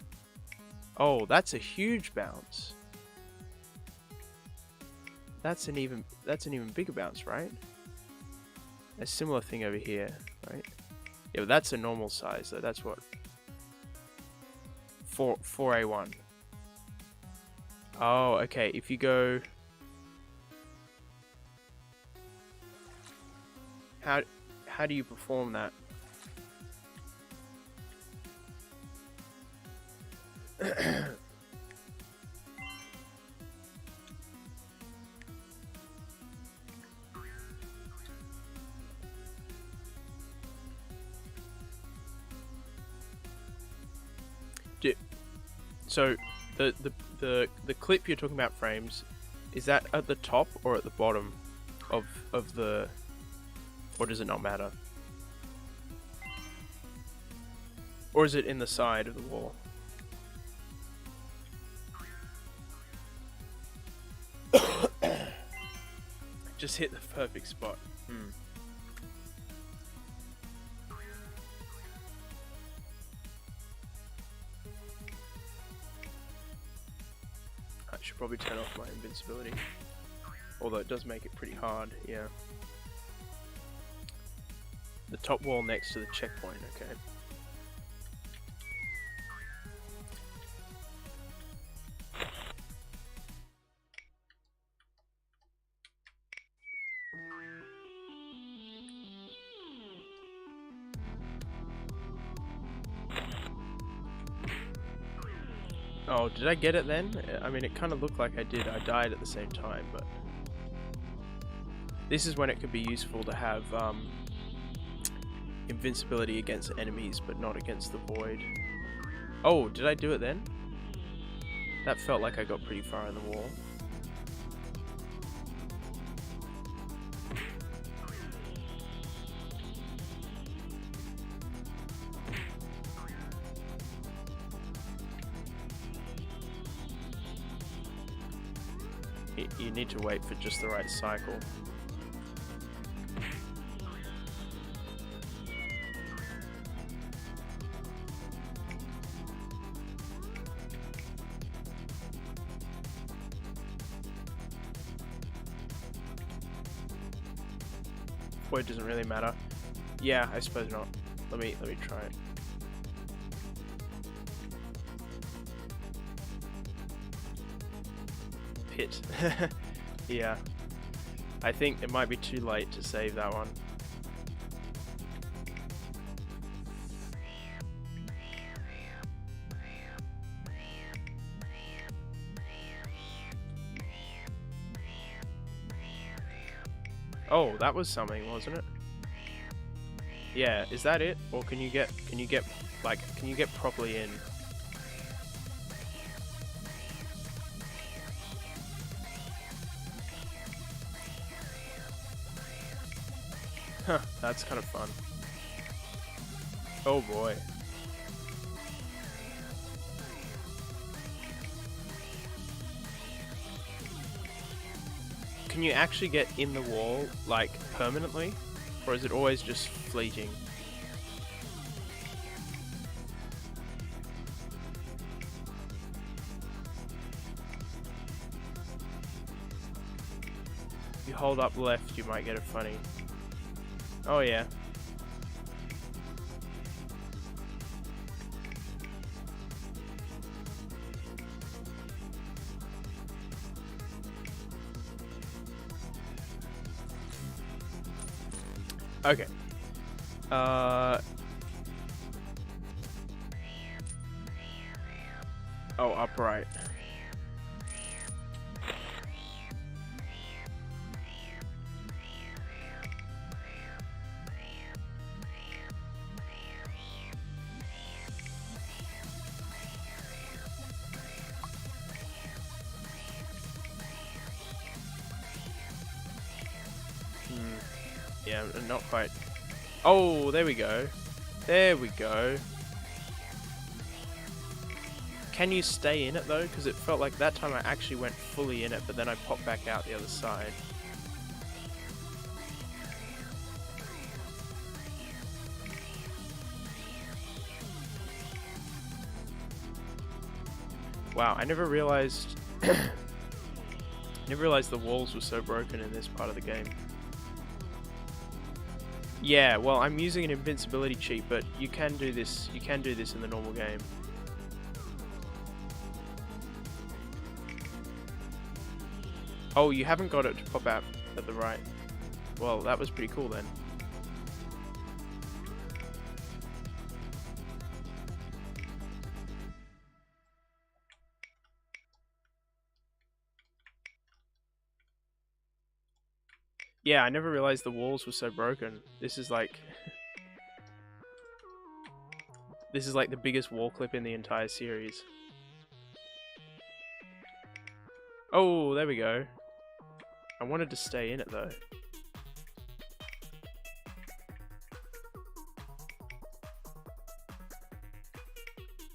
oh, that's a huge bounce. That's an even bigger bounce, right? A similar thing over here, right? Yeah, but that's a normal size, though. That's what 4A1. Oh, okay. If you go, how do you perform that? So the clip you're talking about, Frames, is that at the top or at the bottom of the, or does it not matter? Or is it in the side of the wall? Just hit the perfect spot. I should probably turn off my invincibility. Although it does make it pretty hard, yeah. The top wall next to the checkpoint, okay. Oh, did I get it then? I mean, it kind of looked like I did. I died at the same time, but... This is when it could be useful to have invincibility against enemies, but not against the void. Oh, did I do it then? That felt like I got pretty far in the wall. You need to wait for just the right cycle. Void doesn't really matter. Yeah, I suppose not. Let me try it. right. Yeah. I think it might be too late to save that one. Oh, that was something, wasn't it? Yeah, is that it? Or can you get properly in? Huh, that's kind of fun. Oh boy. Can you actually get in the wall, like, permanently? Or is it always just fleeting? If you hold up left, you might get a funny. Oh yeah. Okay. Oh, upright. Yeah, not quite. Oh, there we go. There we go. Can you stay in it though? Because it felt like that time I actually went fully in it, but then I popped back out the other side. Wow, I never realized the walls were so broken in this part of the game. Yeah, well, I'm using an invincibility cheat, but you can do this in the normal game. Oh, you haven't got it to pop out at the right. Well, that was pretty cool then. Yeah, I never realized the walls were so broken. This is like the biggest wall clip in the entire series. Oh, there we go. I wanted to stay in it though.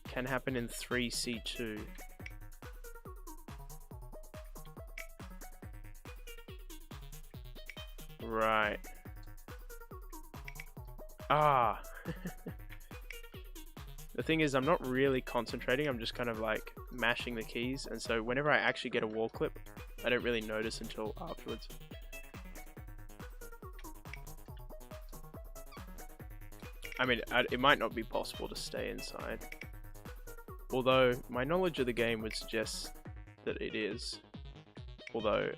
Can happen in 3C2. Right. Ah. The thing is, I'm not really concentrating, I'm just kind of like mashing the keys, and so whenever I actually get a wall clip, I don't really notice until afterwards. I mean, it might not be possible to stay inside. Although, my knowledge of the game would suggest that it is. Although,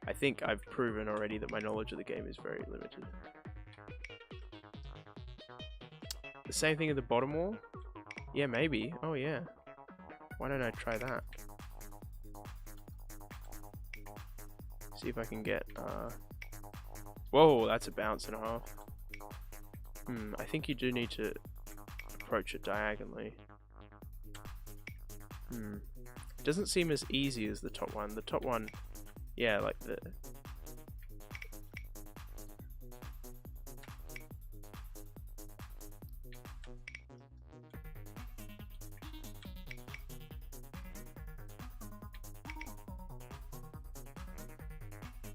I think I've proven already that my knowledge of the game is very limited. The same thing at the bottom wall? Yeah, maybe. Oh yeah. Why don't I try that? See if I can get, Whoa, that's a bounce and a half. I think you do need to approach it diagonally. It doesn't seem as easy as the top one. The top one, yeah, like the...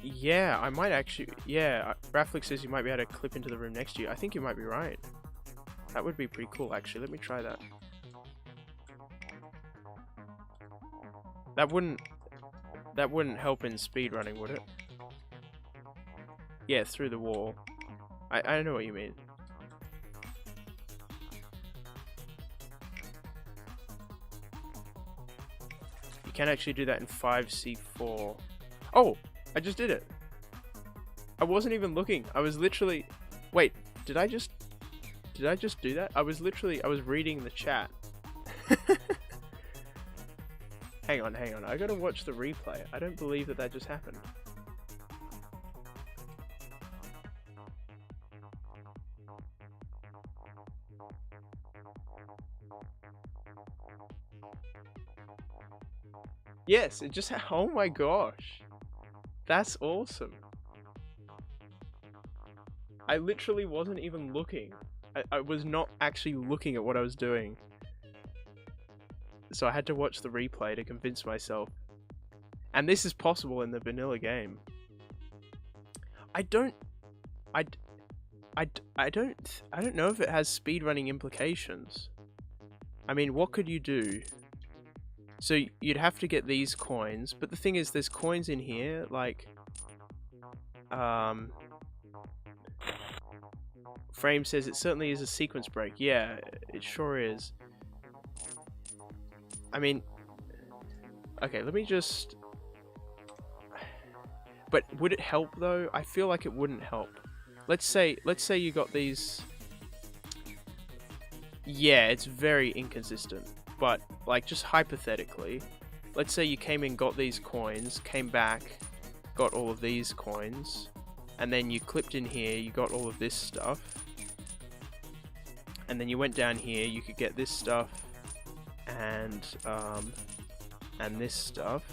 Yeah, I might actually... Yeah, Raflik says you might be able to clip into the room next to you. I think you might be right. That would be pretty cool, actually. Let me try that. That wouldn't help in speedrunning, would it? Yeah, through the wall. I know what you mean. You can actually do that in 5C4. Oh, I just did it. I wasn't even looking. I was literally... Wait, did I just do that? I was reading the chat. Hang on. I gotta watch the replay. I don't believe that just happened. Yes, it just... Oh my gosh. That's awesome. I literally wasn't even looking. I was not actually looking at what I was doing. So I had to watch the replay to convince myself. And this is possible in the vanilla game. I don't know if it has speedrunning implications. I mean, what could you do? So you'd have to get these coins, but the thing is, there's coins in here, like, Frame says it certainly is a sequence break. Yeah, it sure is. I mean, okay, let me just... But would it help though? I feel like it wouldn't help. Let's say you got these... Yeah, it's very inconsistent. But, like, just hypothetically, let's say you came in, got these coins, came back, got all of these coins, and then you clipped in here, you got all of this stuff, and then you went down here, you could get this stuff, and this stuff.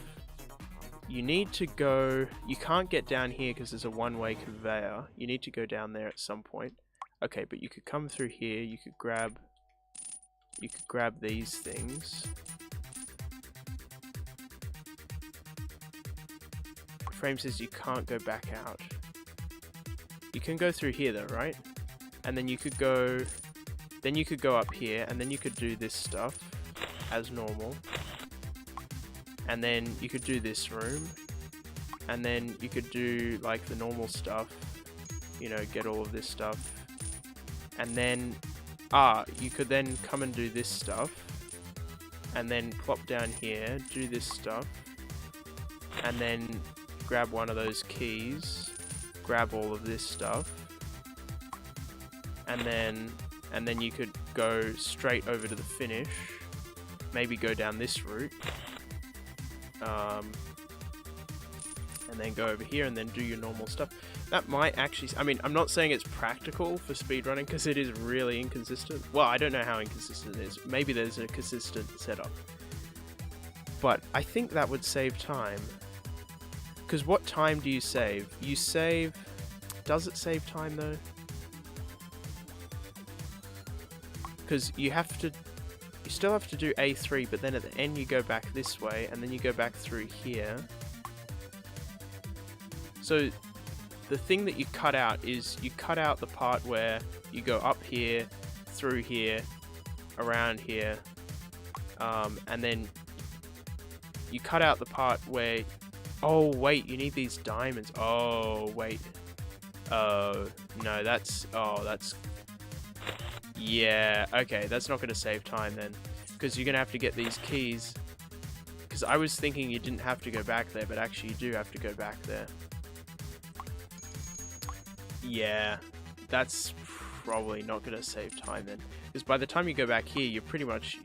You need to go... You can't get down here because there's a one-way conveyor. You need to go down there at some point. Okay, but you could come through here, you could grab these things. Frame says you can't go back out. You can go through here though, right? And then you could go... Then you could go up here, and then you could do this stuff as normal. And then you could do this room. And then you could do, like, the normal stuff. You know, get all of this stuff. And then... you could then come and do this stuff, and then plop down here, do this stuff, and then grab one of those keys, grab all of this stuff, and then you could go straight over to the finish, maybe go down this route, and then go over here and then do your normal stuff. That might actually... I mean, I'm not saying it's practical for speedrunning because it is really inconsistent. Well, I don't know how inconsistent it is. Maybe there's a consistent setup. But I think that would save time. Because what time do you save? You save... Does it save time though? Because you have to... You still have to do A3, but then at the end you go back this way, and then you go back through here. So... The thing that you cut out is you cut out the part where you go up here, through here, around here, and then you cut out the part where... Oh, wait, you need these diamonds. Oh, wait. Oh, no, that's... Oh, that's... Yeah, okay, that's not going to save time then. Because you're going to have to get these keys. Because I was thinking you didn't have to go back there, but actually you do have to go back there. Yeah, that's probably not going to save time then. Because by the time you go back here, you're pretty much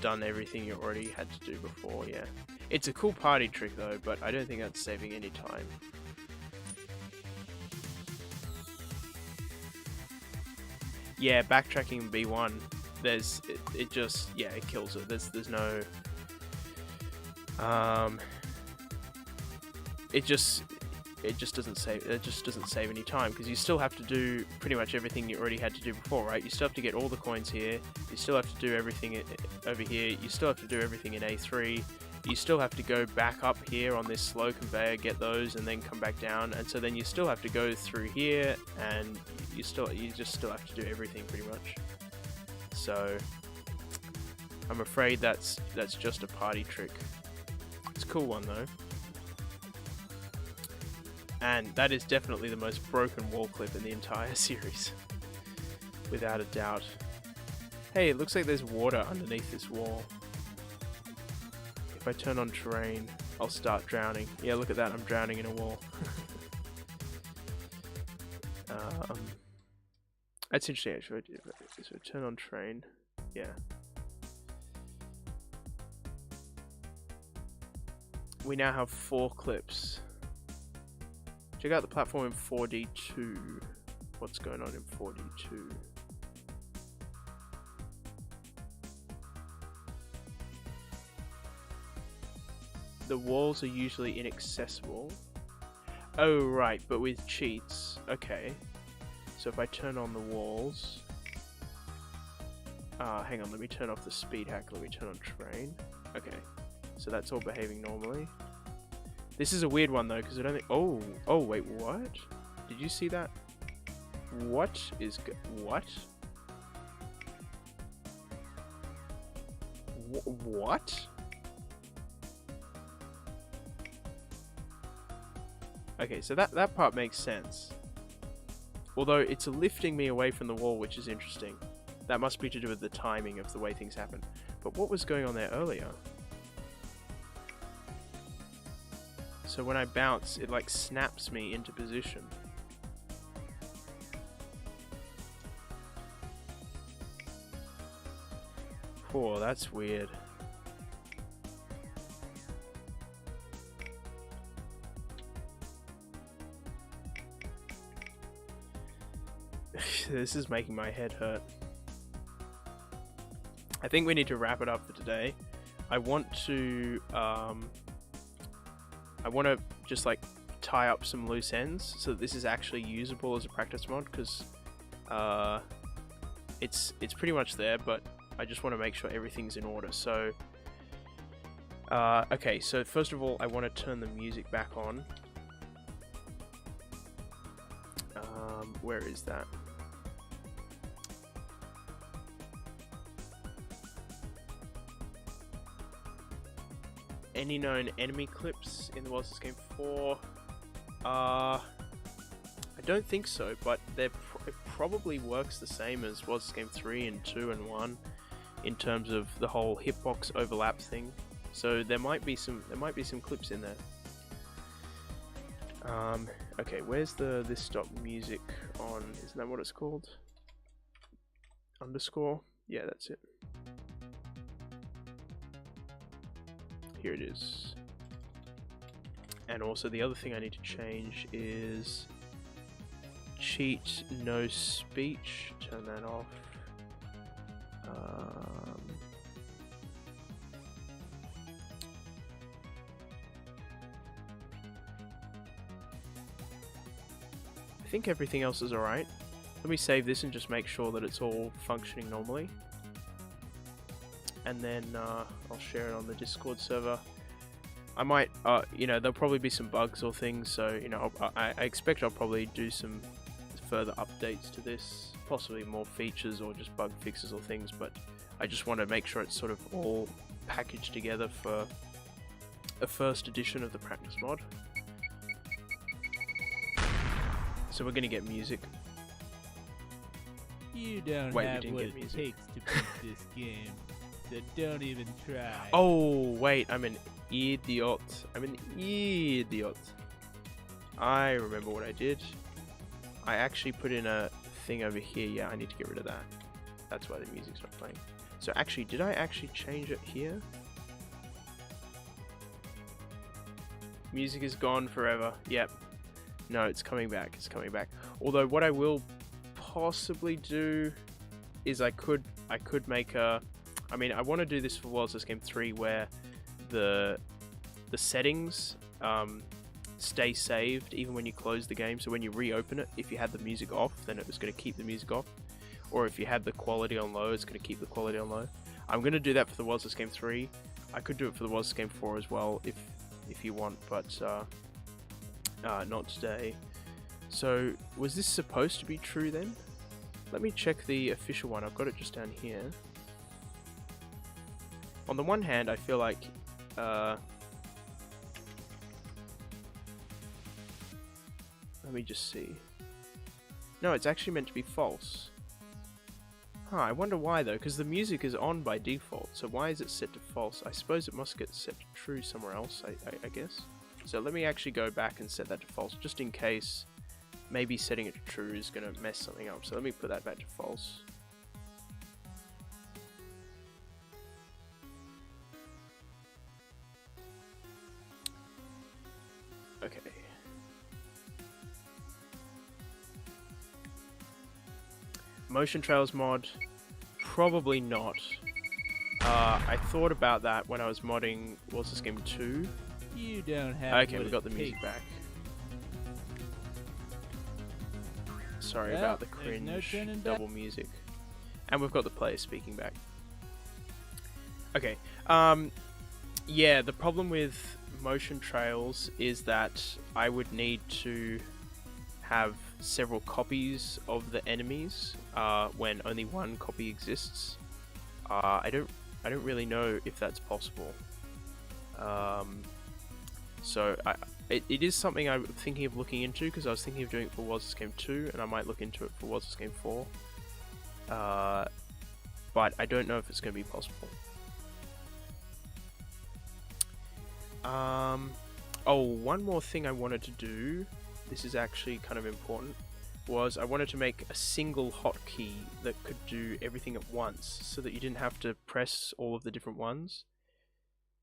done everything you already had to do before, yeah. It's a cool party trick though, but I don't think that's saving any time. Yeah, backtracking in B1, it just, yeah, it kills it. There's no... It just doesn't save any time, because you still have to do pretty much everything you already had to do before, right? You still have to get all the coins here, you still have to do everything over here, you still have to do everything in A3, you still have to go back up here on this slow conveyor, get those, and then come back down, and so then you still have to go through here, and you just still have to do everything pretty much. So I'm afraid that's just a party trick. It's a cool one though. And that is definitely the most broken wall clip in the entire series. Without a doubt. Hey, it looks like there's water underneath this wall. if I turn on terrain, I'll start drowning. Yeah, look at that, I'm drowning in a wall. That's interesting actually. So turn on terrain, yeah. We now have 4 clips. Check out the platform in 4D2. What's going on in 4D2? The walls are usually inaccessible. Oh, right, but with cheats. Okay. So if I turn on the walls... hang on, let me turn off the speed hack. Let me turn on terrain. Okay. So that's all behaving normally. This is a weird one, though, because I don't think... Oh! Oh, wait, what? Did you see that? What is... What? What? Okay, so that part makes sense. Although it's lifting me away from the wall, which is interesting. That must be to do with the timing of the way things happen. But what was going on there earlier? So when I bounce, it like snaps me into position. Oh, that's weird. This is making my head hurt. I think we need to wrap it up for today. I want to just like tie up some loose ends so that this is actually usable as a practice mod, because it's pretty much there, but I just want to make sure everything's in order. So okay, so first of all, I want to turn the music back on. Where is that? Any known enemy clips in the World's This Game 4? I don't think so, but it probably works the same as World's This Game 3 and 2 and 1 in terms of the whole hitbox overlap thing. So there might be some clips in there. Okay, where's this stop music on? Isn't that what it's called? Underscore? Yeah, that's it. Here it is. And also the other thing I need to change is cheat no speech. Turn that off. I think everything else is alright. Let me save this and just make sure that it's all functioning normally. And then I'll share it on the Discord server. I might, you know, there'll probably be some bugs or things, so, you know, I expect I'll probably do some further updates to this, possibly more features or just bug fixes or things, but I just want to make sure it's sort of all packaged together for a first edition of the practice mod. So we're going to get music. You don't have what it takes to beat this game, so don't even try. Oh, wait, I'm an idiot. I'm an idiot. I remember what I did. I actually put in a thing over here. Yeah, I need to get rid of that. That's why the music's not playing. So actually, did I actually change it here? Music is gone forever. Yep. No, it's coming back. It's coming back. Although what I will possibly do is I could make a... I mean, I want to do this for World's This Game 3 where the settings stay saved even when you close the game. So when you reopen it, if you had the music off, then it was going to keep the music off. Or if you had the quality on low, it's going to keep the quality on low. I'm going to do that for the World's This Game 3. I could do it for the World's This Game 4 as well if you want, but not today. So was this supposed to be true then? Let me check the official one. I've got it just down here. On the one hand, I feel like let me just see. No, it's actually meant to be false. Huh, I wonder why though, because the music is on by default, so why is it set to false? I suppose it must get set to true somewhere else, I guess. So let me actually go back and set that to false, just in case maybe setting it to true is going to mess something up. So let me put that back to false. Okay. Motion Trails mod, probably not. I thought about that when I was modding What's This Game 2. You don't have. Okay, we got the music back. Sorry Well, about the there's no cringe turning back. double music. And we've got the player speaking back. Okay, yeah, the problem with Motion Trails is that I would need to have several copies of the enemies when only one copy exists. I don't really know if that's possible. So it is something I'm thinking of looking into, because I was thinking of doing it for What's This Game 2, and I might look into it for What's This Game 4. But I don't know if it's going to be possible. Oh, one more thing I wanted to do, this is actually kind of important, was I wanted to make a single hotkey that could do everything at once, so that you didn't have to press all of the different ones.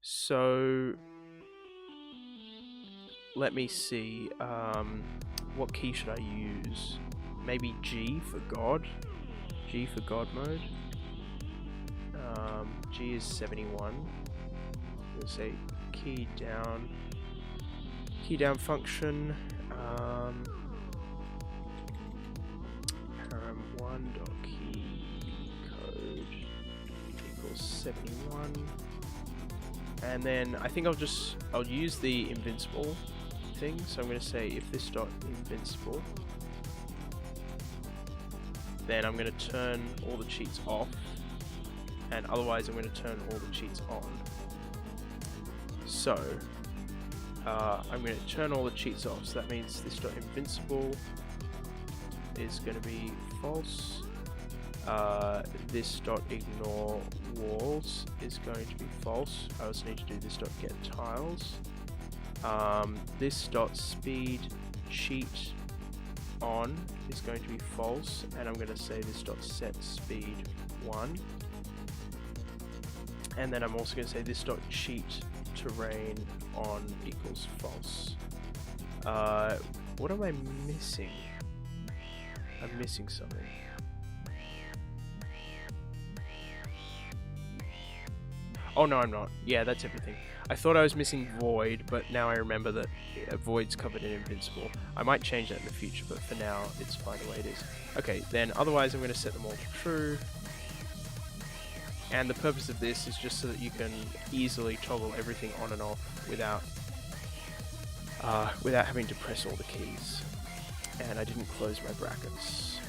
So let me see, what key should I use? Maybe G for God? G for God mode? G is 71. I'm gonna say key down function, param1.key code equals 71, and then I think I'll use the invincible thing, so I'm going to say if this dot invincible, then I'm going to turn all the cheats off, and otherwise I'm going to turn all the cheats on. So I'm going to turn all the cheats off, so that means this dot invincible is going to be false. This dot ignore walls is going to be false. I also need to do this dot get tiles. This dot speed cheat on is going to be false, and I'm going to say this dot set speed 1. And then I'm also going to say this dot cheat terrain on equals false. What am I missing? I'm missing something. Oh no, I'm not. Yeah, that's everything. I thought I was missing void, but now I remember that void's covered in invincible. I might change that in the future, but for now it's fine the way it is. Okay, then otherwise I'm going to set them all to true. And the purpose of this is just so that you can easily toggle everything on and off without having to press all the keys. And I didn't close my brackets.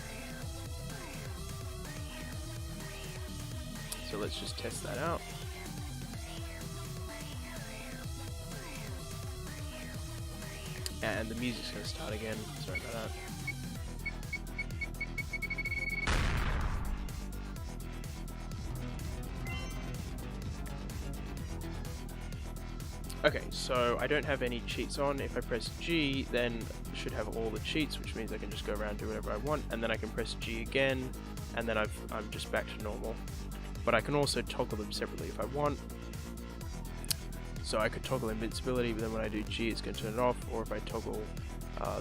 So let's just test that out. And the music's going to start again. Sorry about that. Okay, so I don't have any cheats on. If I press G, then I should have all the cheats, which means I can just go around and do whatever I want, and then I can press G again, and then I'm just back to normal. But I can also toggle them separately if I want. So I could toggle invincibility, but then when I do G, it's going to turn it off. Or if I toggle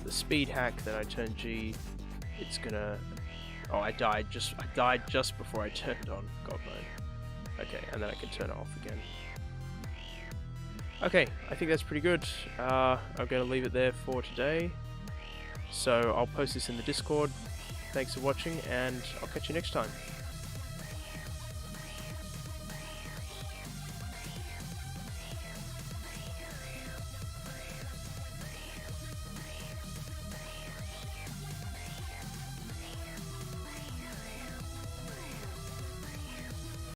the speed hack, then I turn G, it's gonna. Oh, I died just before I turned on God mode. Okay, and then I can turn it off again. Okay, I think that's pretty good. I'm going to leave it there for today. So I'll post this in the Discord. Thanks for watching, and I'll catch you next time.